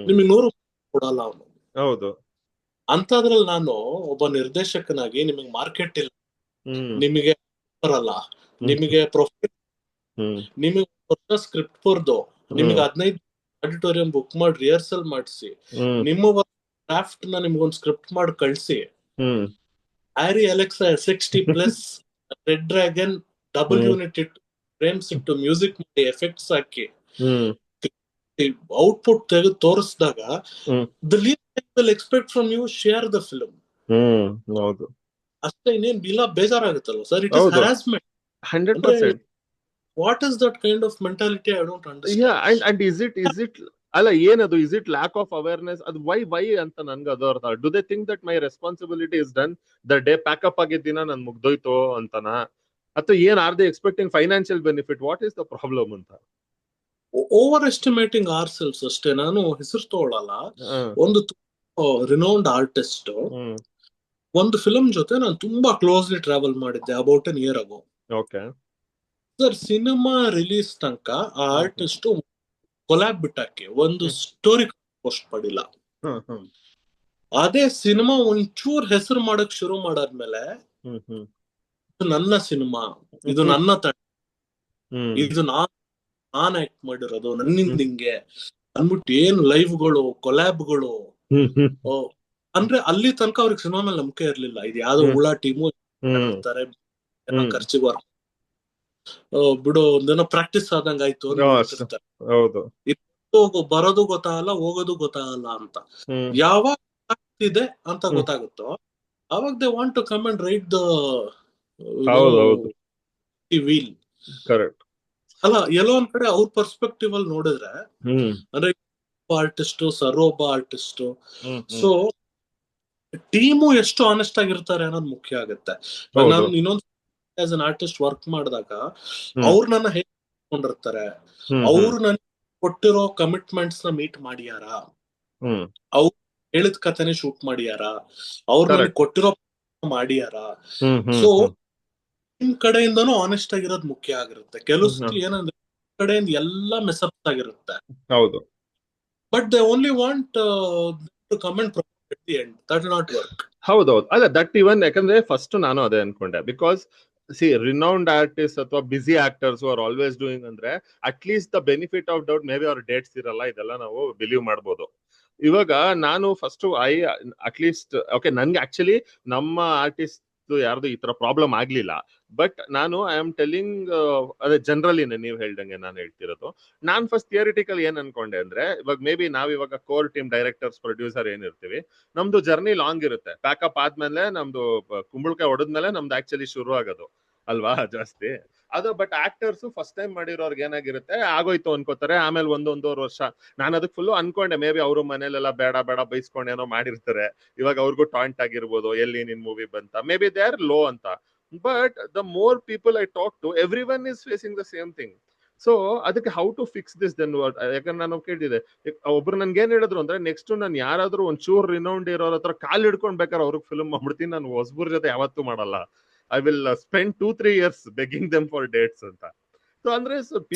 ನಿಮಗೆ 100 ಕೊಡಲ್ಲ ಅವನು. ಹೌದು, ಅಂತದ್ರಲ್ಲಿ ನಾನು ಒಬ್ಬ ನಿರ್ದೇಶಕನಾಗಿ, ನಿಮಗೆ ಮಾರ್ಕೆಟ್ ಇಲ್ಲ, ನಿಮಗೆ ಬರಲ್ಲ, ನಿಮಗೆ ಪ್ರೊಫೈಲ್, ನಿಮಗೆ ಸ್ಕ್ರಿಪ್ಟ್ ಬರ್ದು, ನಿಮಗೆ 15 ಆಡಿಟೋರಿಯಂ ಬುಕ್ ಮಾಡಿ ರಿಹರ್ಸಲ್ ಮಾಡಿಸಿ, ನಿಮ್ಮ ಕ್ರಾಫ್ಟ್ ನ ನಿಮ್ಗೊಂದು ಸ್ಕ್ರಿಪ್ಟ್ ಮಾಡಿ ಕಳ್ಸಿ, Arri Alexa 60+ red dragon double unit ಇಟ್ಟು ಫ್ರೇಮ್ಸ್ ಇಟ್ಟು ಮ್ಯೂಸಿಕ್ ಮಾಡಿ ಎಫೆಕ್ಟ್ಸ್ ಹಾಕಿ ಔಟ್ಪುಟ್ ತೆಗೆದು ತೋರಿಸಿದಾಗ the least will expect from you share the film. ಹೌದು, ಅಷ್ಟೇ, ಇನ್ನೇನ್ ಇಲ್ಲ, ಬೇಜಾರಾಗುತ್ತಲ್ಲ sir. It is harassment 100%. What is that kind of mentality? I don't understand. And is it ಅಲ್ಲ, ಏನದು, is it lack of awareness? ಅದು ವೈ ಅಂತ ನನ್ಗೆ ಅದು ಅರ್ಥ. Do they think that my responsibility is done the day pack up ಆಗಿದ್ದಿನ ನನ್ ಮುಗ್ದೋಯ್ತು ಅಂತನಾ, ಅಥವಾ ಏನ್ are they expecting financial benefit? What is the problem ಅಂತ. ಓವರ್ ಎಸ್ಟಿಮೇಟಿಂಗ್ ಆರ್ ಸೆಲ್ಸ್ ಅಷ್ಟೇ. ನಾನು ಹೆಸರು ತಗೊಳಲ್ಲ. ಒಂದು ರಿನೌಂಡ್ ಆರ್ಟಿಸ್ಟ್ ಒಂದು ಫಿಲಂ ಜೊತೆ ನಾನು ತುಂಬಾ ಕ್ಲೋಸ್ಲಿ ಟ್ರಾವೆಲ್ ಮಾಡಿದ್ದೆ ಅಬೌಟ್ ಅನ್ ಇಯರ್ ಆಗೋ. ಓಕೆ ಸರ್, ಸಿನಿಮಾ ರಿಲೀಸ್ ತನಕ ಆ ಆರ್ಟಿಸ್ಟ್ ಕೊಲ್ಯಾಬ್ ಬಿಟ್ಟಾಕಿ ಒಂದು ಸ್ಟೋರಿ ಪೋಸ್ಟ್ ಮಾಡಿಲ್ಲ. ಅದೇ ಸಿನಿಮಾ ಒಂಚೂರ್ ಹೆಸರು ಮಾಡಕ್ ಶುರು ಮಾಡಾದ್ಮೇಲೆ ಇದು ನನ್ನ ಸಿನಿಮಾ, ಇದು ನನ್ನ ತಂಡ, ಇದು ನಾನ್ ಆಕ್ಟ್ ಮಾಡಿರೋದು, ನನ್ನಿಂದ ಹಿಂಗೆ ಅಂದ್ಬಿಟ್ಟು ಏನ್ ಲೈವ್ಗಳು ಕೊಲ್ಯಾಬ್ಗಳು, ಅಂದ್ರೆ ಅಲ್ಲಿ ತನಕ ಅವ್ರಿಗೆ ಸಿನಿಮಾ ಮೇಲೆ ನಂಬಿಕೆ ಇರ್ಲಿಲ್ಲ. ಇದು ಯಾವ್ದೋ ಹುಳ ಟೀಮು ಇರ್ತಾರೆ, ಖರ್ಚಿಗೆ ವರ್ಕ್ ಬಿಡು, ಒಂದೇನೋ ಪ್ರಾಕ್ಟೀಸ್ ಆದಂಗ ಆಯ್ತು ಬರೋದು ಗೊತ್ತಾಗಲ್ಲ, ಹೋಗೋದು ಗೊತ್ತಾಗಲ್ಲ ಅಂತ. ಯಾವಾಗ ಆಗ್ತಿದೆ ಅಂತ ಗೊತ್ತಾಗುತ್ತೋ ಅವಾಗ they want to come and write the wheel. Correct ಅಲ್ಲ, ಎಲ್ಲೋ ಒಂದ್ ಕಡೆ ಅವ್ರ ಪರ್ಸ್ಪೆಕ್ಟಿವ್ ಅಲ್ಲಿ ನೋಡಿದ್ರೆ ಅಂದ್ರೆ ಆರ್ಟಿಸ್ಟ್, ಸರ್ ಒಬ್ಬ ಆರ್ಟಿಸ್ಟ್, ಸೊ ಟೀಮು ಎಷ್ಟು ಆನೆಸ್ಟ್ ಆಗಿರ್ತಾರೆ ಅನ್ನೋದು ಮುಖ್ಯ ಆಗುತ್ತೆ. ನಾನು ಇನ್ನೊಂದು ಆಸ್ ಅನ್ ಆರ್ಟಿಸ್ಟ್ ವರ್ಕ್ ಮಾಡಿದಾಗ ಅವ್ರು ನನ್ನ ಹೇಳ್ಕೊಂಡಿರ್ತಾರೆ, ಅವ್ರು ನನ್ ಕೊಟ್ಟಿರೋ ಕಮಿಟ್ಮೆಂಟ್ಸ್ ನ ಮೀಟ್ ಮಾಡಿಯಾರ, ಅವ್ರು ಹೇಳಿದ ಕಥೆನೆ ಶೂಟ್ ಮಾಡಿಯಾರ, ಅವ್ರು ನನಗೆ ಕೊಟ್ಟಿರೋ ಮಾಡಿಯಾರ. ಸೊ ನಿಮ್ ಕಡೆಯಿಂದನೂ ಆನೆಸ್ಟ್ ಆಗಿರೋದು ಮುಖ್ಯ ಆಗಿರುತ್ತೆ. ಕೆಲವು ಸತಿ ಏನಂದ್ರೆ ಕಡೆಯಿಂದ ಎಲ್ಲ ಮೆಸಪ್ ಆಗಿರುತ್ತೆ, but they only want to come and provide at the end. That will not work. ಹೌದೌದು, ಅಲ್ಲ ದಟ್ ಇವನ್ ಯಾಕಂದ್ರೆ ಫಸ್ಟ್ ನಾನು ಅದೇ ಅನ್ಕೊಂಡೆ, ಬಿಕಾಸ್ ಸಿ ರಿನೌಂಡ್ ಆರ್ಟಿಸ್ಟ್ ಅಥವಾ ಬಿಸಿ ಆಕ್ಟರ್ಸ್ ಆರ್ ಆಲ್ವೇಸ್ ಡೂಯಿಂಗ್ ಅಂದ್ರೆ at least the benefit of doubt may be ಅವ್ರ dates ಇರಲ್ಲ, ಇದೆಲ್ಲ ನಾವು ಬಿಲೀವ್ ಮಾಡ್ಬೋದು. ಇವಾಗ ನಾನು ಫಸ್ಟ್ ಅಟ್ ಲೀಸ್ಟ್ ಓಕೆ, ನನ್ಗೆ ಆಕ್ಚುಲಿ ನಮ್ಮ ಆರ್ಟಿಸ್ಟ್ ಯಾರ್ದು ಈ ತರ ಪ್ರಾಬ್ಲಮ್ ಆಗ್ಲಿಲ್ಲ, ಬಟ್ ನಾನು ಐ ಆಮ್ ಟೆಲಿಂಗ್ ಅದೇ ಜನರಲಿ ನೀವು ಹೇಳ್ದಂಗೆ ನಾನು ಹೇಳ್ತಿರೋದು. ನಾನ್ ಫಸ್ಟ್ ಥಿಯರಿಟಿಕಲ್ ಏನ್ ಅನ್ಕೊಂಡೆ ಅಂದ್ರೆ, ಇವಾಗ ಮೇ ಬಿ ನಾವ್ ಇವಾಗ ಕೋರ್ ಟೀಮ್ ಡೈರೆಕ್ಟರ್ಸ್ ಪ್ರೊಡ್ಯೂಸರ್ ಏನಿರ್ತೀವಿ, ನಮ್ದು ಜರ್ನಿ ಲಾಂಗ್ ಇರುತ್ತೆ. ಪ್ಯಾಕಪ್ ಆದ್ಮೇಲೆ ನಮ್ದು ಕುಂಬಳಕಾಯಿ ಹೊಡೆದ್ಮೇಲೆ ನಮ್ದು ಆಕ್ಚುಲಿ ಶುರು ಆಗೋದು ಅಲ್ವಾ ಜಾಸ್ತಿ ಅದು. ಬಟ್ ಆಕ್ಟರ್ಸ್ ಫಸ್ಟ್ ಟೈಮ್ ಮಾಡಿರೋರ್ಗೆ ಏನಾಗಿರುತ್ತೆ, ಆಗೋಯ್ತು ಅನ್ಕೋತಾರೆ. ಆಮೇಲೆ ಒಂದೊಂದೂವರೆ ವರ್ಷ ನಾನು ಅದಕ್ಕೆ ಫುಲ್ಲು ಅನ್ಕೊಂಡೆ ಮೇ ಬಿ ಅವರು ಮನೇಲೆಲ್ಲ ಬೇಡ ಬೇಡ ಬೈಸ್ಕೊಂಡು ಏನೋ ಮಾಡಿರ್ತಾರೆ, ಇವಾಗ ಅವ್ರಿಗೂ ಟಾಂಟ್ ಆಗಿರ್ಬೋದು, ಎಲ್ಲಿ ನಿನ್ ಮೂವಿ ಬಂತ, maybe they are low ಅಂತ. But the more people I talk to, every one is facing the same thing. So ಅದಕ್ಕೆ how to fix this then? ಯಾಕಂದ್ರೆ ನಾನು ಕೇಳಿದೆ, ಒಬ್ರು ನನ್ಗೆ ಏನ್ ಹೇಳಿದ್ರು ಅಂದ್ರೆ, ನೆಕ್ಸ್ಟ್ ನಾನು ಯಾರಾದ್ರೂ ಒಂಚೂರು ರಿನೌಂಡ್ ಇರೋರ ಹತ್ರ ಕಾಲ್ ಹಿಡ್ಕೊಂಡ್ ಬೇಕಾದ್ರೆ ಅವ್ರಿಗೆ ಫಿಲ್ಮ್ ಮಾಡ್ಬಿಡ್ತೀನಿ, ನಾನು ಹೊಸಬರ ಜೊತೆ ಯಾವತ್ತೂ ಮಾಡಲ್ಲ. I will spend 2-3 years begging them for dates ಅಂತ. ಸೊ ಅಂದ್ರೆ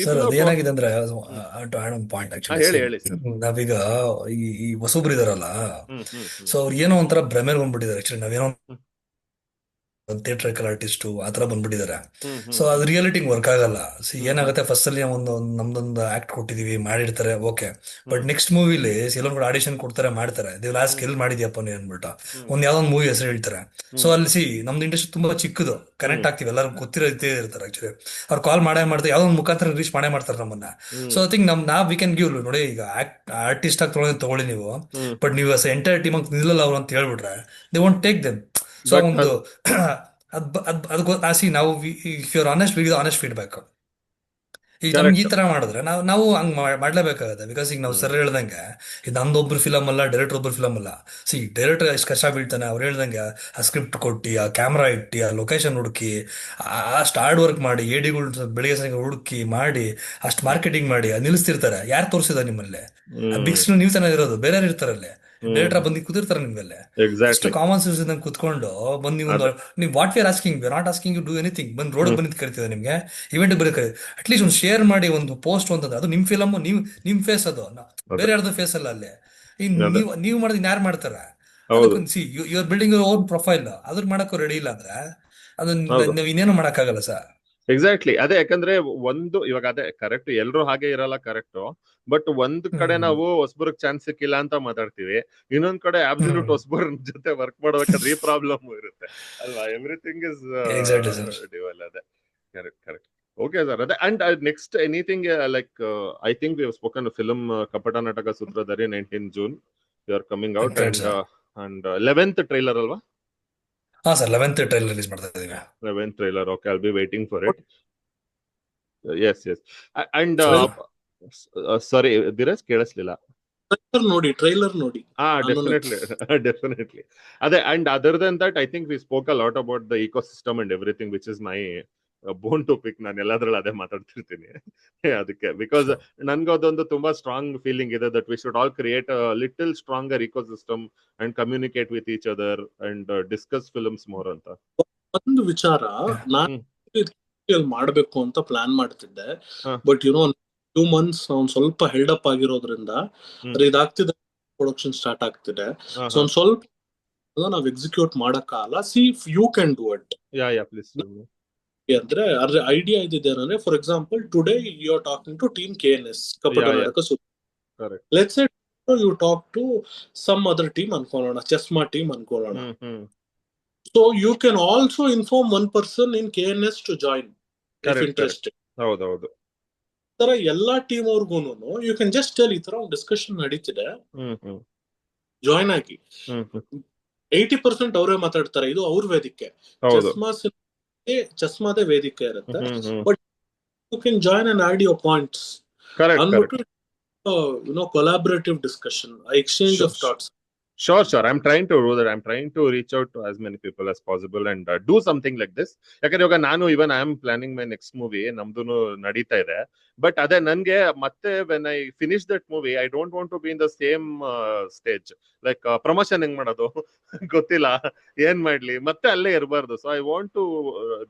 ಏನಾಗಿದೆ ಅಂದ್ರೆ ಪಾಯಿಂಟ್ ಆಕ್ಚುಲಿ ಹೇಳಿ ಸರ್. ನಾವೀಗ ಈ ಹೊಸಬ್ರು ಇದಾರಲ್ಲ, ಸೊ ಅವ್ರು ಏನೋ ಒಂಥರ ಭ್ರಮೆಲ್ ಬಂದ್ಬಿಟ್ಟಿದ್ದಾರೆ. ಆಕ್ಚುಲಿ ನಾವೇನೋ ಥಿಯೇಟ್ರಿಕಲ್ ಆರ್ಟಿಸ್ಟ್ ಆತರ ಬಂದ್ಬಿಟ್ಟಿದ್ದಾರೆ. ಸೊ ಅದು ರಿಯಾಲಿಟಿಗೆ ವರ್ಕ್ ಆಗಲ್ಲ. ಏನಾಗುತ್ತೆ, ಫಸ್ಟ್ ಅಲ್ಲಿ ನಮ್ದೊಂದು ಆಕ್ಟ್ ಕೊಟ್ಟಿದೀವಿ, ಮಾಡಿರ್ತಾರೆ, ಓಕೆ. ಬಟ್ ನೆಕ್ಸ್ಟ್ ಮೂವಿಲಿ ಎಲ್ಲೊಂದ್ ಕೂಡ ಆಡಿಷನ್ ಕೊಡ್ತಾರೆ, ಮಾಡ್ತಾರೆ, ದೇವ್ ಲಾಸ್ಟ್ ಎಲ್ ಮಾಡಿದ್ಯಪ್ಪ ನೀ ಅನ್ಬಿಟ್ಟು ಒಂದ್ ಯಾವ್ದೊಂದು ಮೂವಿ ಹೆಸರು ಹೇಳ್ತಾರೆ. ಸೊ ಅಲ್ಲಿ ನಮ್ದು ಇಂಡಸ್ಟ್ರಿ ತುಂಬಾ ಚಿಕ್ಕದು, ಕನೆಕ್ಟ್ ಆಗ್ತೀವಿ, ಎಲ್ಲರೂ ಗೊತ್ತಿರೋ ಇರ್ತಾರೆ. ಆಕ್ಚುಲಿ ಅವ್ರು ಕಾಲ್ ಮಾಡ್ತಾರೆ, ಯಾವ್ದೊಂದು ಮುಖಾಂತರ ರೀಚ್ ಮಾಡ್ತಾರೆ ನಮ್ಮನ್ನ. So I think we can give, ನೋಡಿ ಈಗ ಆರ್ಟಿಸ್ಟ್ ಆಗಿ ತಗೊಳ್ಳಿ ನೀವು, ಬಟ್ ನೀವು ಎಂಟೈರ್ ಟೀಮ್ ಅಂತ ನಿಲ್ಲಲ್ಲ ಅವ್ರು ಅಂತ ಹೇಳ್ಬಿಟ್ರೆ they want take them. So ಒಂದು ನಾವು if you are honest, we give honest feedback. ಈಗ ನಮ್ಗೆ ಈ ತರ ಮಾಡಿದ್ರೆ ನಾವು ಹಂಗ್ ಮಾಡ್ಲೇಬೇಕಾಗತ್ತೆ. ಬಿಕಾಸ್ ಈಗ ನಾವು ಸರ್ ಹೇಳ್ದಂಗೆ ಇದು ನಮ್ದೊಬ್ರು ಫಿಲಮ್ ಅಲ್ಲ, ಡೈರೆಕ್ಟರ್ ಒಬ್ರು ಫಿಲಮ್ ಅಲ್ಲ. ಡೈರೆಕ್ಟರ್ ಎಷ್ಟು ಕಷ್ಟ ಬೀಳ್ತಾನೆ, ಅವ್ರು ಹೇಳ್ದಂಗೆ ಆ ಸ್ಕ್ರಿಪ್ಟ್ ಕೊಟ್ಟು, ಆ ಕ್ಯಾಮ್ರಾ ಇಟ್ಟು, ಆ ಲೊಕೇಶನ್ ಹುಡುಕಿ, ಅಷ್ಟು ಹಾರ್ಡ್ ವರ್ಕ್ ಮಾಡಿ, ಎಡಿಗಳು ಬೆಳಿಗ್ಗೆ ಸಂಜೆ ಹುಡುಕಿ ಮಾಡಿ, ಅಷ್ಟು ಮಾರ್ಕೆಟಿಂಗ್ ಮಾಡಿ ನಿಲ್ಲಿಸ್ತಿರ್ತಾರೆ. ಯಾರು ತೋರಿಸಿದ ನಿಮ್ಮಲ್ಲಿ? ಬಿಕ್ಸ್ ನೀವು ಚೆನ್ನಾಗಿರೋದು, ಬೇರೆ ಯಾರು ಇರ್ತಾರಲ್ಲೇ, ಡೈರೆಕ್ಟರ್ ಬಂದು ಕೂತಿರ್ತಾರೆ ನಿಮ್ಗೆಲ್ಲ. ಎಷ್ಟು ಕಾಮನ್ ಸೆನ್ಸ್ ಇದ್ದಂಗೆ ಕುತ್ಕೊಂಡು ಬಂದು ನೀವು what we are asking, we are not asking you do anything. ಬಂದು ರೋಡ್ ಬಂದು ಕರಿತಿದೆ ನಿಮ್ಗೆ, ಇವೆಂಟ್ ಬರೀ ಅಟ್ಲೀಸ್ಟ್ ಒಂದು ಶೇರ್ ಮಾಡಿ, ಒಂದು ಪೋಸ್ಟ್ ಅಂತಂದ್ರೆ ಅದು ನಿಮ್ ಫಿಲಮ್, ನಿಮ್ ಫೇಸ್, ಅದು ಬೇರೆ ಯಾರ್ದು ಫೇಸ್ ಅಲ್ಲ ಅಲ್ಲಿ. ನೀವು ಮಾಡಿದ್ ಯಾರು ಮಾಡ್ತಾರ? You are building your own profile. ಅದ್ರ ಮಾಡಕ್ಕೂ ರೆಡಿ ಇಲ್ಲ ಅಂದ್ರೆ ಅದು ನೀವು ಇನ್ನೇನು ಮಾಡಕ್ಕಾಗಲ್ಲ ಸರ್. ಎಕ್ಸಾಕ್ಟ್ಲಿ ಅದೇ. ಯಾಕಂದ್ರೆ ಒಂದು ಇವಾಗ ಅದೇ ಕರೆಕ್ಟ್, ಎಲ್ರು ಹಾಗೆ ಇರಲ್ಲ, ಕರೆಕ್ಟ್. ಬಟ್ ಒಂದ್ ಕಡೆ ನಾವು ಹೊಸಬರ್ಗ್ ಚಾನ್ಸ್ ಸಿಕ್ಕಿಲ್ಲ ಅಂತ ಮಾತಾಡ್ತೀವಿ, ಇನ್ನೊಂದ್ ಕಡೆ ಅಬ್ಸಲ್ಯೂಟ್ ಹೊಸಬರ್ ಜೊತೆ ವರ್ಕ್ ಮಾಡ್ಬೇಕಾದ್ರೆ ಈ ಪ್ರಾಬ್ಲಮ್ ಇರುತ್ತೆ ಅಲ್ವಾ? ಎವ್ರಿಥಿಂಗ್ ಇಸ್ ಡಿವೈಲ್. ಅದೇ ಕರೆಕ್ಟ್ ಕರೆಕ್ಟ್. ಓಕೆ ಸರ್, ಅದೇ. And next anything like I think we have spoken film Kapata Nataka Sutradhari 19 June you are coming out, and 11th trailer ಅಲ್ವಾ? ಹಾ ಸರ್, 11th ಟ್ರೈಲರ್ ರಿಲೀಸ್ ಮಾಡ್ತಾ ಇದೀವಿ. 11th trailer, okay, I'll be waiting for it. Yes yes. And sorry Dheeraj, ಕೇಳಿಸ್ಲಿಲ್ಲ. Trailer ನೋಡಿ. Definitely. ಅದೇ. And other than that I think we spoke a lot about the ecosystem and everything, which is my bone to pick, ನಾನು ಎಲ್ಲಾದ್ರಲ್ಲಿ ಅದೇ ಮಾತಾಡ್ತಿರ್ತೀನಿ. ಅದಕ್ಕೆ because ನನ್ಗೆ ಅದೊಂದು ತುಂಬಾ ಸ್ಟ್ರಾಂಗ್ ಫೀಲಿಂಗ್ ಇದೆ that we should all create little stronger ecosystem and communicate with each other and discuss films more ಅಂತ. ಒಂದು ವಿಚಾರ ನಾನು ಮಾಡ್ಬೇಕು ಅಂತ ಪ್ಲಾನ್ ಮಾಡ್ತಿದ್ದೆ, ಬಟ್ 2 months ಒಂದ್ ಸ್ವಲ್ಪ ಹೆಲ್ಡ್ ಅಪ್ ಆಗಿರೋದ್ರಿಂದ ಇದಾಗ್ತಿದೆ, ಪ್ರೊಡಕ್ಷನ್ ಸ್ಟಾರ್ಟ್ ಆಗ್ತಿದೆ. ಸೊ ಒಂದ್ ಸ್ವಲ್ಪ ನಾವ್ ಎಕ್ಸಿಕ್ಯೂಟ್ ಮಾಡಕ್ಕಾಗಲ್ಲ. See if you can do it. Please. ಅಂದ್ರೆ ಅದ್ರ ಐಡಿಯಾ ಇದ್ದೇನೆ, for example today you are talking to team KNS Kapata Nataka super. Let's say you talk to some other team ಅನ್ಕೊಳ್ಳೋಣ, ಚೆಸ್ಮಾ ಟೀಮ್ ಅನ್ಕೊಳ್ಳೋಣ. So you can also inform one person in KNS to join if interested. ಹೌದೌದು. ತರ ಎಲ್ಲಾ team ಅವ್ರಿಗೂನು you can just tell ಈ ತರ ಒಂದು ಡಿಸ್ಕಷನ್ ನಡೀತಿದೆ, ಜಾಯಿನ್ ಆಗಿ. 80% ಅವರೇ ಮಾತಾಡ್ತಾರೆ, ಇದು ಅವ್ರ ವೇದಿಕೆ, ಚಸ್ಮಾದೇ ವೇದಿಕೆ ಇರುತ್ತೆ. But you can join and add your points ಅಂದ್ಬಿಟ್ಟು collaborative discussion, exchange of thoughts. Sure. I'm trying to do that. I'm trying to reach out to as many people as possible and do something like this. ಯಾಕಂದ್ರೆ ಇವಾಗ ನಾನು even I am planning my next movie, ನಮ್ದು ನಡೀತಾ ಇದೆ. But ಅದೇ ನನ್ಗೆ ಮತ್ತೆ when I finish that movie, I don't want to be in the same stage. Like promotion ಹೆಂಗ್ ಮಾಡೋದು ಗೊತ್ತಿಲ್ಲ, ಏನ್ ಮಾಡ್ಲಿ, ಮತ್ತೆ ಅಲ್ಲೇ ಇರಬಾರ್ದು. So I want to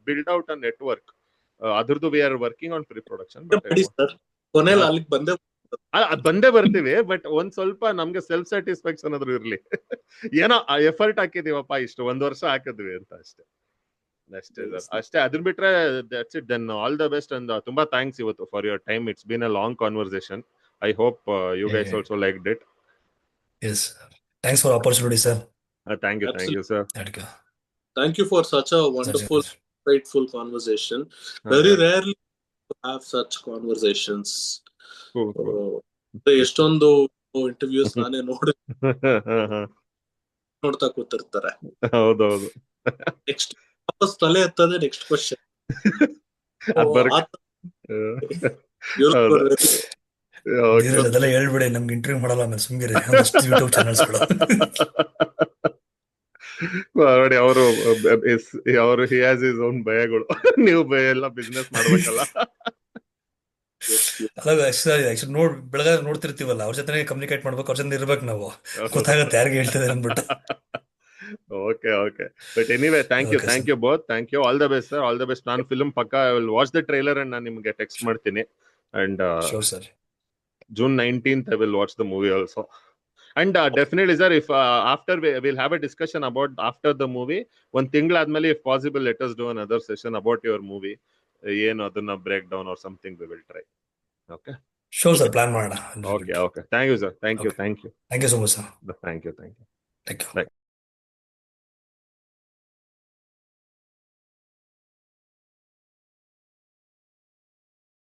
build out a network. ಅದ್ರದ್ದು we are working on pre-production. ಕೊನೆಯಲ್ಲಿ ಅಲ್ಲಿಗೆ ಬಂದೇ ಬರ್ತೀವಿ, ಬಟ್ ಒಂದ್ ಸ್ವಲ್ಪ ನಮ್ಗೆ ಸೆಲ್ಫ್ ಸ್ಯಾಟಿಸ್ಫ್ಯಾಕ್ಷನ್ ಆದ್ರೂ ಇರ್ಲಿ. ಏನೋ ಎಫರ್ಟ್ ಹಾಕಿದೀವಪ್ಪ, ಇಷ್ಟು 1 ವರ್ಷ ಹಾಕಿದ್ವಿ ಅಂತ ಅಷ್ಟೇ. ಅದನ್ನ ಬಿಟ್ರೆ that's it. Then all the best and ತುಂಬಾ ಥ್ಯಾಂಕ್ಸ್ ಇವತ್ತು for your time. It's been a long conversation. I hope you guys also liked it. Yes, thanks for opportunity, sir. Thank you sir. Thank you for such a wonderful, insightful conversation. Very rarely have such conversations. ಎಷ್ಟೊಂದು interviews ನಾನೇ ನೋಡ್ತಾ ಕೂತಿರ್ತಾರೆ. ಹೌದೌದು. Next ವಾಪಸ್ ತಲೆ ಎತ್ತದೆ next question. ಅದೆಲ್ಲ ಹೇಳ್ಬಿಡಿ, ನಮ್ಗೆ ಇಂಟರ್ವ್ಯೂ ಮಾಡಲ್ಲ ಆಮೇಲೆ ಸುಮ್ಗಿರಿ. ಯೂಟ್ಯೂಬ್ ಚಾನಲ್ಸ್ಗಳು ನೋಡಿ, ಅವರು ಹಿ ಹ್ಯಾಸ್ ಹಿಸ್ ಓನ್ ಭಯಗಳು. ನೀವು ಎಲ್ಲ ಬಿಸ್ನೆಸ್ ಮಾಡ್ಬೇಕಲ್ಲ. ಬೆಳಗಾವಿ ನೋಡ್ತಿರ್ತೀವಲ್ಲ, ಅವ್ರ ಜೊತೆ ಕಮ್ಯುನಿಕೇಟ್ ಮಾಡ್ಬೇಕು, ಅವ್ರ ಜೊತೆ ಇರ್ಬೇಕು ನಾವು, ಗೊತ್ತಾಗತ್ತೆ ಯಾರಿಗೆ ಹೇಳ್ತಿದ್ದಾರೆ ಅಂದ್ಬಿಟ್ಟು. Okay. But anyway, thank you both. Thank you. All the best, sir. All the best. ನಾನು ಫಿಲ್ಮ್ ಪಕ್ಕ I will watch the trailer and ನಾನು ನಿಮ್ಗೆ ಟೆಕ್ಸ್ಟ್ ಮಾಡ್ತೀನಿ. And June 19th I will watch the movie also. And definitely sir, if after we'll have a discussion about after the movie, one ತಿಂಗಳ ಆದ್ಮೇಲೆ if possible let us do another session about your movie. ಏನು ಅದನ್ನ break down or something we will try. Okay. Sure sir, plan ಮಾಡೋಣ. Okay. Thank you sir. Thank you so much sir. Thank you. Thank you. Bye.